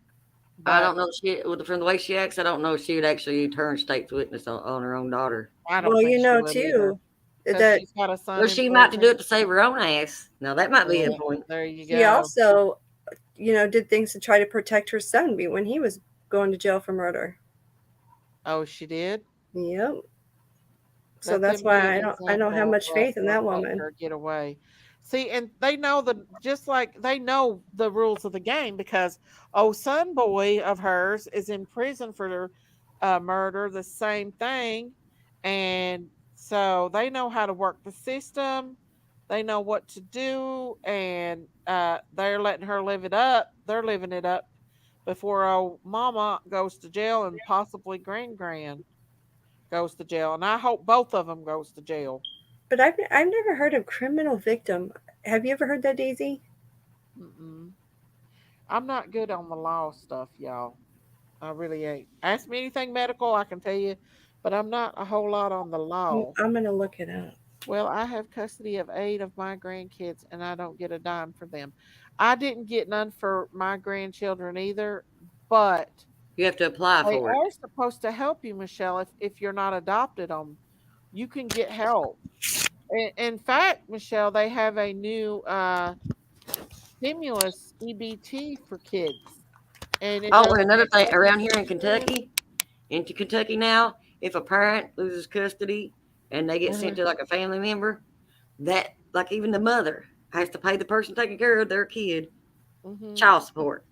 E: I
A: But
E: don't know from the way she acts, I don't know if she would actually turn state's witness on her own daughter.
A: I don't
B: Well,
A: think
B: you
A: she
B: know
A: would either.
B: too
A: 'Cause
B: that
A: she's got a son
E: Or
A: in
E: she might to do
A: prison.
E: it to save her own ass. Now that might be a
A: Yeah,
E: point.
A: there you
B: she
A: go.
B: also, did things to try to protect her son when he was going to jail for murder.
A: Oh, she did?
B: Yep. So
A: Let
B: that's
A: them be
B: why
A: an
B: I don't have
A: example
B: much
A: of
B: faith in that
A: letting
B: woman.
A: her get away. See, and they know just like they know the rules of the game because son boy of hers is in prison for murder, the same thing, and so they know how to work the system. They know what to do, and they're letting her live it up. They're living it up before old mama goes to jail and possibly grand goes to jail, and I hope both of them goes to jail.
B: But I've never heard of criminal victim. Have you ever heard that, Daisy?
A: Mm-mm. I'm not good on the law stuff, y'all. I really ain't. Ask me anything medical, I can tell you, but I'm not a whole lot on the law.
B: I'm gonna look it up.
A: Well, I have custody of 8 of my grandkids, and I don't get a dime for them. I didn't get none for my grandchildren either, but
E: You have to apply
A: they
E: for it.
A: are supposed to help you, Michelle, if you're not adopted them. You can get help. In fact, Michelle, they have a new stimulus EBT for kids, and it
E: Oh,
A: doesn't
E: and another thing
A: take
E: around here in Kentucky now, if a parent loses custody and they get sent to like a family member, that like even the mother has to pay the person taking care of their kid child support.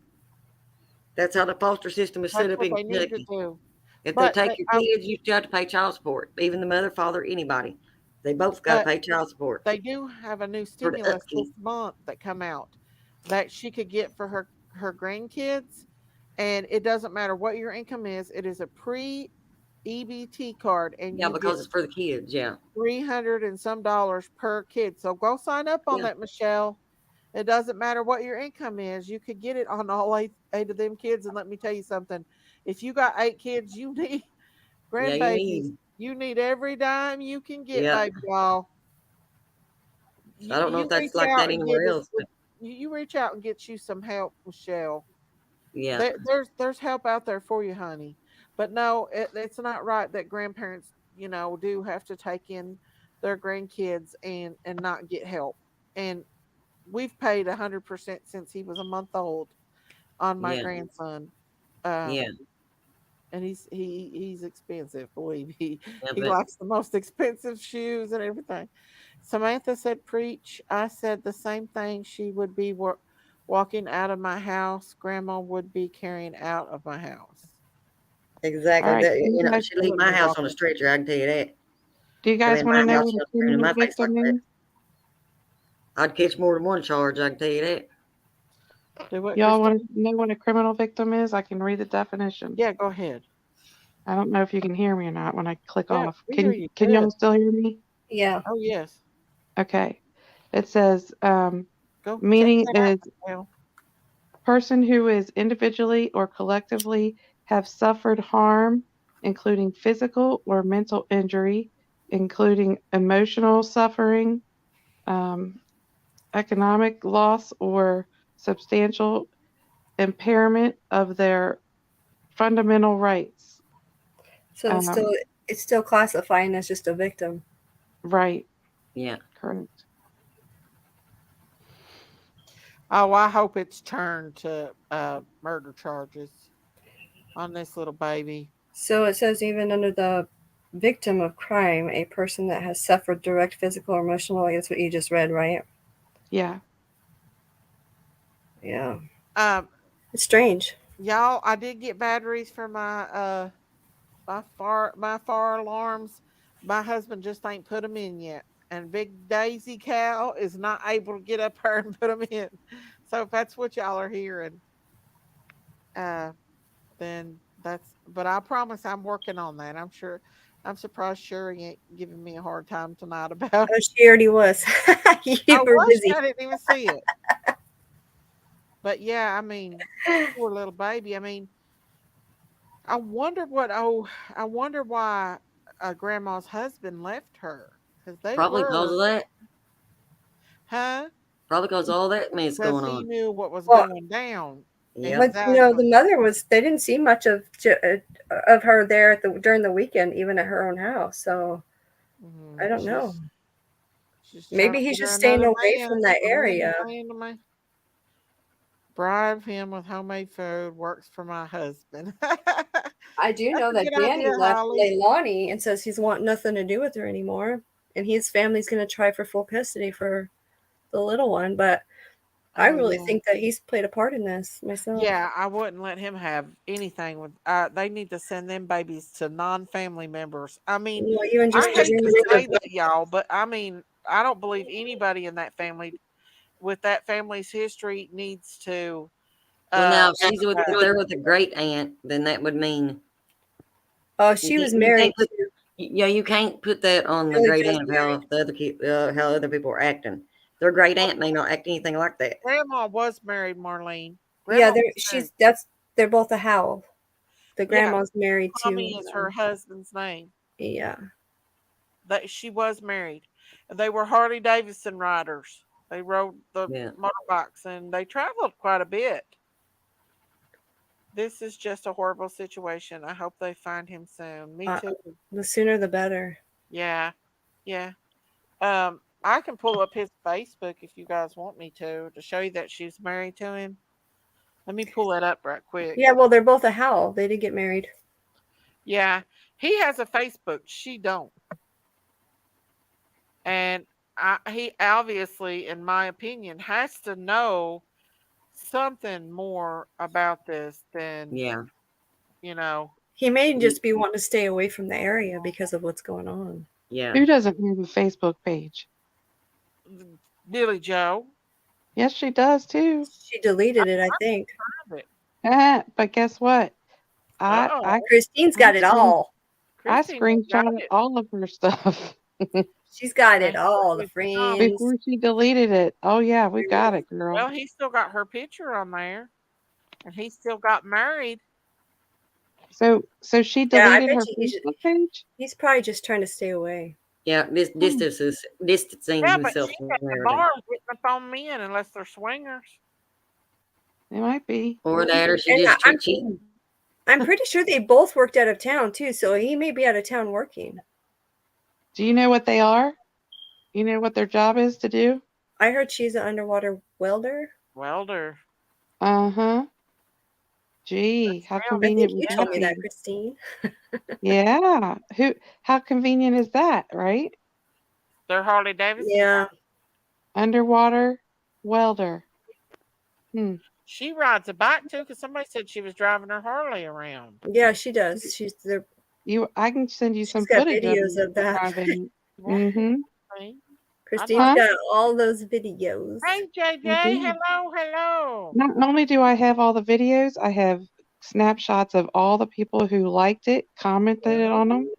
E: That's how the foster system is set
A: That's
E: up
A: what
E: in
A: they need to
E: Kentucky.
A: do.
E: If
A: But
E: they take your kids, you still have to pay child support. Even the mother, father, anybody, they both got to pay child support
A: they do have a new
E: for the
A: stimulus this
E: upkeep.
A: month that come out that she could get for her grandkids, and it doesn't matter what your income is. It is a pre-EBT card, and
E: Yeah,
A: you get
E: because it's for the kids. Yeah.
A: $300 and some dollars per kid. So go sign up on
E: Yeah.
A: that, Michelle. It doesn't matter what your income is. You could get it on all eight of them kids. And let me tell you something. If you got 8 kids, you need
E: Yeah, you
A: grandbabies.
E: need.
A: You need every dime you can get,
E: Yep.
A: baby doll.
E: I don't know
A: You
E: if that's
A: reach
E: like
A: out
E: that
A: and get
E: anywhere
A: us.
E: else, but
A: You reach out and get you some help, Michelle.
E: yeah.
A: There's help out there for you, honey. But no, it's not right that grandparents, do have to take in their grandkids and not get help. And we've paid 100% since he was a month old on my
E: Yeah.
A: grandson.
E: Yeah.
A: And he's expensive, believe he
E: Yeah.
A: he
E: But
A: likes the most expensive shoes and everything. Samantha said, "Preach." I said the same thing. She would be walking out of my house. Grandma would be carrying out of my house.
G: All
E: exactly
G: right.
E: that,
G: You guys,
E: she'd leave my house on a stretcher. I can tell you that.
G: do you
E: Come
G: guys
E: in
G: want to
E: my
G: know
E: house,
G: what
E: she'll
G: a
E: scream in
G: criminal
E: my face like
G: victim
E: that.
G: is?
E: I'd catch more than one charge. I can tell you that.
A: Do what,
G: Y'all
A: Christine?
G: want to know what a criminal victim is? I can read the definition.
A: Yeah, go ahead.
G: I don't know if you can hear me or not when I click
A: Yeah,
G: off.
A: we hear you
G: Can y'all
A: good.
G: still hear me?
B: Yeah.
A: Oh yes.
G: Okay. It says
A: Go check
G: meaning
A: that out,
G: is
A: Michelle.
G: person who is individually or collectively have suffered harm, including physical or mental injury, including emotional suffering, um, economic loss, or substantial impairment of their fundamental rights.
B: So it's still classifying as just a victim.
G: Right.
E: Yeah.
G: Correct.
A: Oh, I hope it's turned to murder charges on this little baby.
B: So it says even under the victim of crime, a person that has suffered direct physical or emotional. That's what you just read, right?
G: Yeah.
B: Yeah.
A: Um,
B: It's strange.
A: y'all, I did get batteries for my fire alarms. My husband just ain't put them in yet, and Big Daisy Cow is not able to get up her and put them in. So if that's what y'all are hearing, uh, then that's. But I promise I'm working on that. I'm sure. I'm surprised Sherry ain't giving me a hard time tonight about.
B: Oh, she already was. You
A: I
B: were
A: was.
B: busy.
A: I didn't even see it. But yeah, I mean, poor little baby. I mean, I wonder what. Oh, I wonder why Grandma's husband left her because they
E: Probably because
A: were,
E: of that.
A: huh?
E: Probably because all that mess
A: Because
E: going
A: he
E: on.
A: knew what was
B: Well,
A: going down.
E: Yep.
B: but
A: Exactly.
B: the mother was. They didn't see much of her there during the weekend, even at her own house. So I don't know.
A: She's trying
B: Maybe
A: to
B: he's
A: get her
B: just staying
A: another
B: away
A: man.
B: from that area.
A: Bribe him with homemade food. Works for my husband.
B: I do
A: That's
B: know
A: a
B: that
A: good idea,
B: Danny left
A: Holly.
B: Leilani and says he's want nothing to do with her anymore, and his family's going to try for full custody for the little one. But I
A: Oh
B: really
A: yeah.
B: think that he's played a part in this myself.
A: Yeah, I wouldn't let him have anything with. They need to send them babies to non-family members. I mean,
B: Well, even just
A: I
B: to
A: hate to
B: get rid
A: say that, y'all, but I mean, I don't believe anybody in that family with that family's history needs to.
E: Well,
A: Uh,
E: now if they're with a great aunt, then that would mean
B: Oh, she was
E: you
B: married
E: can't put.
B: to
E: Yeah, you can't put that on the
B: Billy
E: great
B: Joe's
E: aunt of
B: married.
E: how the other how other people are acting. Their great aunt may not act anything like that.
A: Grandma was married, Marlene.
B: Yeah,
A: Grandma was married.
B: they're both a Howell. The
A: Yeah,
B: grandma's married
A: Tommy
B: to
A: is her husband's name.
B: yeah.
A: That she was married. They were Harley Davidson riders. They rode the
E: Yeah.
A: motorbikes and they traveled quite a bit. This is just a horrible situation. I hope they find him soon. Me too.
B: The sooner the better.
A: Yeah. Yeah. I can pull up his Facebook if you guys want me to show you that she's married to him. Let me pull that up right quick.
B: Yeah, well, they're both a Howell. They did get married.
A: Yeah. He has a Facebook. She don't. And he obviously, in my opinion, has to know something more about this than,
E: Yeah.
A: you know,
B: He may just be wanting to stay away from the area because of what's going on.
E: Yeah.
G: Who doesn't have a Facebook page?
A: Billy Joe.
G: Yes, she does too.
B: She deleted it, I think.
A: Have it.
G: But guess what? I
A: Uh-oh.
G: I
B: Christine's got it all.
G: I
A: Christine has got
G: screenshotted
A: it.
G: all of her stuff
B: She's got it
A: And
B: all. The
A: it's not-
B: friends.
G: before she deleted it. Oh yeah, we got it, girl.
A: Well, he still got her picture on there. And he still got married.
G: So she
B: Yeah, I
G: deleted
B: bet
G: her
B: you
G: Facebook page?
B: he's probably just trying to stay away.
E: Yeah. This distancing
A: Yeah, but
E: himself
A: she's
E: from
A: at the
E: everything.
A: bar getting up on men unless they're swingers.
G: It might be.
E: Or that, or she
B: And
E: just
B: I'm
E: cheating.
B: I'm pretty sure they both worked out of town too, so he may be out of town working.
G: Do you know what they are? You know what their job is to do?
B: I heard she's an underwater welder.
A: Welder.
G: Uh-huh. Gee, how
A: real.
B: I
G: convenient
B: think you
G: would
B: told
G: that
B: me that,
G: be?
B: Christine.
G: Yeah. How convenient is that, right?
A: They're Harley Davidson.
B: Yeah.
G: Underwater welder.
A: She rides a bike too, because somebody said she was driving her Harley around.
B: Yeah, she does. She's there.
G: I can send you some
B: She's got
G: footage
B: videos
G: her
B: of that.
G: driving.
A: You want
G: Mm-hmm.
A: to?
B: Christine's
G: Huh?
B: got all those videos.
A: Hey, JJ.
G: I do.
A: Hello.
G: Not only do I have all the videos, I have snapshots of all the people who liked it, commented on them.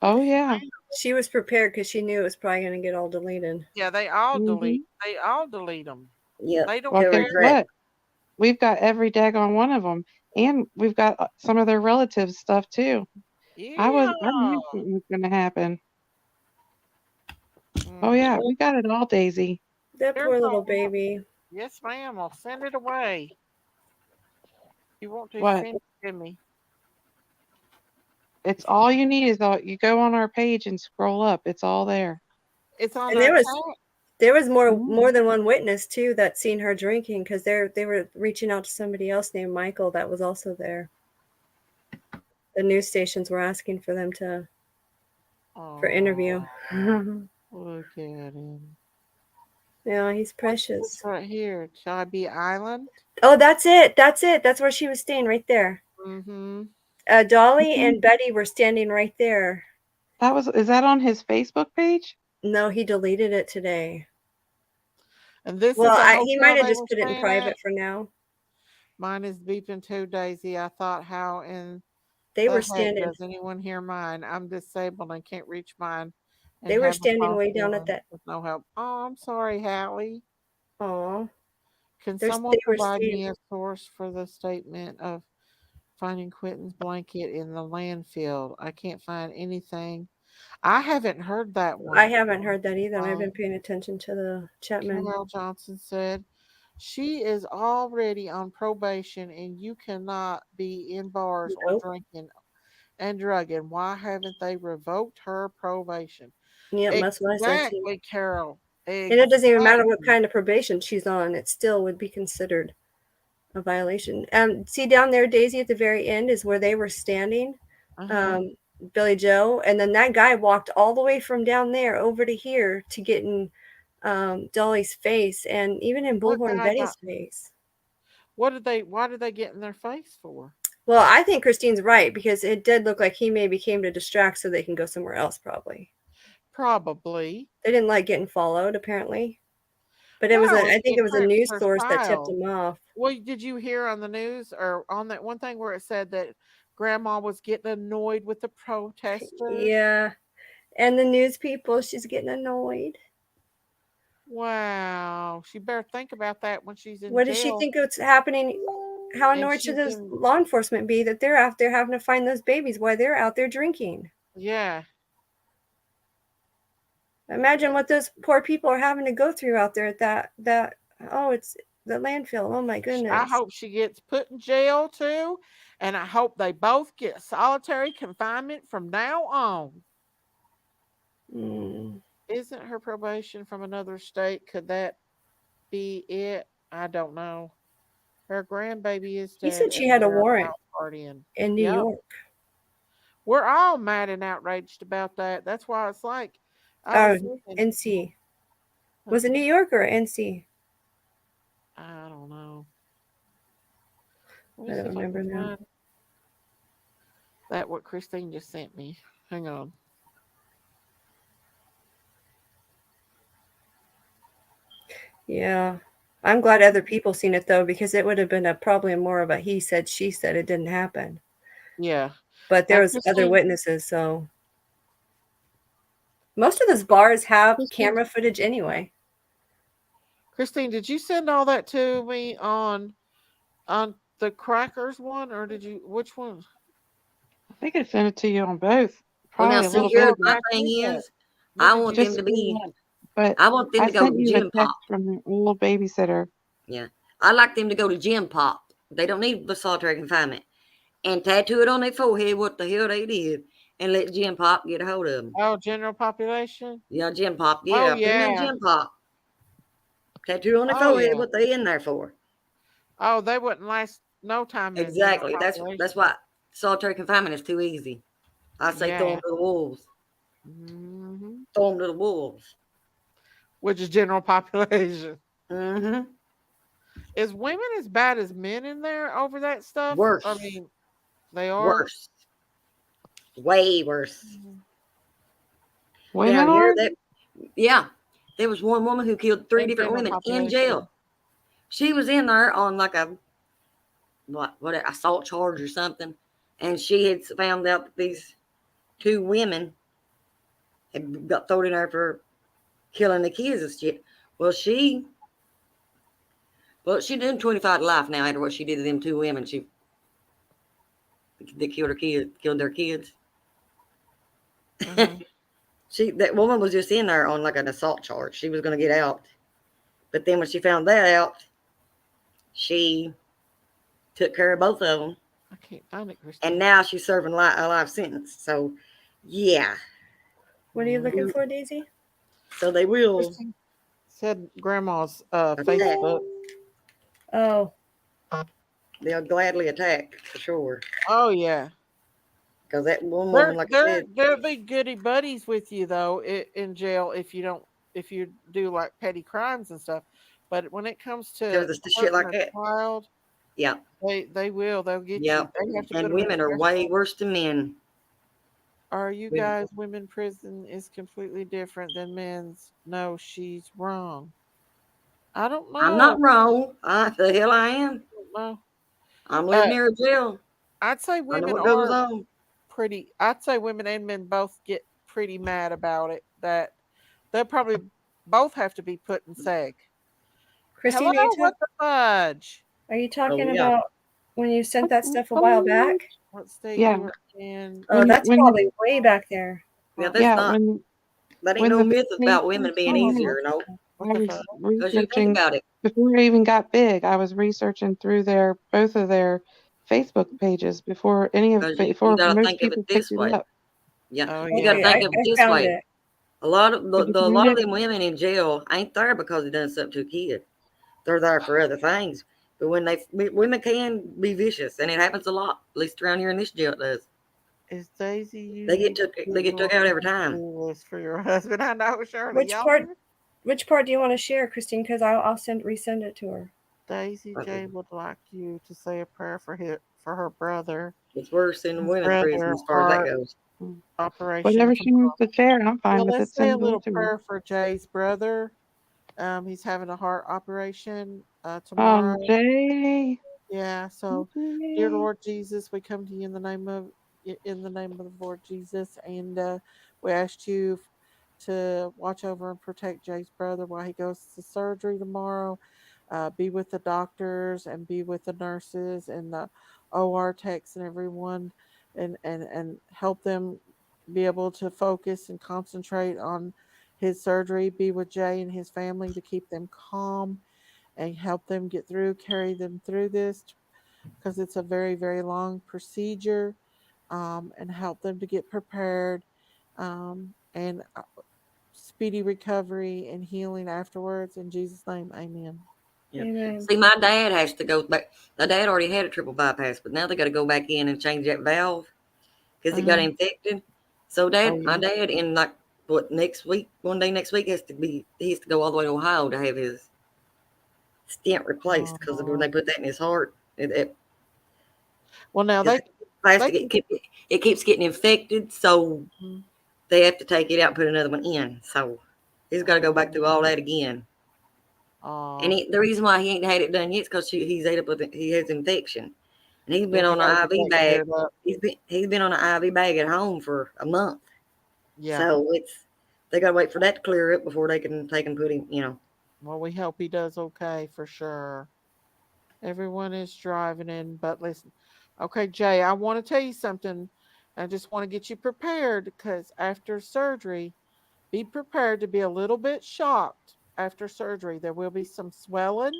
G: Oh yeah.
B: She was prepared because she knew it was probably going to get all deleted.
A: Yeah, they all
G: Mhm.
A: delete. They all delete them.
E: Yep.
A: They don't
G: Well,
B: They'll
G: guess
B: regret.
G: what? We've got every daggone one of them, and we've got some of their relatives stuff too. I
A: Yeah.
G: knew something was going to happen. Oh yeah, we got it all, Daisy.
B: That
A: Here
B: poor
A: we
B: little
A: go.
B: baby.
A: Yes, ma'am. I'll send it away. You want to
G: What?
A: send it to me?
G: It's all you need is you go on our page and scroll up. It's all there.
A: It's on
B: And
A: our chat.
B: there was more
G: Mhm.
B: than one witness too that seen her drinking because they were reaching out to somebody else named Michael that was also there. The news stations were asking for them for interview.
A: Look at him.
B: Yeah, he's precious.
A: It's right here. Chibee Island.
B: Oh, that's it. That's it. That's where she was staying right there.
A: Mm-hmm.
B: Dolly and Betty were standing right there.
G: Is that on his Facebook page?
B: No, he deleted it today.
A: And this
B: Well,
A: is a
B: he
A: hotel
B: might have
A: they
B: just
A: were
B: put it in
A: staying
B: private
A: at.
B: for now.
A: Mine is beeping too, Daisy. I thought, how in
B: They
A: the
B: were
A: heck
B: standing.
A: does anyone hear mine? I'm disabled and can't reach mine. And
B: They were
A: have a
B: standing
A: phone
B: way down at
A: line
B: that.
A: with no help. Oh, I'm sorry, Hallie.
B: Oh,
A: Can
B: they
A: someone
B: were
A: provide
B: standing.
A: me a source for the statement of finding Quinton's blanket in the landfill? I can't find anything. I haven't heard that one.
B: I haven't heard that either, and I've been paying attention to the Chapman.
A: Carol Johnson said, she is already on probation and you cannot be in bars or
B: Nope.
A: drinking and drugging. Why haven't they revoked her probation?
B: Yep, that's what I said too.
A: Exactly, Carol.
B: And it doesn't even matter what
A: Exactly.
B: kind of probation she's on; it still would be considered a violation. See down there, Daisy, at the very end is where they were standing.
A: Uh-huh.
B: Billy Joe, and then that guy walked all the way from down there over to here to get in Dolly's face, and even in
A: What
B: Bullhorn
A: guy
B: Betty's
A: got-
B: face.
A: Why did they get in their face for?
B: Well, I think Christine's right because it did look like he maybe came to distract so they can go somewhere else. Probably
A: Probably.
B: they didn't like getting followed, apparently. But it was
A: No,
B: I think it was a news
A: her
B: source that tipped
A: style.
B: him off.
A: Well, did you hear on the news or on that one thing where it said that Grandma was getting annoyed with the protesters?
B: Yeah, and the news people, she's getting annoyed.
A: Wow, she better think about that when she's in
B: What
A: jail.
B: does she think it's happening? How
A: And
B: annoyed should
A: she's
B: those
A: in-
B: law enforcement be that they're out there having to find those babies while they're out there drinking?
A: Yeah.
B: Imagine what those poor people are having to go through out there at that it's the landfill. Oh my goodness.
A: I hope she gets put in jail too, and I hope they both get solitary confinement from now on.
B: Mm.
A: Isn't her probation from another state? Could that be it? I don't know. Her grandbaby is dead.
B: He said she
A: and
B: had a
A: they're
B: warrant
A: out partying.
B: in New
A: Yep.
B: York.
A: We're all mad and outraged about that. That's why it's like, I was
B: Oh,
A: thinking,
B: NC. Was it New York or NC?
A: I don't know. Let
B: I
A: me see
B: don't
A: if I
B: remember
A: can
B: now.
A: find that what Christine just sent me. Hang on.
B: Yeah. I'm glad other people seen it though, because it would have been probably more of a he said, she said. It didn't happen.
A: Yeah.
B: But there
A: Now,
B: was other
A: Christine,
B: witnesses, so most of those bars have
A: Christine,
B: camera footage anyway.
A: Christine, did you send all that to me on the crackers one, or did you? Which one?
G: I think I sent it to you on both.
E: Well, now
G: Probably a
E: see
G: little
E: here,
G: bit of
A: Oh,
E: my
G: both.
A: I
E: thing
A: did that.
E: is,
A: What
E: I
A: did
E: want
A: you?
E: them
G: Just
E: to
G: for
E: be.
G: one. But
E: I want them
G: I
E: to go
G: sent
E: to
G: you a
E: gym pop.
G: text from the old babysitter.
E: Yeah, I like them to go to gym pop. They don't need the solitary confinement and tattoo it on their forehead what the hell they did, and let gym pop get a hold of them.
A: Oh, general population.
E: Yeah, gym pop.
A: Oh
E: Yeah, put them in
A: yeah.
E: gym pop. Tattoo on their
A: Oh
E: forehead
A: yeah.
E: what they in there for.
A: Oh, they wouldn't last no time in a general
E: Exactly. That's
A: population.
E: why solitary confinement is too easy. I say throw them
A: Yeah.
E: to the wolves.
A: Hmm.
E: Throw them to the wolves.
A: Which is general population.
E: Mm-hmm.
A: Is women as bad as men in there over that stuff? I
E: Worse.
A: mean, they are.
E: Worse. Way worse.
G: Women
E: Down here,
G: are?
E: that yeah, there was one woman who killed 3
A: In
E: different
A: general
E: women in
A: population.
E: jail. She was in there on like a what assault charge or something, and she had found out that these 2 women had got thrown in there for killing the kids and shit. Well, she doing 25 to life now after what she did to them 2 women. They killed their kids.
A: Hmm.
E: That woman was just in there on like an assault charge. She was going to get out, but then when she found that out, she took care of both of them,
A: I can't find it,
E: and
A: Christine.
E: now she's serving a life sentence. So, yeah.
B: What are you looking for, Daisy?
E: So they will
A: Christine said grandma's
E: attack.
A: Facebook.
B: Oh,
E: They'll gladly attack for sure.
A: Oh yeah.
E: Because that one
A: They're
E: woman, like I
A: they're
E: said,
A: they'll be goody buddies with you though in jail if you do like petty crimes and stuff. But when it comes to
E: there's the shit
A: hurting
E: like
A: a
E: that.
A: child,
E: Yeah,
A: they'll get
E: yeah.
A: you. They have to put
E: And
A: them in
E: women are way
A: special.
E: worse than men.
A: Are you guys women prison is completely different than men's? No, she's wrong. I don't
E: I'm
A: know.
E: not wrong. The hell I am.
A: I don't know.
E: I'm living
A: Uh,
E: near a jail.
A: I'd say
E: I know
A: women
E: what goes
A: are
E: on.
A: pretty. I'd say women and men both get pretty mad about it. That they'll probably both have to be put in seg. Hello,
B: Christine,
A: what the fudge?
B: are you
E: Oh
B: talking
E: yeah.
B: about when you sent that stuff a while
G: Oh,
B: back?
A: What state
G: yeah.
A: you were in?
B: Oh, that's
G: When
B: probably way back there.
E: Yeah,
A: What,
E: that's
G: yeah,
E: not. That ain't
G: when
E: no
G: the
E: myth
G: case
E: about women
G: first
E: being
G: came out,
E: easier, no.
A: what
G: I
A: the
G: was
A: fuck?
E: Because you think
G: researching
E: about it.
G: before I even got big. I was researching through both of their Facebook pages
E: Because you
G: before
E: got to
G: most
E: think of
G: people
E: it
G: picked
E: this
G: it
E: way.
G: up.
E: Yeah,
A: Oh
E: you got to
A: yeah.
B: Okay,
E: think of it
B: I
E: this
B: found
E: way.
B: it.
E: A lot of
G: Did you
E: a
G: find
E: lot of
G: it?
E: them women in jail ain't there because they done something to a kid. They're there for other things. But when women can be vicious, and it happens a lot. At least around here in this jail, it does.
A: Is Daisy you
E: They get
A: need
E: took.
A: to
E: They
A: get
E: get took
A: your
E: out every time.
A: list for your husband? I know, Shirley.
B: Which
A: Y'all
B: part?
A: hear?
B: Which part do you want to share, Christine? Because I'll resend it to her.
A: Daisy
E: Okay.
A: J would like you to say a prayer for her brother.
E: It's worse in the
A: His
E: women's prison
A: brother
E: as far as that
A: heart
E: goes.
A: operation
G: Whatever she
A: tomorrow.
G: wants to share, I'm
A: Yeah,
G: fine with it.
A: let's say
G: Send
A: a
G: it on
A: little
G: to me.
A: prayer for Jay's brother. He's having a heart operation tomorrow.
G: Jay.
A: Yeah, so dear Lord Jesus, we come to you in the name of the Lord Jesus, and we ask you to watch over and protect Jay's brother while he goes to surgery tomorrow. Be with the doctors and be with the nurses and the OR techs and everyone, and help them be able to focus and concentrate on his surgery. Be with Jay and his family to keep them calm and help them get through, carry them through this because it's a very, very long procedure, and help them to get prepared, and speedy recovery and healing afterwards. In Jesus' name, amen.
E: Yeah.
B: Amen.
E: See, my dad has to go back. My dad already had a triple bypass, but now they got to go back in and change that valve because it got
A: Uh-huh.
E: infected. So
A: Oh,
E: my
A: yeah.
E: dad in like what, next week, one day next week he has to go all the way to Ohio to have his stent replaced because when they put that in his heart,
A: Well, now
E: they plastic it keeps getting infected, so they have to take it out and put another one in. So he's got to go back through all that again. And the reason why he ain't had it done yet is because he has infection, and he's been on an IV bag. He's been on an IV bag at home for a month. Yeah. So they got to wait for that to clear up before they can take and put him.
A: Well, we hope he does okay for sure. Everyone is driving in, but listen. Okay, Jay, I want to tell you something. I just want to get you prepared because after surgery, be prepared to be a little bit shocked after surgery. There will be some swelling.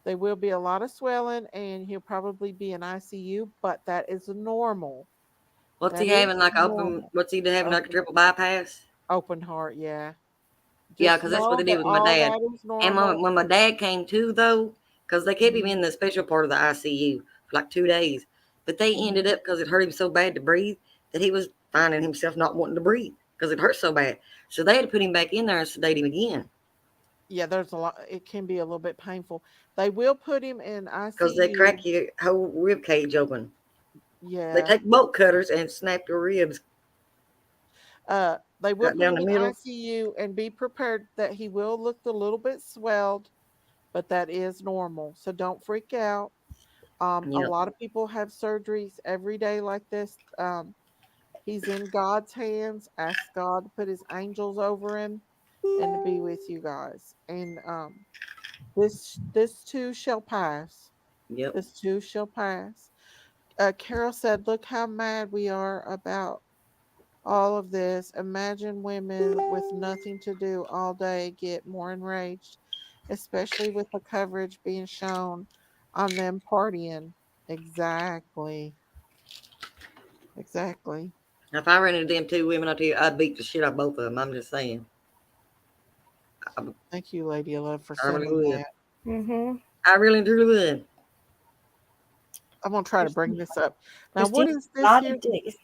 A: There will be a lot of swelling, and he'll probably be in ICU, but that is normal.
E: What's he having, like open? What's he having, like a triple bypass?
A: Open heart, yeah.
E: Yeah, because that's what they did with my dad. And when my dad came to, though, because they kept him in the special part of the ICU for like 2 days, but they ended up, because it hurt him so bad to breathe, that he was finding himself not wanting to breathe because it hurt so bad. So they had to put him back in there and sedate him again.
A: Yeah, there's a lot. It can be a little bit painful. They will put him in ICU
E: because they crack your whole rib cage open.
A: Yeah,
E: they take bolt cutters and snap your ribs.
A: They will put him in ICU, and be prepared that he will look a little bit swelled, but that is normal. So don't freak out. A lot of people have surgeries every day like this. He's in God's hands. Ask God to put his angels over him and to be with you guys. And this too shall pass.
E: Yep.
A: This too shall pass. Carol said, look how mad we are about all of this. Imagine women with nothing to do all day get more enraged, especially with the coverage being shown on them partying. Exactly.
E: If I ran into them two women, I tell you, I'd beat the shit out of both of them. I'm just saying.
A: Thank you, Lady of Love, for sending that.
B: Mm-hmm.
E: I really do would.
A: I'm gonna try to bring this up. Now, what is this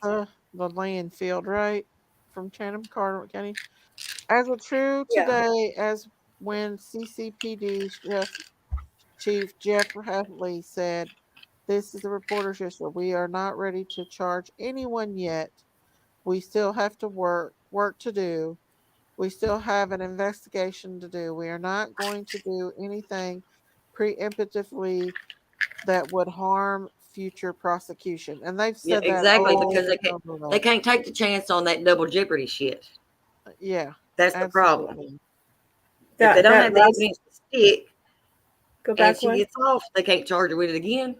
A: here? The landfill, right? From Chatham County. As true today as when CCPD Chief Jeff Hadley said, this is the reporter's issue. We are not ready to charge anyone yet. We still have to work to do. We still have an investigation to do. We are not going to do anything preemptively that would harm future prosecution. And they've said that
E: exactly because they can't take the chance on that double jeopardy shit.
A: Yeah,
E: that's the problem. If they don't have the evidence to stick,
B: go back
E: and she gets off, they can't charge her with it again.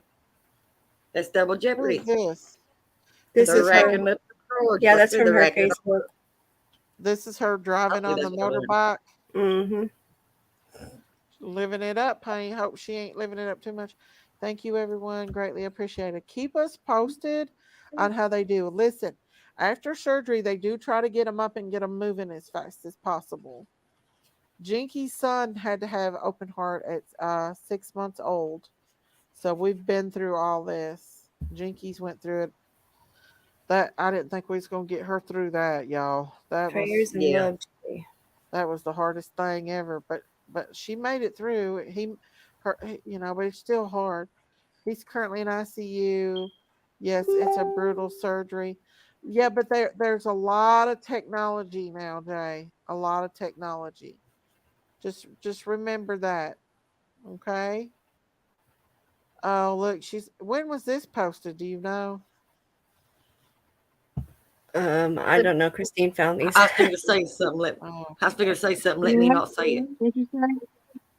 E: That's double jeopardy.
A: Who is this?
B: This is her. Yeah, that's from her Facebook.
A: This is her driving on the motorbike.
B: Mm-hmm.
A: Living it up, honey. Hope she ain't living it up too much. Thank you, everyone. Greatly appreciated. Keep us posted on how they do. Listen, after surgery, they do try to get them up and get them moving as fast as possible. Jinky's son had to have open heart at 6 months old. So we've been through all this. Jinky's went through it. That I didn't think we was gonna get her through that, y'all. That
B: Prayers and love.
A: That was the hardest thing ever, but she made it through. But it's still hard. He's currently in ICU. Yes, it's a brutal surgery. Yeah, but there's a lot of technology now, Jay. A lot of technology. Just remember that. Okay. Oh, look, when was this posted? Do you know?
B: I don't know. Christine found these.
E: I was going to say something. Let me not say it.
G: What'd you say?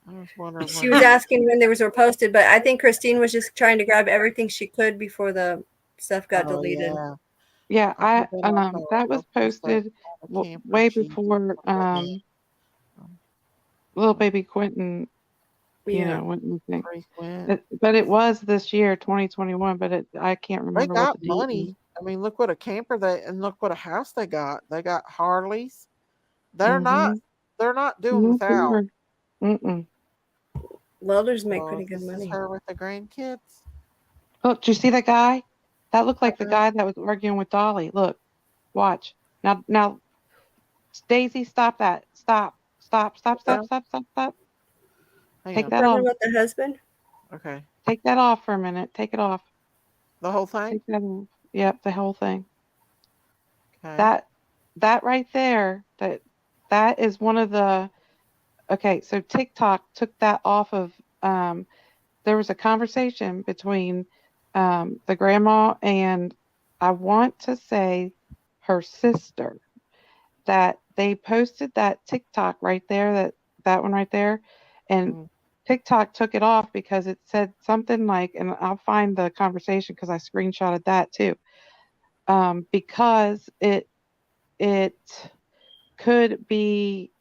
A: I was wondering.
B: She was asking when those were posted, but I think Christine was just trying to grab everything she could before the stuff got deleted.
G: Yeah, that was posted way before little baby Quinton. What do you think? But it was this year, 2021. But I can't remember.
A: They got money. I mean, look what a camper and look what a house they got. They got Harleys. They're not doing without.
B: Welders make pretty good money.
A: This is her with the grandkids.
G: Look, do you see that guy? That looked like the guy that was arguing with Dolly. Look, watch. Now Daisy, stop that. Stop. Stop. Stop.
B: Yeah.
G: Stop. Stop. Stop. Stop.
A: Hang
G: Take
A: on.
G: that
B: Talking
G: off.
B: about the husband.
A: Okay.
G: Take that off for a minute. Take it off.
A: The whole thing?
G: Take that off. Yep, the whole thing.
A: Okay.
G: That right there, that is one of the okay, so TikTok took that off of there was a conversation between the grandma and I want to say her sister that they posted that TikTok right there, that one right there, and
A: Mhm.
G: TikTok took it off because it said something like, and I'll find the conversation because I screenshotted that too, because it could be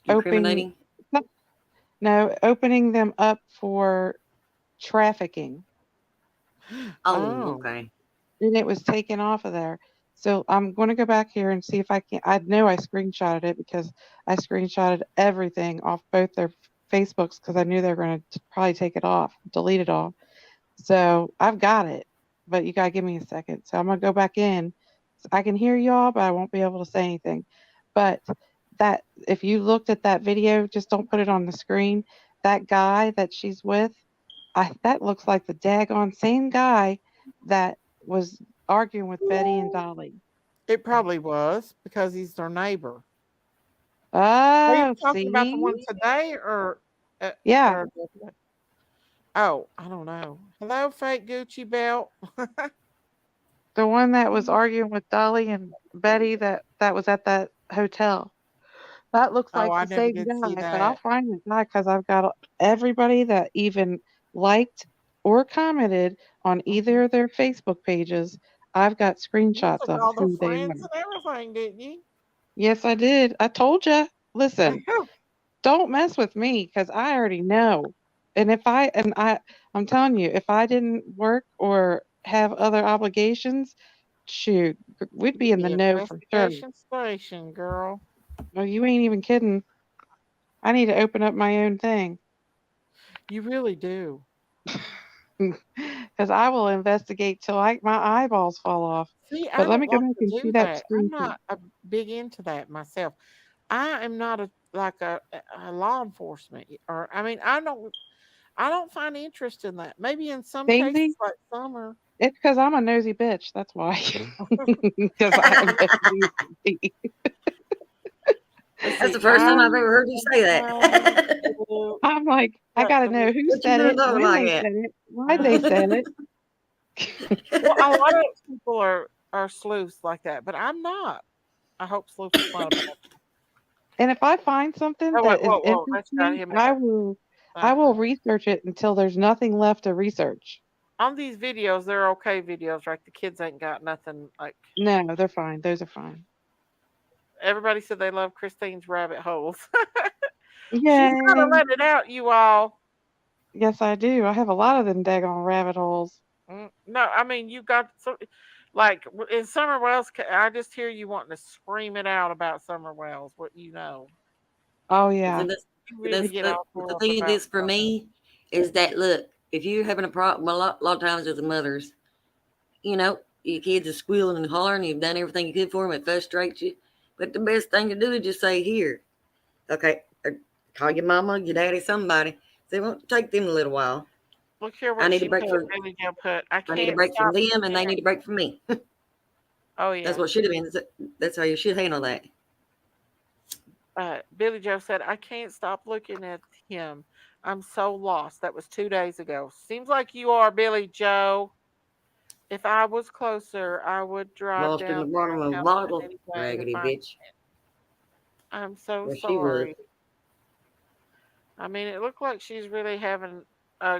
G: opening,
E: Incriminating.
G: no, opening them up for trafficking,
E: Oh,
A: Oh.
E: okay.
G: and it was taken off of there. So I'm going to go back here and see if I can. I know I screenshotted it because I screenshotted everything off both their Facebooks because I knew they were going to probably take it off, delete it all. So I've got it, but you got to give me a second. So I'm going to go back in. I can hear y'all, but I won't be able to say anything. But that, if you looked at that video, just don't put it on the screen. That guy that she's with, that looks like the daggone same guy that was arguing with Betty and Dolly.
A: It probably was because he's their neighbor. Are you
G: Oh,
A: talking about the
G: see?
A: one today
G: Yeah,
A: or oh, I don't know. Hello, fake Gucci belt.
G: the one that was arguing with Dolly and Betty that was at that hotel. That looks
A: Oh,
G: like
A: I
G: the
A: never
G: same
A: did see
G: guy, but I'll
A: that.
G: find the guy because I've got everybody that even liked or commented on either of their Facebook pages. I've got
A: You
G: screenshots
A: took
G: of
A: all the
G: who they
A: friends
G: are.
A: and everything, didn't you?
G: Yes, I did. I told you. Listen, don't mess with me because I already know. And I'm telling you, if I didn't work or have other obligations, shoot, we'd be
A: You'd
G: in the
A: be
G: know for sure.
A: investigation station, girl.
G: No, you ain't even kidding. I need to open up my own thing.
A: You really do.
G: Because I will investigate till my eyeballs fall off.
A: See,
G: But
A: I
G: let
A: don't
G: me go
A: like
G: back
A: to
G: and see
A: do
G: that
A: that. I'm
G: screenshot.
A: not big into that myself. I am not like a law enforcement or I mean I don't find interest in that. Maybe in some cases
G: Daisy,
A: like summer.
G: it's because I'm a nosy bitch. That's why. Because I investigate.
A: Let's
E: That's the
A: see.
E: first time I've ever heard you say that.
G: I'm like, I
A: What
G: gotta
A: the
G: know who
E: What you
G: said
E: gonna
G: it,
E: talk
G: when
E: like
G: they
E: that?
G: said it, why they said it.
A: well, a lot of people are sleuths like that, but I'm not. I hope sleuth is not a bad.
G: And if I find something
A: Oh wait,
G: that is
A: whoa, whoa, that's got
G: interesting,
A: him.
G: I will research it until there's nothing left to research.
A: On these videos, they're okay videos, right? The kids ain't got nothing like.
G: No, they're fine. Those are fine.
A: Everybody said they love Christine's rabbit holes. She's got to
G: Yay.
A: let it out, you all.
G: Yes, I do. I have a lot of them daggone rabbit holes.
A: No, I mean you got so, like in Summer Wells. I just hear you wanting to scream it out about Summer Wells. What you know,
G: Oh
E: Well,
G: yeah.
E: see, that's
A: you really
E: that's
A: get
E: the
A: all tore
E: the
A: up
E: thing of
A: about
E: this for
A: stuff.
E: me is that look, if you're having a problem, a lot of times as a mothers, your kids are squealing and hollering, you've done everything you could for them, it frustrates you. But the best thing to do is just say, here, okay, or call your mama, your daddy, somebody. Say, well, take them a little while.
A: Look here,
E: I
A: what
E: need a
A: she put.
E: break from
A: Billy Joe put. I
E: I need a
A: can't
E: break from
A: stop
E: them, and
A: looking
E: they
A: at.
E: need a break from me.
A: Oh
E: That's
A: yeah.
E: what should have been. That's how you should handle that.
A: Billy Joe said, I can't stop looking at him. I'm so lost. That was 2 days ago. Seems like you are, Billy Joe. If I was closer, I would drive
E: Lost in
A: down
E: the
A: there
E: bottom
A: and
E: of a
A: help in
E: bottle,
A: any way to
E: raggedy
A: find.
E: bitch.
A: I'm so
E: Well, she would.
A: sorry. I mean, it looked like she's really having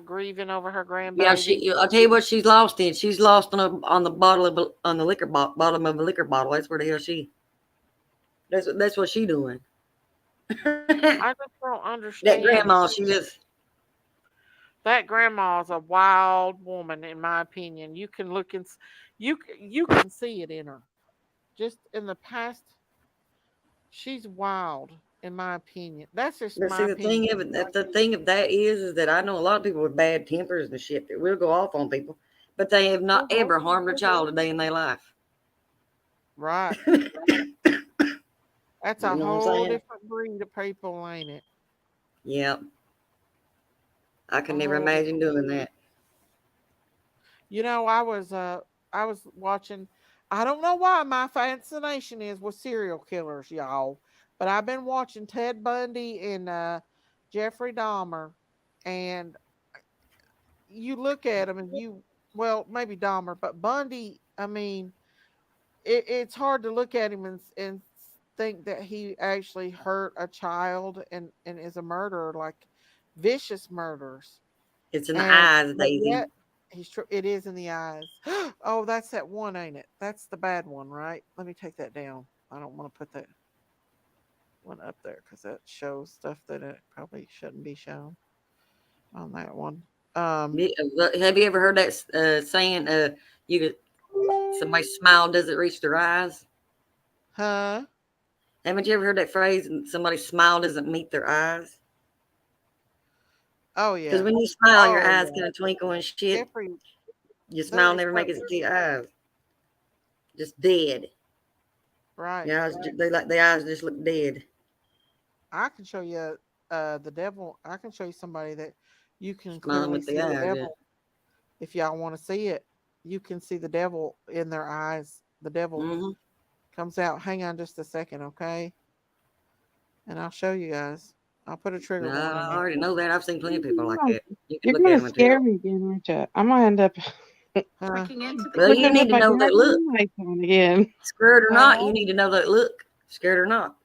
A: grieving over her
E: Yeah,
A: grandbaby.
E: I'll tell you what she's lost in. She's lost on the on the bottom of a liquor bottle. That's where the hell she. That's what she doing.
A: I just don't
E: That
A: understand.
E: grandma, she just
A: That grandma's a wild woman, in my opinion. You can look and you can see it in her. Just in the past, she's wild, in my opinion. That's just
E: But see,
A: my
E: the
A: opinion.
E: thing of it, the thing of that is that I know a lot of people with bad tempers and shit that will go off on people, but they have not
A: Mhm.
E: ever harmed a child a day in their life.
A: Right. That's
E: You
A: a
E: know what I'm
A: whole
E: saying?
A: different breed of people, ain't it?
E: Yep. I could
A: A
E: never
A: whole
E: imagine
A: different.
E: doing that.
A: You know, I was watching. I don't know why my fascination is with serial killers, y'all, but I've been watching Ted Bundy and Jeffrey Dahmer, and you look at them and well, maybe Dahmer, but Bundy. I mean, it's hard to look at him and think that he actually hurt a child and is a murderer, like vicious murders.
E: It's in the
A: And
E: eyes,
A: but
E: Daisy.
A: yet it is in the eyes. Oh, that's that one, ain't it? That's the bad one, right? Let me take that down. I don't want to put that one up there because that shows stuff that it probably shouldn't be shown on that one.
E: Have you ever heard that saying? You could somebody's smile doesn't reach their eyes.
A: Huh?
E: Haven't you ever heard that phrase? Somebody's smile doesn't meet their eyes.
A: Oh
E: Because
A: yeah.
E: when you smile, your
A: Oh
E: eyes
A: yeah.
E: kind of twinkle and shit.
A: Jeffrey,
E: Your
A: there
E: smile
A: is
E: never makes it
A: something
E: to your eyes. Just dead.
A: right.
E: Your eyes, the eyes just look dead.
A: I can show you the devil. I can show you somebody that you can
E: Smiling
A: clearly
E: with the
A: see the
E: eyes. Yeah.
A: devil. If y'all want to see it, you can see the devil in their eyes. The devil
E: Mm-hmm.
A: comes out. Hang on just a second, okay? And I'll show you guys. I'll put a trigger warning
E: I
A: out.
E: already know that. I've seen plenty of people like that. You can
G: You're
E: look at
G: gonna
E: them and tell.
G: scare me again, aren't you? I might end up
A: Huh?
E: Well, you
G: looking
E: need
G: at
E: to
G: my
E: know that look.
G: goddamn lights on again.
E: Scared or not,
A: Huh?
E: you need to know that look. Scared or not.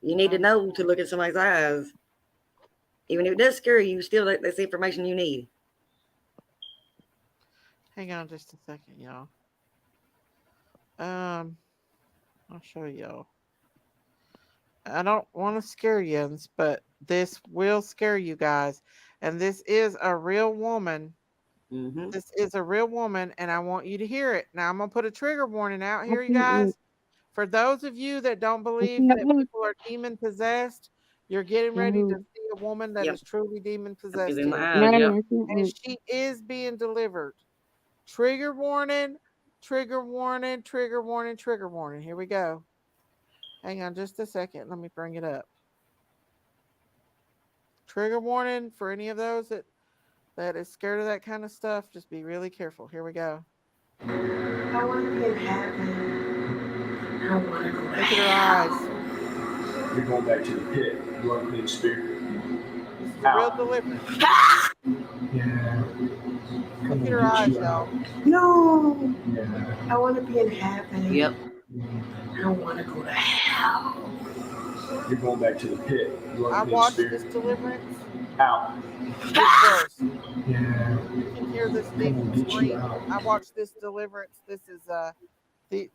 E: You need to
A: Um,
E: know to look at somebody's eyes. Even if it does scare you, still that's the information you need.
A: hang on just a second, y'all. I'll show y'all. I don't want to scare you, but this will scare you guys. And this is a real woman.
E: Mm-hmm.
A: This is a real woman, and I want you to hear it. Now I'm gonna put a trigger warning out
G: I
A: here, you
G: can't look.
A: guys. For those of you that don't
G: I
A: believe
G: can't
A: that
G: look.
A: people are demon possessed, you're getting ready to
G: No,
A: see a woman that
E: Yep.
A: is truly demon
E: Is
A: possessed
E: in the
A: here.
G: no,
E: eyes. Yep.
G: I can't
A: And
G: look.
A: she is being delivered. Trigger warning, trigger warning, trigger warning, trigger warning. Here we go. Hang on just a second. Let me bring it up. Trigger warning for any of those that is scared of that kind of stuff. Just be really careful. Here we go.
H: I want to be in heaven. I want to go to
A: Look at her eyes.
H: You're going back to the pit. You unclean spirit.
A: This is a real deliverance.
H: Yeah.
A: Look at her eyes, y'all.
H: No. Yeah. I want to be in heaven.
E: Yep.
H: I want to go to hell. You're going back to the pit. You
A: I
H: unclean
A: watched this
H: spirit.
A: Deliverance.
H: Out.
A: Get close.
H: Yeah.
A: You can hear this
H: Come on,
A: demon
H: get you
A: scream.
H: out.
A: I watched this Deliverance. This is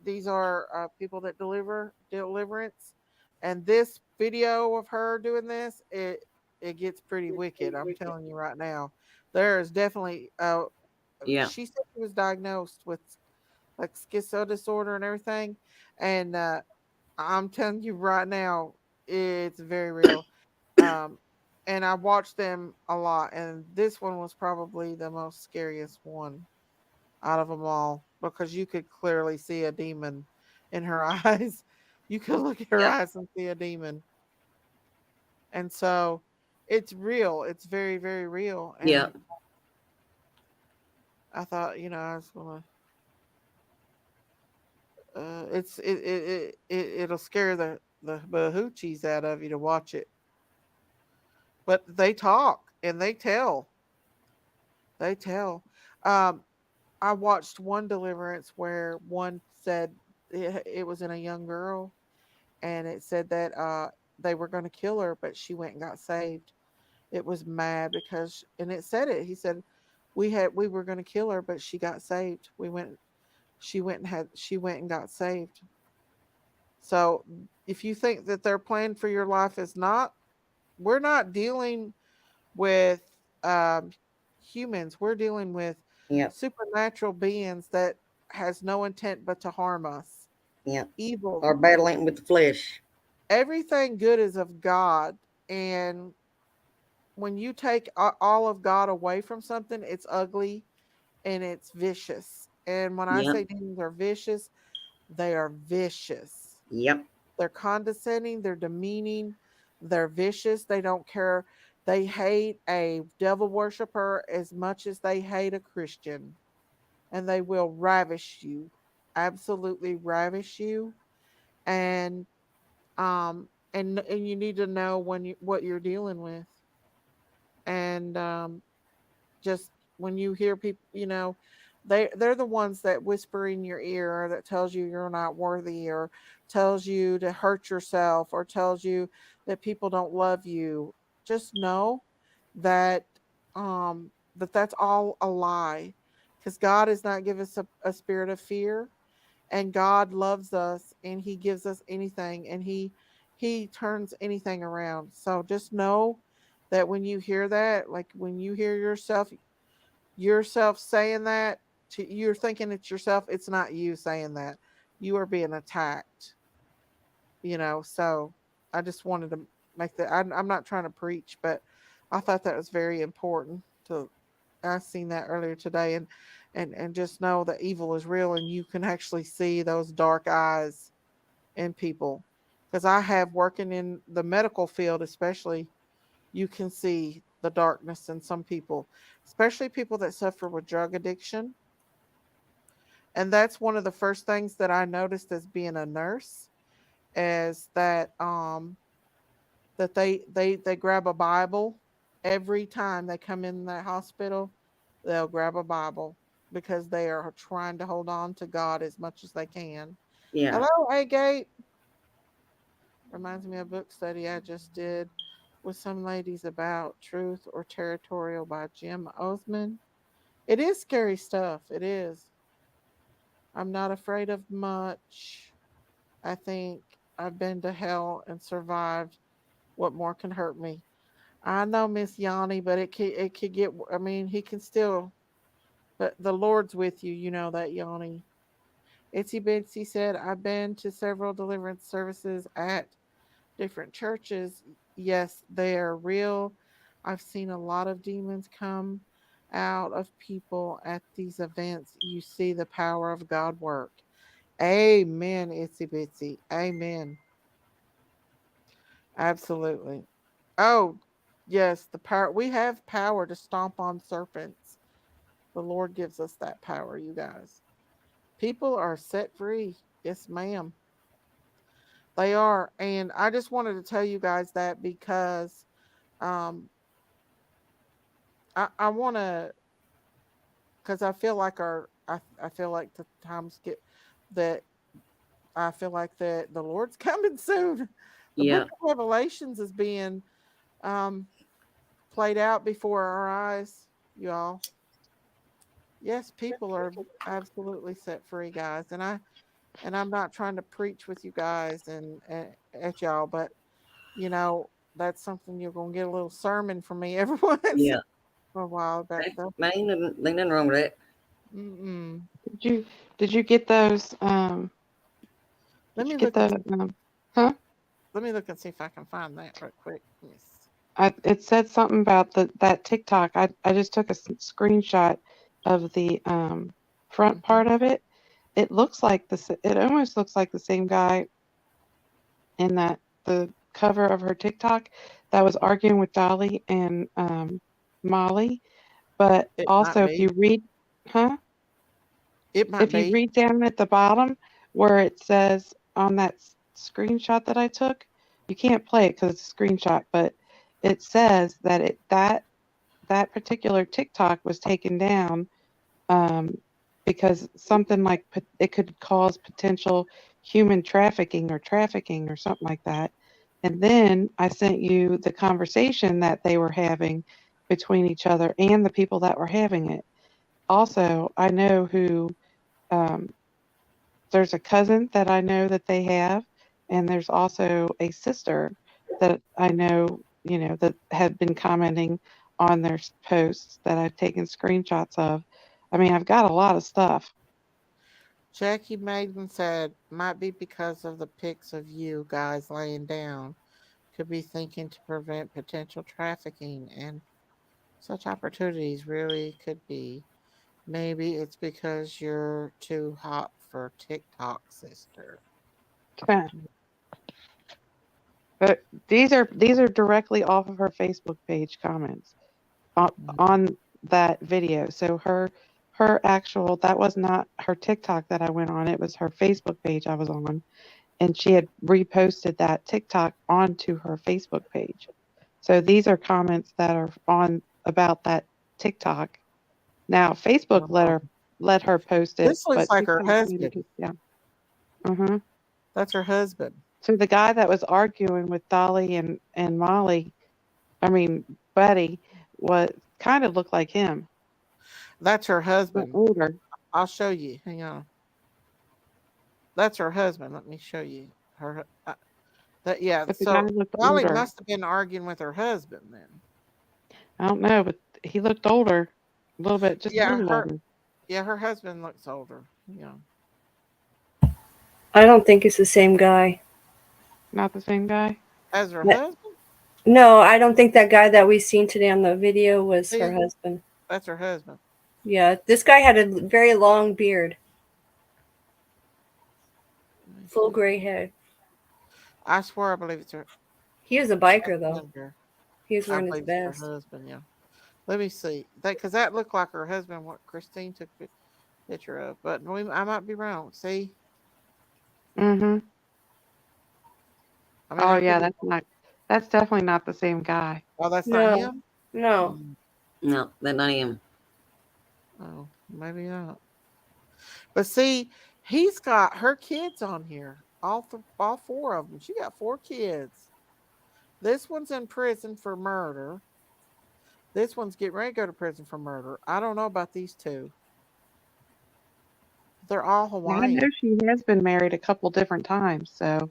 A: these are people that deliver deliverance, and this video of her doing this, it gets pretty wicked. I'm telling you right now. There is definitely
E: Yeah.
A: she said she was diagnosed with like schizo disorder and everything, and I'm telling you right now, it's very real. Um, and I watched them a lot, and this one was probably the most scariest one out of them all because you could clearly see a demon in her eyes. You could look at her
E: Yep.
A: eyes and see a demon, and so it's real. It's very, very real.
E: Yep.
A: And I thought, I was gonna. It'll scare the bahoochies out of you to watch it. But they talk and they tell. They tell. Um, I watched one deliverance where one said it was in a young girl, and it said that they were going to kill her, but she went and got saved. It was mad because, and it said it. He said we were going to kill her, but she got saved. She went and got saved. So if you think that their plan for your life is not, we're not dealing with um, humans. We're dealing with
E: Yep.
A: supernatural beings that has no intent but to harm us.
E: Yep.
A: Evil.
E: Or battling with the flesh.
A: Everything good is of God, and when you take all of God away from something, it's ugly and it's vicious. And when I
E: Yep.
A: say demons are vicious, they are vicious.
E: Yep.
A: they're condescending, they're demeaning, they're vicious, they don't care. They hate a devil worshiper as much as they hate a Christian, and they will ravish you, absolutely ravish you. And and you need to know when you what you're dealing with. And just when you hear people, they're the ones that whisper in your ear, or that tells you you're not worthy, or tells you to hurt yourself, or tells you that people don't love you. Just know that that's all a lie, because God has not given us a spirit of fear, and God loves us, and he gives us anything, and he turns anything around. So just know that when you hear that, like when you hear yourself saying that, you're thinking it's yourself, it's not you saying that. You are being attacked, so I just wanted to make that. I'm not trying to preach, but I thought that was very important to. I seen that earlier today, and just know that evil is real, and you can actually see those dark eyes in people. Because I have, working in the medical field, especially, you can see the darkness in some people, especially people that suffer with drug addiction. And that's one of the first things that I noticed as being a nurse, is that they grab a Bible every time they come in the hospital. They'll grab a Bible because they are trying to hold on to God as much as they can.
E: Yeah.
A: Hello, Agate. Reminds me of a book study I just did with some ladies about Truth or Territorial by Jim Osman. It is scary stuff. It is. I'm not afraid of much. I think I've been to hell and survived. What more can hurt me? I know, Miss Yanni, but it could get. I mean, he can still. But the Lord's with you. You know that, Yanni. Itsy Bitsy said, I've been to several deliverance services at different churches. Yes, they are real. I've seen a lot of demons come out of people at these events. You see the power of God work. Amen, Itsy Bitsy. Amen. Absolutely. Oh, yes, the power. We have power to stomp on serpents. The Lord gives us that power, you guys. People are set free. Yes, ma'am. They are. And I just wanted to tell you guys that because um I want to, because I feel like I feel like the times get that I feel like that the Lord's coming soon. The book
E: Yeah.
A: of Revelations is being um played out before our eyes, y'all. Yes, people are absolutely set free, guys. And I'm not trying to preach with you guys and at y'all, but you know, that's something you're gonna get a little sermon from me every once
E: Yeah.
A: in a while.
E: Ain't nothing wrong with that.
A: Mm-mm.
G: Did you get those?
A: Let
G: Did you
A: me
G: get
A: look and
G: the? Huh?
A: let me look and see if I can find that right quick. Yes.
G: It said something about that TikTok. I just took a screenshot of the front
A: Mm-hmm.
G: part of it. It looks like this. It almost looks like the same guy in that the cover of her TikTok that was arguing with Dolly and Molly. But
A: It might
G: also, if you
A: be.
G: read, huh?
A: It might
G: If you
A: be.
G: read down at the bottom where it says on that screenshot that I took, you can't play it because it's a screenshot, but it says that that particular TikTok was taken down um, because something like it could cause potential human trafficking or something like that. And then I sent you the conversation that they were having between each other and the people that were having it. Also, I know who um, there's a cousin that I know that they have, and there's also a sister that I know, that have been commenting on their posts that I've taken screenshots of. I mean, I've got a lot of stuff.
A: Jackie Maiden said, might be because of the pics of you guys laying down. Could be thinking to prevent potential trafficking and such opportunities really could be. Maybe it's because you're too hot for TikTok, sister.
G: But these are directly off of her Facebook page comments on that video. So her actual, that was not her TikTok that I went on. It was her Facebook page I was on, and she had reposted that TikTok onto her Facebook page. So these are comments that are on about that TikTok. Now Facebook let her post it,
A: This looks
G: but
A: like her
G: TikTok made
A: husband.
G: it, yeah. Mhm.
A: That's her husband.
G: So the guy that was arguing with Dolly and Molly, I mean Betty, was kind of looked like him,
A: That's her
G: but
A: husband.
G: older.
A: I'll show you. Hang on. That's her husband. Let me show you her. That yeah.
G: But the guy
A: So
G: looked
A: Molly
G: older.
A: must have been arguing with her husband then.
G: I don't know, but he looked older, a little bit, just a
A: Yeah,
G: little older.
A: her husband looks older. Yeah.
B: I don't think it's the same guy.
G: Not the same guy.
A: As her
B: But-
A: husband?
B: No, I don't think that guy that we seen today on the video was her
A: Yeah.
B: husband.
A: That's her husband.
B: Yeah, this guy had a very long beard,
A: Let me
B: full
A: see.
B: gray head.
A: I swear I believe it's her.
B: He was a biker though.
A: husband.
B: He was
A: I
B: wearing his
A: believe it's
B: vest.
A: her husband. Yeah. Let me see. Because that looked like her husband. What Christine took a picture of, but I might be wrong. See.
G: Mhm.
A: I mean,
G: Oh
A: I
G: yeah,
A: could be.
G: that's definitely not the same guy.
A: Oh, that's not
B: No,
A: him.
B: no.
A: Mm,
E: No, that's not him.
A: Oh, maybe not. But see, he's got her kids on here. All four of them. She got 4 kids. This one's in prison for murder. This one's getting ready to go to prison for murder. I don't know about these two. They're all
G: Now, I know
A: Hawaiian.
G: she has been married a couple different times, so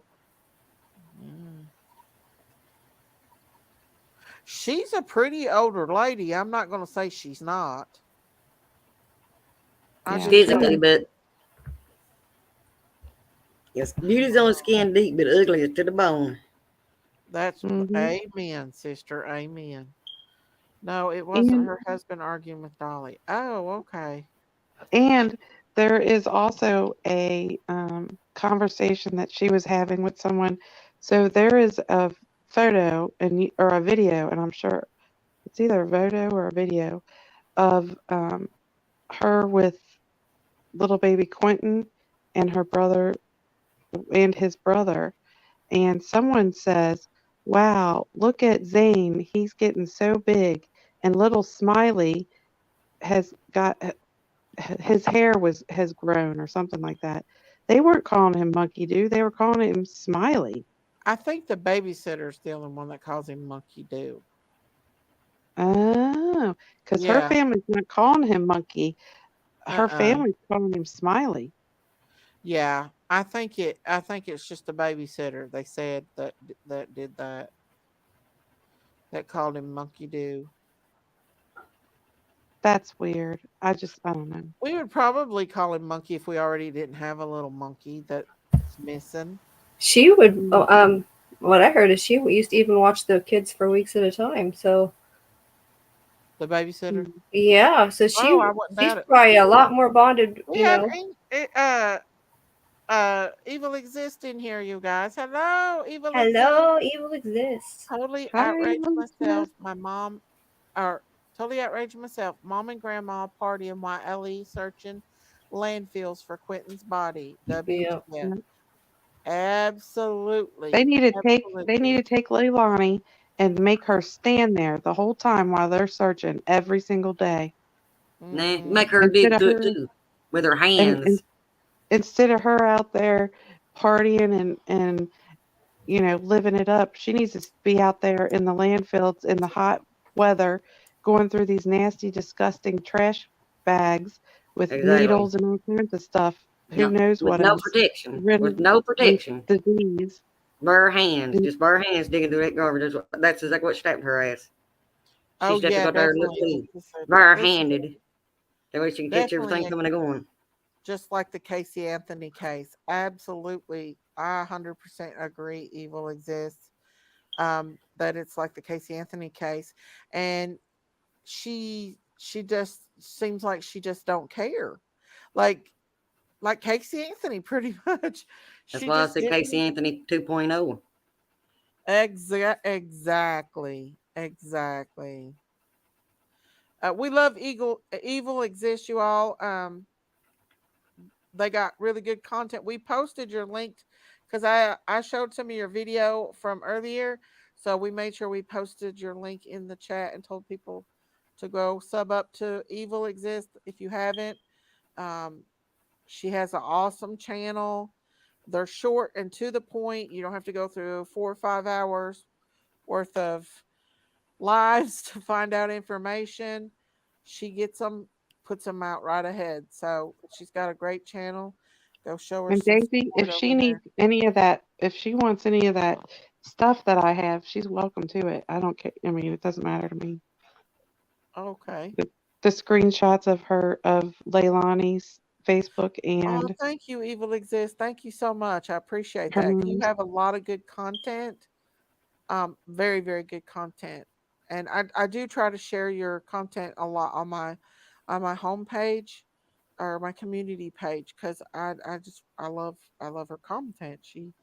A: Mm. She's a pretty older lady. I'm not going to say she's not. I
G: yeah.
A: just
E: Physically,
A: don't.
E: but yes, beauty's on the skin deep, but ugly is to the bone.
A: That's
G: Mhm.
A: amen, sister. Amen. No, it wasn't
G: And
A: her husband arguing with Dolly. Oh, okay.
G: and there is also a conversation that she was having with someone. So there is a photo or a video, and I'm sure it's either a photo or a video of her with little baby Quinton and her brother and his brother. And someone says, "Wow, look at Zane. He's getting so big." And little Smiley has got his hair has grown or something like that. They weren't calling him Monkey Doo. They were calling him Smiley.
A: I think the babysitter's the only one that calls him Monkey Do.
G: Oh, because her
A: Yeah.
G: family's not calling him Monkey. Her
A: Uh-uh.
G: family's calling him Smiley.
A: Yeah. I think it's just the babysitter. They said that did that. That called him Monkey Do.
G: That's weird. I don't know.
A: We would probably call him Monkey if we already didn't have a little monkey that's missing.
B: She would.
G: Mm.
B: What I heard is she used to even watch the kids for weeks at a time. So
A: The babysitter.
G: Mm.
B: yeah, so
A: Oh, I wouldn't
B: she's
A: doubt it.
B: probably a lot more bonded.
A: We
B: You
A: have
B: know.
A: evil exist in here, you guys. Hello, evil exist.
B: Hello, evil exists.
A: Totally
G: Hi,
A: outraged
G: Elizabeth.
A: myself. My mom, or totally outraged myself. Mom and grandma partying while Ellie searching landfills for Quentin's body.
B: Yeah.
A: WTF. Absolutely.
G: They need to
A: Absolutely.
G: take Leilani and make her stand there the whole time while they're searching every single day.
E: Nah,
A: Mm-mm.
E: make her
G: Instead
E: dig
G: of
E: through it
G: her
E: too with her
G: and
E: hands.
G: instead of her out there partying and living it up, she needs to be out there in the landfills in the hot weather, going through these nasty, disgusting trash bags with
E: Exactly.
G: needles and all kinds of stuff. Who
E: No,
G: knows
E: with
G: what
E: no
G: else?
E: protection.
G: Ridden
E: With no
G: with
E: protection.
G: disease.
E: Bare hands.
G: And
E: Just bare hands digging through that garbage. That's exactly what stabbed her ass.
A: Oh
E: She's just to
A: yeah,
E: go there and look
A: definitely.
E: clean. Bare
A: This is
E: handed. That way she can catch
A: definitely
E: everything coming and going.
A: just like the Casey Anthony case. Absolutely, I 100% agree. Evil exists. That it's like the Casey Anthony case, and she just seems like she just don't care, like Casey Anthony, pretty much.
E: That's
A: She
E: why I
A: just
E: said Casey
A: didn't.
E: Anthony 2.0.
A: Exactly. We love Evil Exists, you all. They got really good content. We posted your link because I showed some of your video from earlier, so we made sure we posted your link in the chat and told people to go sub up to Evil Exist if you haven't. Um, she has an awesome channel. They're short and to the point. You don't have to go through 4 or 5 hours worth of lives to find out information. She gets them, puts them out right ahead. So she's got a great channel. Go show her
G: And
A: some
G: Daisy,
A: support
G: if
A: over
G: she
A: there.
G: needs any of that, if she wants any of that stuff that I have, she's welcome to it. I don't care. I mean, it doesn't matter to me.
A: Okay.
G: The screenshots of Leilani's Facebook
A: Oh,
G: and
A: thank you, Evil Exists. Thank you so much. I appreciate that. You
G: hers.
A: have a lot of good content. Very, very good content. And I do try to share your content a lot on my homepage or my community page because I love her content. She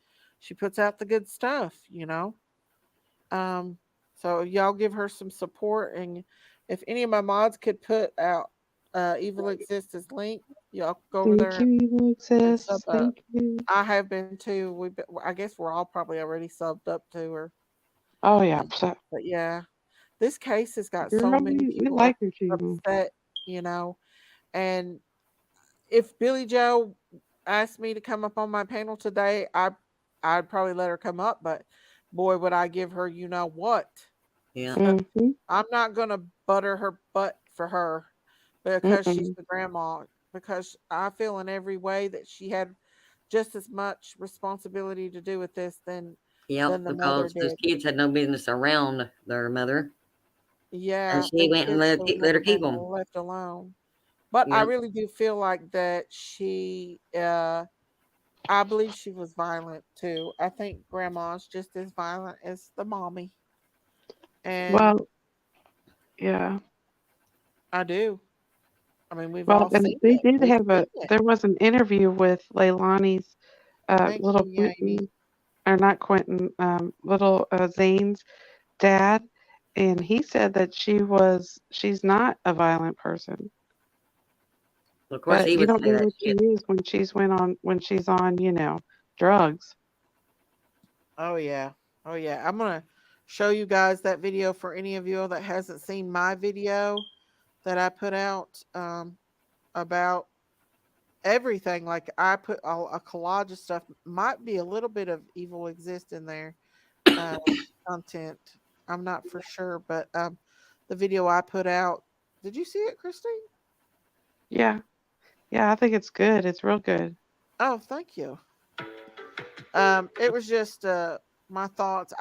A: puts out the good stuff. Um, so y'all give her some support, and if any of my mods could put out Evil Exists link, y'all go over
G: Thank
A: there
G: you, Evil
A: and sub
G: Exists.
A: up.
G: Thank you.
A: I have been too. I guess we're all probably already subbed up to her.
G: Oh yeah,
A: And, but yeah, this case has got so
G: girl,
A: many
G: we
A: people
G: like her too.
A: upset, you know. And if Billy Joe asked me to come up on my panel today, I'd probably let her come up, but boy, would I give her you know what.
E: Yeah.
G: Mm-hmm.
A: I'm not gonna butter her butt for her because she's
G: Mm-mm.
A: the grandma. Because I feel in every way that she had just as much responsibility to do with this
E: Yep.
A: than the mother
E: Because those
A: did.
E: kids had no business around their mother, and
A: Yeah,
E: she
A: them
E: went and
A: kids should have
E: let her
A: never
E: keep
A: been
E: them.
A: left alone. But I
E: Yep.
A: really do feel like that I believe she was violent too. I think grandma's just as violent as the mommy. And
G: Well, yeah.
A: I do. I mean, we've
G: Well,
A: all
G: and
A: seen
G: they
A: it.
G: did
A: We've
G: have
A: seen it.
G: there was an interview with Leilani's
A: Thank
G: little
A: you, Amy.
G: Quentin, or not Quentin, little Zane's dad, and he said that she's not a violent person,
E: Of course,
G: but
E: he
G: you
E: would
G: don't
E: say
G: know
E: that
G: what she
E: shit.
G: is when she's on, drugs.
A: Oh yeah. Oh yeah. I'm gonna show you guys that video for any of you that hasn't seen my video that I put out about everything. Like I put a collage of stuff. Might be a little bit of evil exist in there uh, content. I'm not for sure, but the video I put out. Did you see it, Christine?
G: Yeah, yeah, I think it's good. It's real good.
A: Oh, thank you. It was just my thoughts.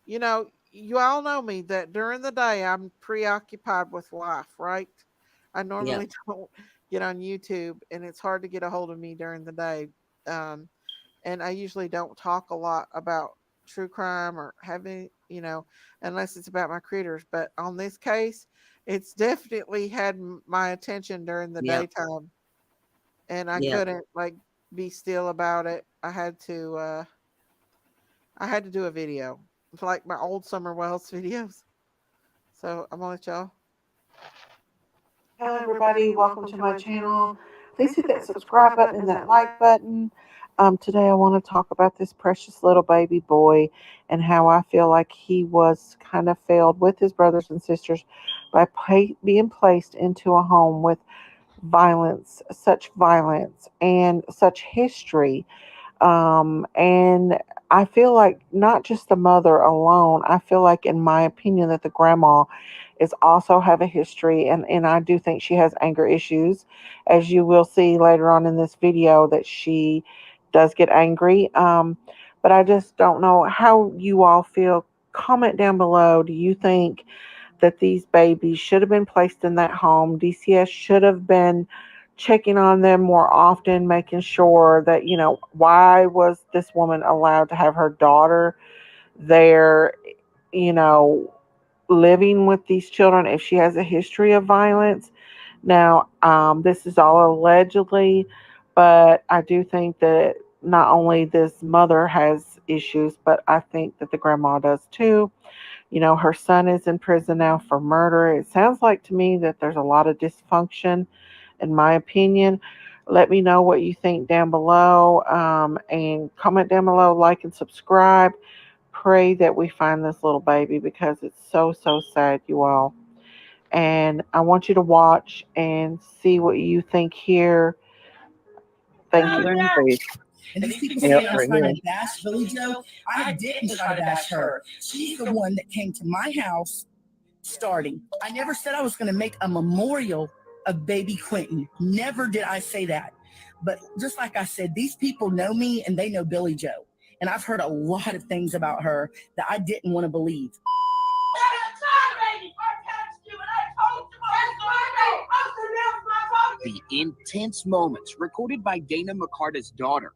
A: You all know me that during the day I'm preoccupied with life, right? I
E: Yep.
A: normally don't get on YouTube, and it's hard to get a hold of me during the day. Um, and I usually don't talk a lot about true crime or having, unless it's about my critters. But on this case, it's definitely had my attention during the
E: Yep.
A: daytime, and I
E: Yep.
A: couldn't like be still about it. I had to do a video. It's like my old Summer Wells videos. So I'm gonna let y'all. Hello, everybody. Welcome to my channel. Please hit that subscribe button and that like button. Today, I want to talk about this precious little baby boy and how I feel like he was kind of failed with his brothers and sisters by being placed into a home with violence, and such history. And I feel like not just the mother alone, I feel like, in my opinion, that the grandma is also have a history, and I do think she has anger issues, as you will see later on in this video that she does get angry. But I just don't know how you all feel. Comment down below. Do you think that these babies should have been placed in that home? DCS should have been checking on them more often, making sure that, why was this woman allowed to have her daughter there, you know, living with these children if she has a history of violence? Now, this is all allegedly, but I do think that not only this mother has issues, but I think that the grandma does too. You know, her son is in prison now for murder. It sounds like to me that there's a lot of dysfunction, in my opinion. Let me know what you think down below, and comment down below, like and subscribe. Pray that we find this little baby because it's so, so sad, you all. And I want you to watch and see what you think here. Thank you.
F: Please. And these people say
A: Yep,
F: I was
A: right
F: trying
A: here.
F: to bash Billy Joe. I didn't try to bash her. She's the one that came to my house starting. I never said I was going to make a memorial of baby Quinton. Never did I say that. But just like I said, these people know me and they know Billy Joe. And I've heard a lot of things about her that I didn't want to believe.
I: The intense moments recorded by Dana McCarta's daughter.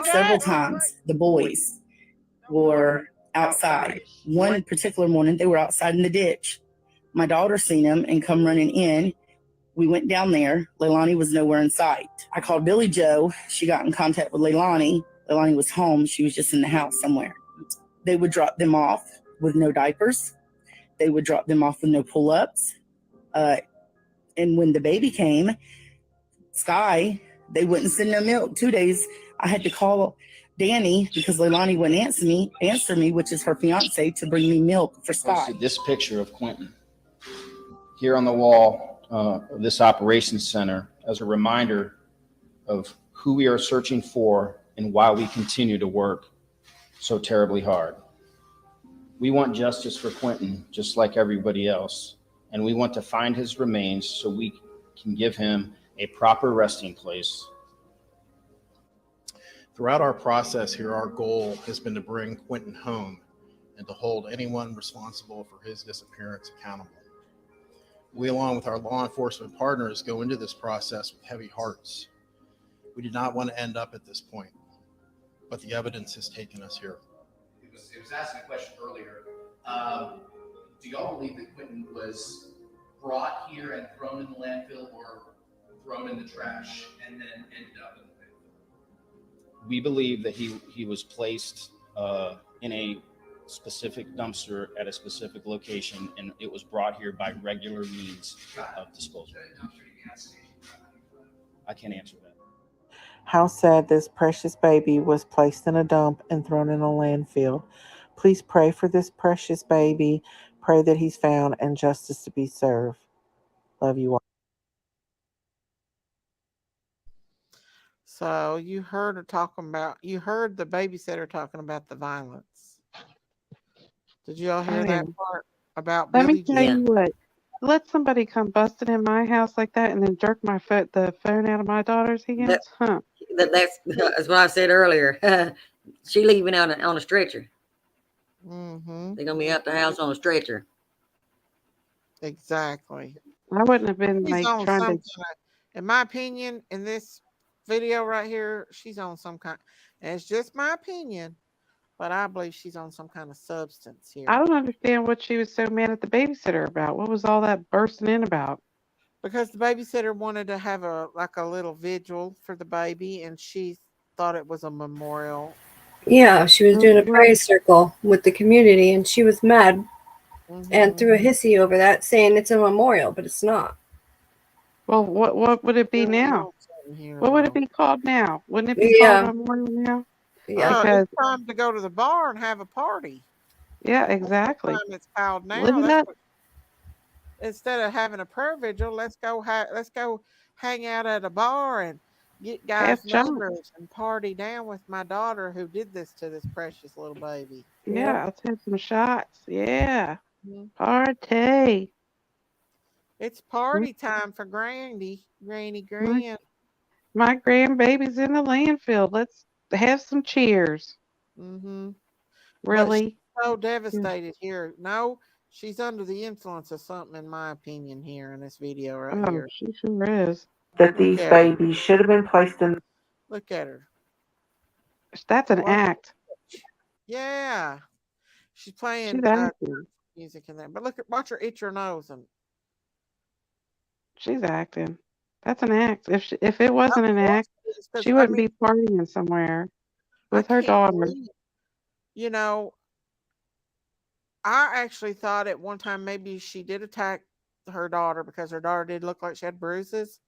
F: Several times the boys were outside. One particular morning, they were outside in the ditch. My daughter seen them and come running in. We went down there. Leilani was nowhere in sight. I called Billy Joe. She got in contact with Leilani. Leilani was home. She was just in the house somewhere. They would drop them off with no diapers. They would drop them off with no pull-ups. And when the baby came, Sky, they wouldn't send no milk. 2 days, I had to call Danny because Leilani wouldn't answer me, which is her fiance, to bring me milk for Sky.
J: This picture of Quinton here on the wall of this operations center as a reminder of who we are searching for and why we continue to work so terribly hard. We want justice for Quinton, just like everybody else, and we want to find his remains so we can give him a proper resting place.
K: Throughout our process here, our goal has been to bring Quinton home and to hold anyone responsible for his disappearance accountable. We, along with our law enforcement partners, go into this process with heavy hearts. We did not want to end up at this point, but the evidence has taken us here.
L: It was asking a question earlier. Do y'all believe that Quinton was brought here and thrown in the landfill or thrown in the trash and then ended up in the landfill?
J: We believe that he was placed in a specific dumpster at a specific location, and it was brought here by regular means of disposal. I can't answer that.
A: How sad this precious baby was placed in a dump and thrown in a landfill. Please pray for this precious baby. Pray that he's found and justice to be served. Love you all. So you heard the babysitter talking about the violence. Did you all hear that part about
G: Let
A: Billy
G: me tell you what. Let somebody come busting in my house like that and then jerk the phone out of my daughter's hands?
E: That's what I said earlier. She leaving out on a stretcher.
A: Mm-hmm.
E: They're gonna be out the house on a stretcher.
A: Exactly.
G: I wouldn't have been
A: She's on
G: trying
A: some
G: to.
A: in my opinion, in this video right here, she's on some kind, and it's just my opinion, but I believe she's on some kind of substance here.
G: I don't understand what she was so mad at the babysitter about. What was all that bursting in about?
A: Because the babysitter wanted to have a little vigil for the baby, and she thought it was a memorial.
B: Yeah, she was doing a praise circle with the community, and she was mad and threw a hissy over that, saying it's a memorial, but it's not.
G: Well, what would it be now? What would it be called now? Wouldn't it be called a memorial now?
B: Yeah,
A: because it's time to go to the bar and have a party.
G: Yeah, exactly.
A: That's the time it's called now.
G: Live it up.
A: Instead of having a prayer vigil, let's go hang out at a bar and get guys' numbers and party down with my daughter who did this to this precious little baby.
G: Yeah, let's have some shots. Yeah. Party.
A: It's party time for Granny.
G: My grandbaby's in the landfill. Let's have some cheers. Really?
A: So devastated here. No, she's under the influence of something, in my opinion, here in this video right here.
G: She sure is.
A: That these babies should have been placed in. Look at her.
G: That's an act.
A: Yeah. She's playing music in there. But watch her itch her nose and
G: She's acting. That's an act. If it wasn't an act,
A: Because
G: she
A: I
G: wouldn't
A: mean,
G: be partying somewhere
A: I
G: with her
A: can't
G: daughter.
A: believe, you know, I actually thought at one time maybe she did attack her daughter because her daughter did look like she had bruises,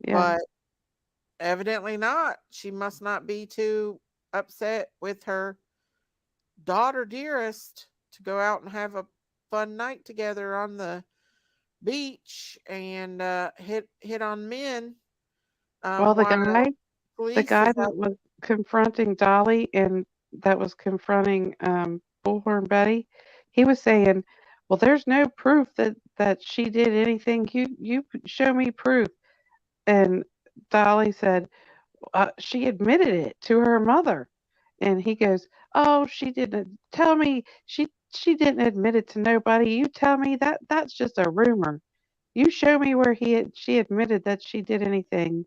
G: Yeah.
A: but evidently not. She must not be too upset with her daughter dearest to go out and have a fun night together on the beach and hit on men.
G: Well,
A: While
G: the
A: police
G: guy
A: is
G: that
A: out.
G: was confronting Dolly and that was confronting Bullhorn Betty, he was saying, "Well, there's no proof that she did anything. You show me proof." And Dolly said, she admitted it to her mother. And he goes, "Oh, she didn't tell me. She didn't admit it to nobody. You tell me that's just a rumor. You show me where she admitted that she did anything."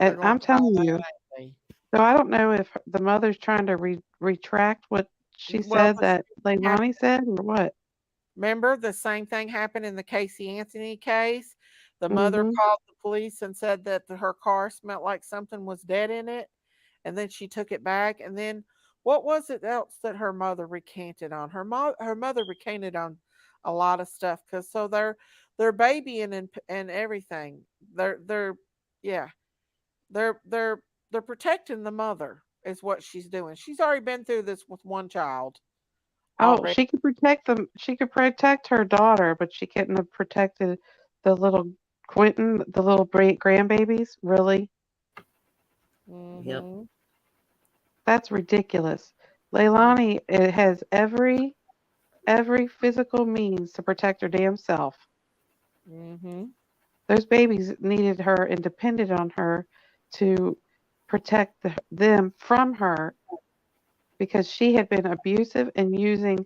A: They're
G: And
A: going
G: I'm
A: to try
G: telling
A: that,
G: you,
A: ain't they?
G: so I don't know if the mother's trying to retract what she
A: Well,
G: said
A: the
G: that
A: same thing happened.
G: Leilani said or what.
A: Remember, the same thing happened in the Casey Anthony case. The mother
G: Hmm.
A: called the police and said that her car smelled like something was dead in it, and then she took it back. And then what was it else that her mother recanted on? Her mother recanted on a lot of stuff because so they're babying and everything. They're yeah they're protecting the mother is what she's doing. She's already been through this with one child
G: Oh,
A: already.
G: she could protect them. She could protect her daughter, but she couldn't have protected the little Quentin, the little grandbabies. Really,
E: Yep.
A: Mm-hmm.
G: that's ridiculous. Leilani has every physical means to protect her damn self.
A: Mm-hmm.
G: Those babies needed her and depended on her to protect them from her because she had been abusive and using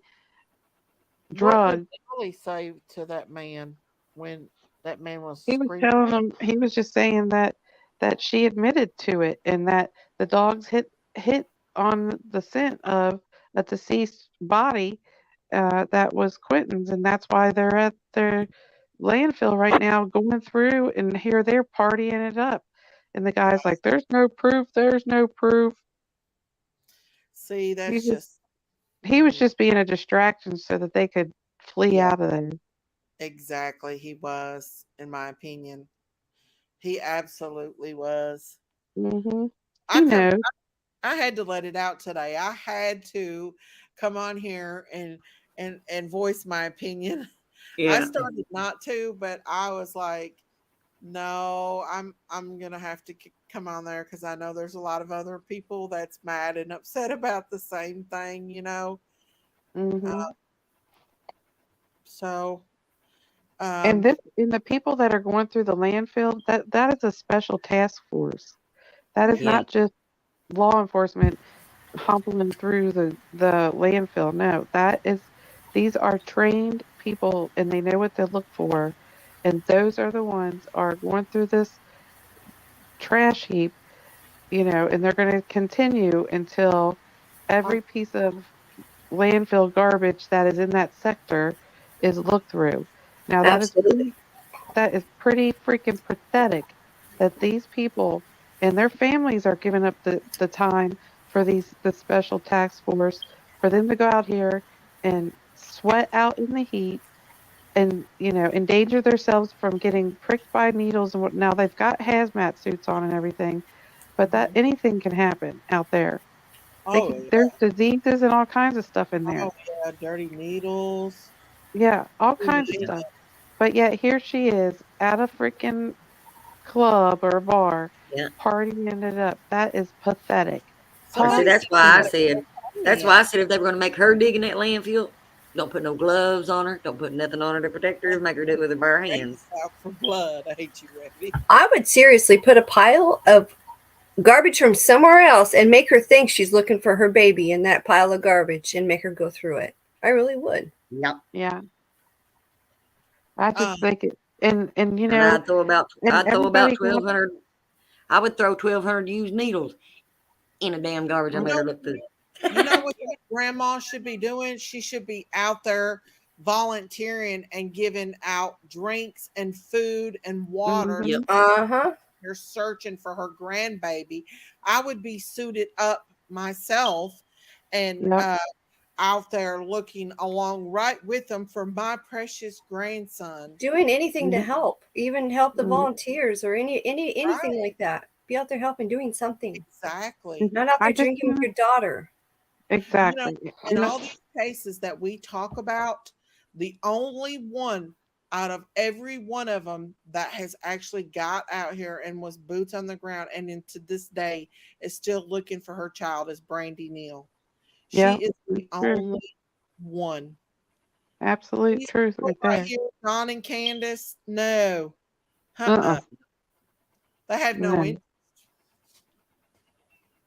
A: What did
G: drugs.
A: Dolly say to that man when that man was
G: He was
A: screaming?
G: telling them, he was just saying that she admitted to it and that the dogs hit on the scent of a deceased body that was Quentin's, and that's why they're at their landfill right now going through, and here they're partying it up. And the guy's like, "There's no proof. There's no proof."
A: See,
G: He
A: that's
G: just
A: just
G: he was just being a distraction so that they could flee
A: yeah,
G: out of there.
A: exactly. He was, in my opinion, he absolutely was.
G: Hmm.
A: I
G: He
A: come.
G: knows.
A: I had to let it out today. I had to come on here and voice my opinion. I
E: Yeah.
A: started not to, but I was like, no, I'm gonna have to come on there because I know there's a lot of other people that's mad and upset about the same thing, you know.
G: Hmm.
A: Uh, so,
G: And
A: um,
G: this and the people that are going through the landfill, that is a special task force. That is
E: Yeah.
G: not just law enforcement humping through the landfill. No, these are trained people and they know what to look for. And those are the ones are going through this trash heap, and they're going to continue until every piece of landfill garbage that is in that sector is looked through. Now
B: Absolutely.
G: that is pretty freaking pathetic that these people and their families are giving up the time for the special task force for them to go out here and sweat out in the heat and endanger themselves from getting pricked by needles and what. Now they've got hazmat suits on and everything, but that
A: mhm.
G: anything can happen out there.
A: Oh yeah,
G: There's diseases and all kinds of stuff in
A: oh
G: there.
A: yeah, dirty needles.
G: Yeah, all
A: You
G: kinds of
A: name
G: stuff.
A: it.
G: But yet here she is at a freaking club or bar
E: Yeah.
G: partying it up. That is pathetic.
E: And see,
A: Somebody
E: that's
A: said
E: why I
A: she
G: Pathetic.
A: was
E: said, that's why I
A: pregnant.
E: said if they were going to make her dig in that landfill, don't put no gloves on her, don't put nothing on her to protect her, make her do it with her bare
A: Ready
E: hands.
A: out for blood. Ain't you ready?
B: I would seriously put a pile of garbage from somewhere else and make her think she's looking for her baby in that pile of garbage and make her go through it. I really would.
E: Yep.
G: Yeah, I
A: Um,
G: just think it, and
E: And
G: and
E: I'd throw about
G: everybody got.
E: 1,200. I would throw 1,200 used needles in a damn garbage. I
A: you
E: made
A: know,
E: her look through.
A: you know what that grandma should be doing? She should be out there volunteering and giving out drinks and food and water.
E: Yep.
A: You're searching for her grandbaby. I would be suited up myself and
G: Yep.
A: out there looking along right with them for my precious grandson.
B: Doing anything to
G: Mhm.
B: help, even help the
G: Mhm.
B: volunteers or anything like that. Be out there helping, doing something.
A: Exactly.
B: Not out
G: I
B: there
G: just
B: drinking with your daughter.
G: exactly.
A: In all these cases that we talk about, the only one out of every one of them that has actually got out here and was boots on the ground and into this day is still looking for her child is Brandy Neal.
G: Yeah,
A: She is the
G: it's true.
A: only one.
G: Absolute
A: These
G: truth
A: people
G: right
A: right
G: there.
A: here, Don and Candace, no.
G: Uh-uh.
A: They had no
G: No.
A: interest.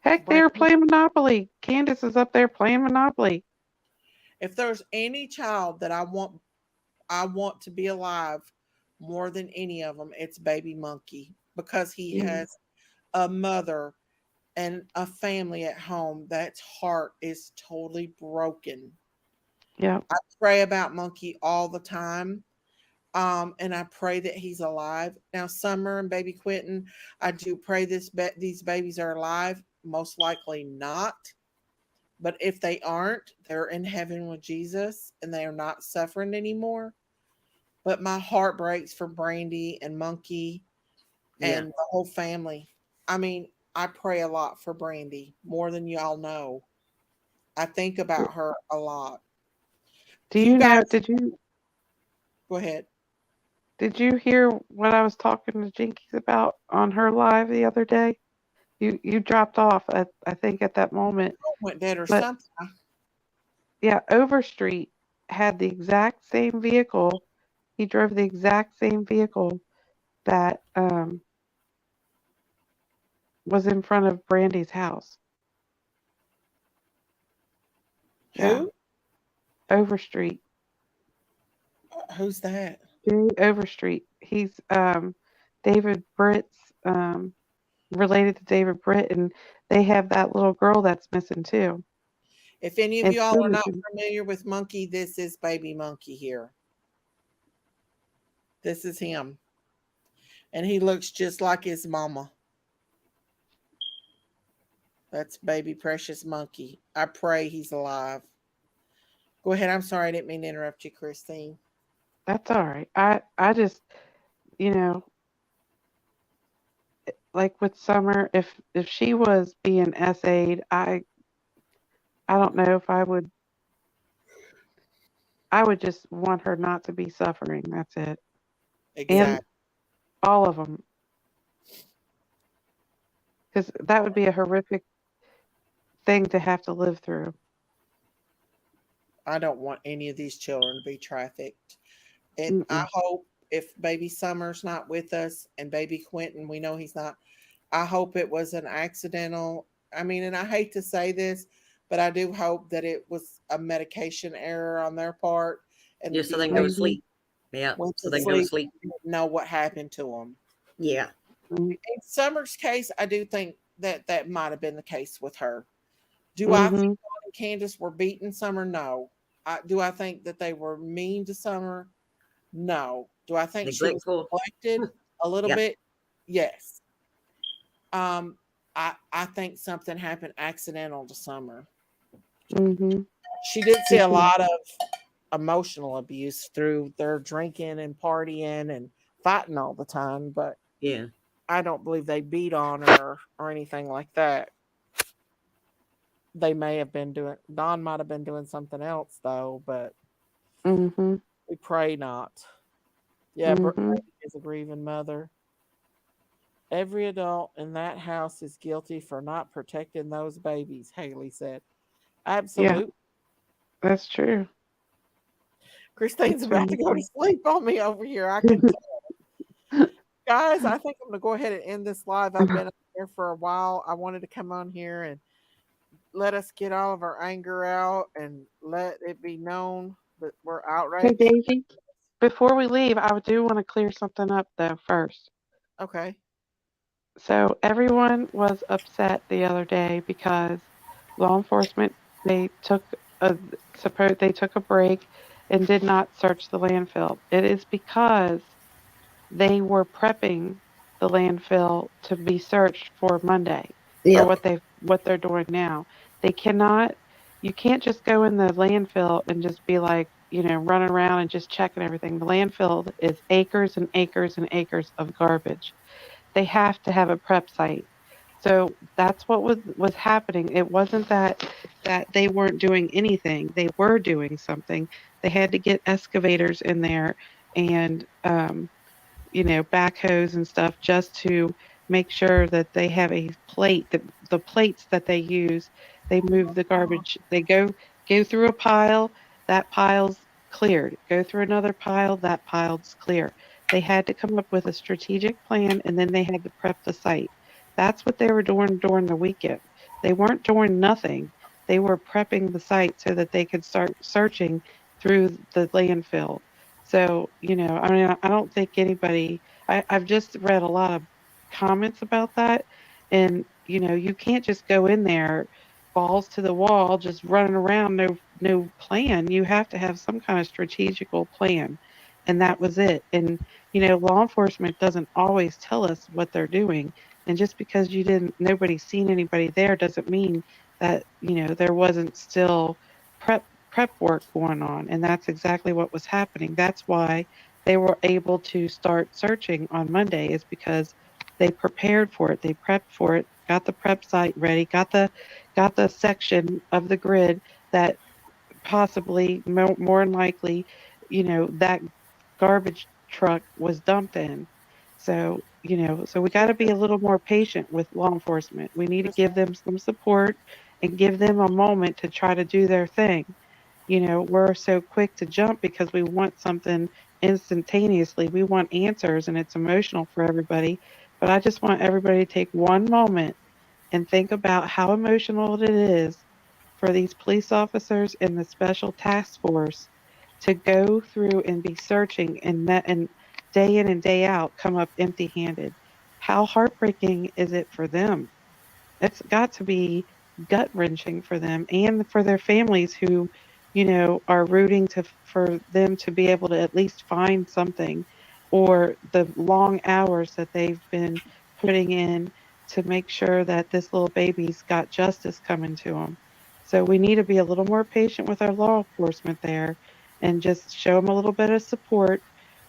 G: Heck, they were playing Monopoly. Candace is up there playing Monopoly.
A: If there's any child that I want to be alive more than any of them, it's baby Monkey because he has a mother and a family at home that's heart is totally broken.
G: Yeah.
A: I pray about Monkey all the time. And I pray that he's alive. Now, Summer and baby Quinton, I do pray these babies are alive. Most likely not. But if they aren't, they're in heaven with Jesus and they are not suffering anymore. But my heart breaks for Brandy and Monkey and the whole family. I mean, I pray a lot for Brandy, more than y'all know. I think about her a lot.
G: Do
A: You
G: you know?
A: guys, go ahead.
G: Did you hear what I was talking to Jinkies about on her live the other day? You dropped off at I think at that moment,
A: Went dead or
G: but
A: something.
G: yeah, Overstreet had the exact same vehicle. He drove the exact same vehicle that was in front of Brandy's house. Yeah,
A: Who?
G: Overstreet.
A: Who's that?
G: Jerry Overstreet. He's David Britt's related to David Britt, and they have that little girl that's missing too.
A: If any of
G: And
A: y'all
G: still
A: are not
G: missing.
A: familiar with Monkey, this is baby Monkey here. This is him. And he looks just like his mama. That's baby precious Monkey. I pray he's alive. Go ahead. I'm sorry I didn't mean to interrupt you, Christine.
G: That's all right. I just you know like with Summer, if she was being SA'd, I don't know if I would just want her not to be suffering. That's it. And
A: Exactly.
G: all of them, because that would be a horrific thing to have to live through.
A: I don't want any of these children to be trafficked. And I
G: Mm-mm.
A: hope if baby Summer's not with us and baby Quinton, we know he's not, I hope it was an accidental. I mean, and I hate to say this, but I do hope that it was a medication error on their part and
E: Just so they
A: these
E: can go to
A: babies
E: sleep. Yeah.
A: went
E: So
A: to
E: they can go to
A: sleep
E: sleep.
A: and didn't know what happened to them.
E: Yeah.
A: In Summer's case, I do think that that might have been the case with her. Do I think
G: Mm-hmm.
A: Dawn and Candace were beating Summer? No. Do I think that they were mean to Summer? No. Do I think she was
E: Neglectful.
A: neglected a little
E: Yeah.
A: bit? Yes. Um, I think something happened accidental to Summer.
G: Mm-hmm.
A: She did see a lot of emotional abuse through their drinking and partying and fighting all the time, but
E: Yeah.
A: I don't believe they beat on her or anything like that. They may have been doing, Don might have been doing something else though, but
G: Mm-hmm.
A: we pray not. Yeah,
G: Mm-hmm.
A: Brandy is a grieving mother. Every adult in that house is guilty for not protecting those babies, Haley said.
G: Yeah,
A: Absolutely.
G: that's true.
A: Christine's
G: That's
A: about to
G: really
A: go to
G: true.
A: sleep on me over here. I can guys, I think I'm gonna go ahead and end this live. I've been up here for a while. I wanted to come on here and let us get all of our anger out and let it be known that we're
G: Hey,
A: outraged.
G: Daisy, before we leave, I do want to clear something up though first.
A: Okay.
G: So everyone was upset the other day because law enforcement they took a suppose they took a break and did not search the landfill. It is because they were prepping the landfill to be searched for Monday for
B: Yep.
G: what they're doing now. They cannot you can't just go in the landfill and just be like, running around and just checking everything. The landfill is acres and acres and acres of garbage. They have to have a prep site. So that's what was happening. It wasn't that they weren't doing anything. They were doing something. They had to get excavators in there and backhoes and stuff just to make sure that they have a plate. The plates that they use, they move the garbage. They go through a pile, that pile's cleared. Go through another pile, that pile's clear. They had to come up with a strategic plan and then they had to prep the site. That's what they were doing during the weekend. They weren't doing nothing. They were prepping the site so that they could start searching through the landfill. So, I mean, I don't think I've just read a lot of comments about that. And, you can't just go in there, balls to the wall, just running around, no plan. You have to have some kind of strategical plan. And that was it. And, law enforcement doesn't always tell us what they're doing. And just because nobody's seen anybody there doesn't mean that, there wasn't still prep work going on, and that's exactly what was happening. That's why they were able to start searching on Monday, is because they prepared for it, they prepped for it, got the prep site ready, got the section of the grid that possibly more than likely, that garbage truck was dumped in. So, so we got to be a little more patient with law enforcement. We need to give them some support and give them a moment to try to do their thing. We're so quick to jump because we want something instantaneously. We want answers and it's emotional for everybody. But I just want everybody to take one moment and think about how emotional it is for these police officers in the special task force to go through and be searching and day in and day out come up empty handed. How heartbreaking is it for them? It's got to be gut wrenching for them and for their families who, are rooting for them to be able to at least find something, or the long hours that they've been putting in to make sure that this little baby's got justice coming to them. So we need to be a little more patient with our law enforcement there and just show them a little bit of support,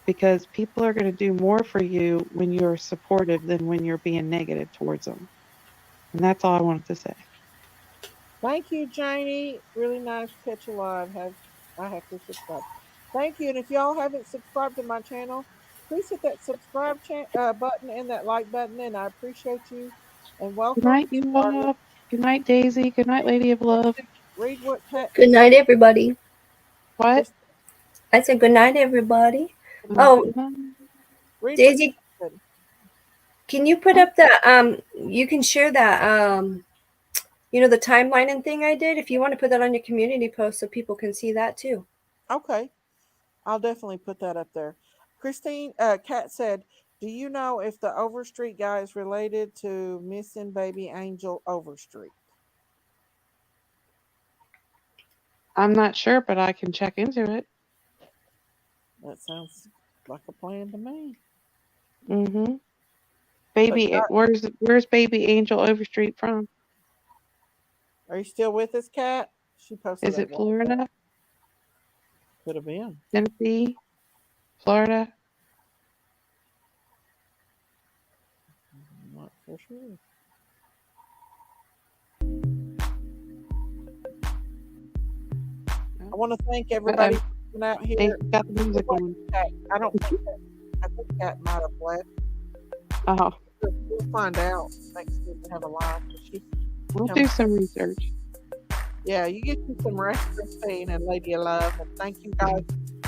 G: because people are going to do more for you when you're supportive than when you're being negative towards them. And that's all I wanted to say.
A: Thank you, Janie. Really nice to catch you live. I have to subscribe. Thank you. And if y'all haven't subscribed to my channel, please hit that subscribe button and that like button. And I appreciate you. And
G: Good
A: welcome.
G: night, you all. Good night, Daisy. Good night, Lady of Love.
A: Read what
B: Good night, everybody.
G: What?
B: I said good night, everybody.
G: Good
B: Oh,
G: night.
A: Read
B: Daisy,
A: what
B: can you put up that? You can share that. The timeline and thing I did. If you want to put that on your community post so people can see that too.
A: Okay, I'll definitely put that up there. Christine, Kat said, "Do you know if the Overstreet guy is related to missing baby Angel Overstreet?"
G: I'm not sure, but I can check into it.
A: That sounds like a plan to me.
G: Mm-hmm. Baby, where's baby Angel Overstreet from?
A: Are you still with us, Kat? She posted.
G: Is it Florida?
A: Could have been
G: Tennessee, Florida.
A: Not for sure. I want to thank everybody for coming out here.
G: They got the music on.
A: I don't think that. I think Kat might have left.
G: Oh.
A: We'll find out next week we have a live.
G: We'll do some research.
A: Yeah, you get you some rest, Christine and Lady of Love. And thank you guys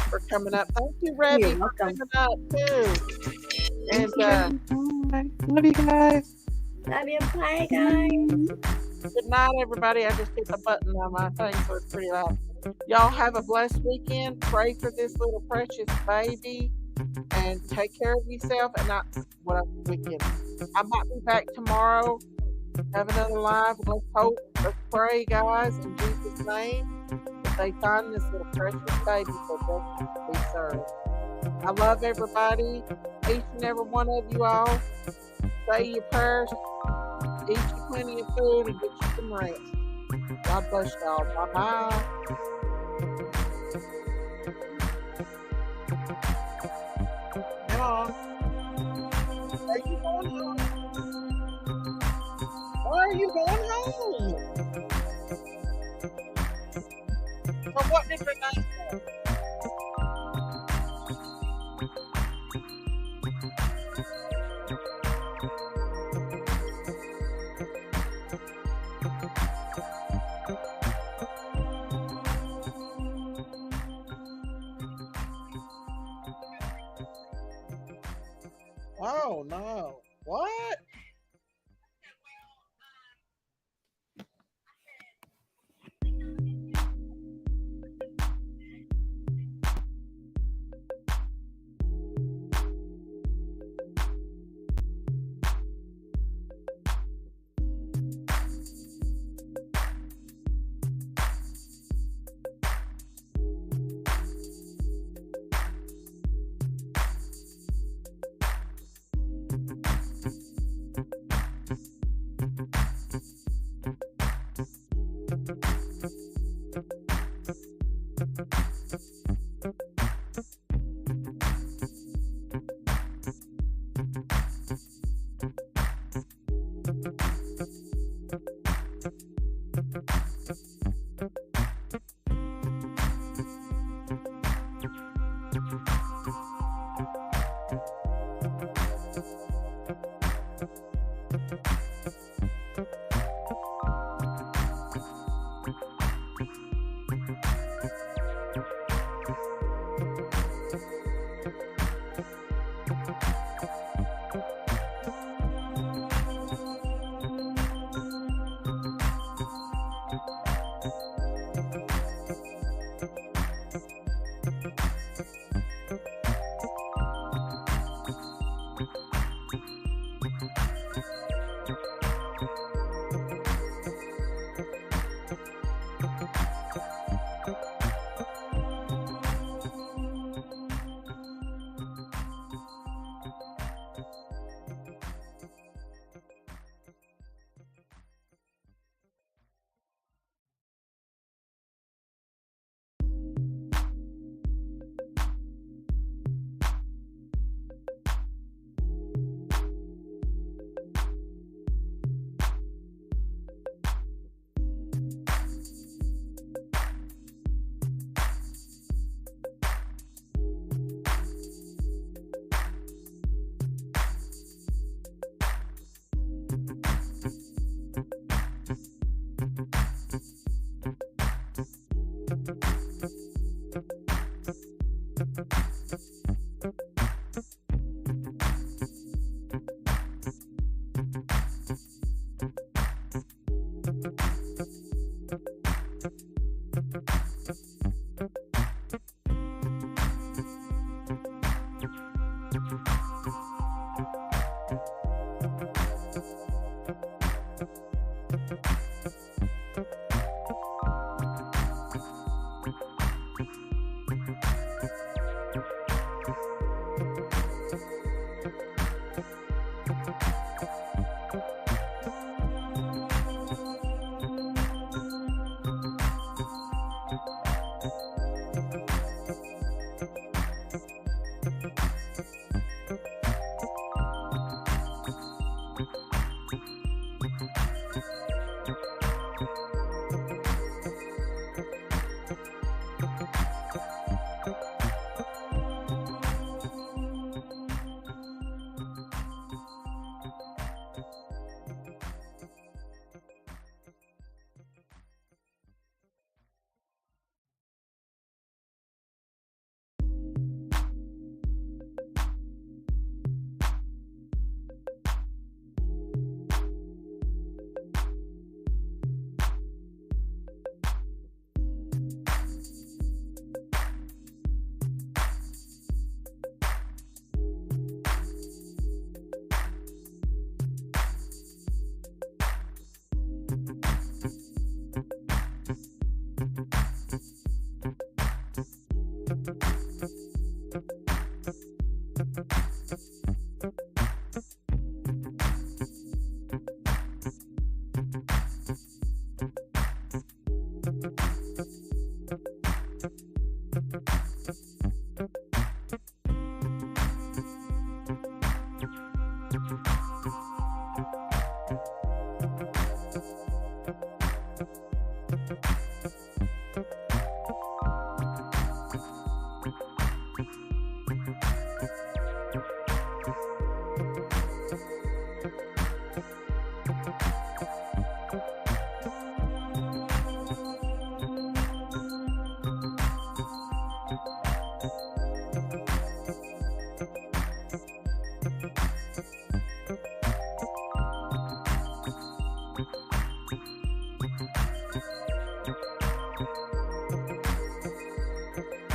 A: for coming up. Thank you, Rebby, for coming up too. And
G: love you guys.
B: Love you. Bye, guys.
A: Good night, everybody. I just hit the button on my thing, so it's pretty loud. Y'all have a blessed weekend. Pray for this little precious baby. And take care of yourself. And what else weekend? I might be back tomorrow. Have another live. Let's hope. Let's pray, guys, in Jesus' name. they find this little precious baby for justice to be served. I love everybody, each and every one of you all. Say your prayers, eat you plenty of food, and get you some rest. God bless y'all. Bye-bye. Come on. Are you going home? Why are you going home? For what different night for? Oh no. What?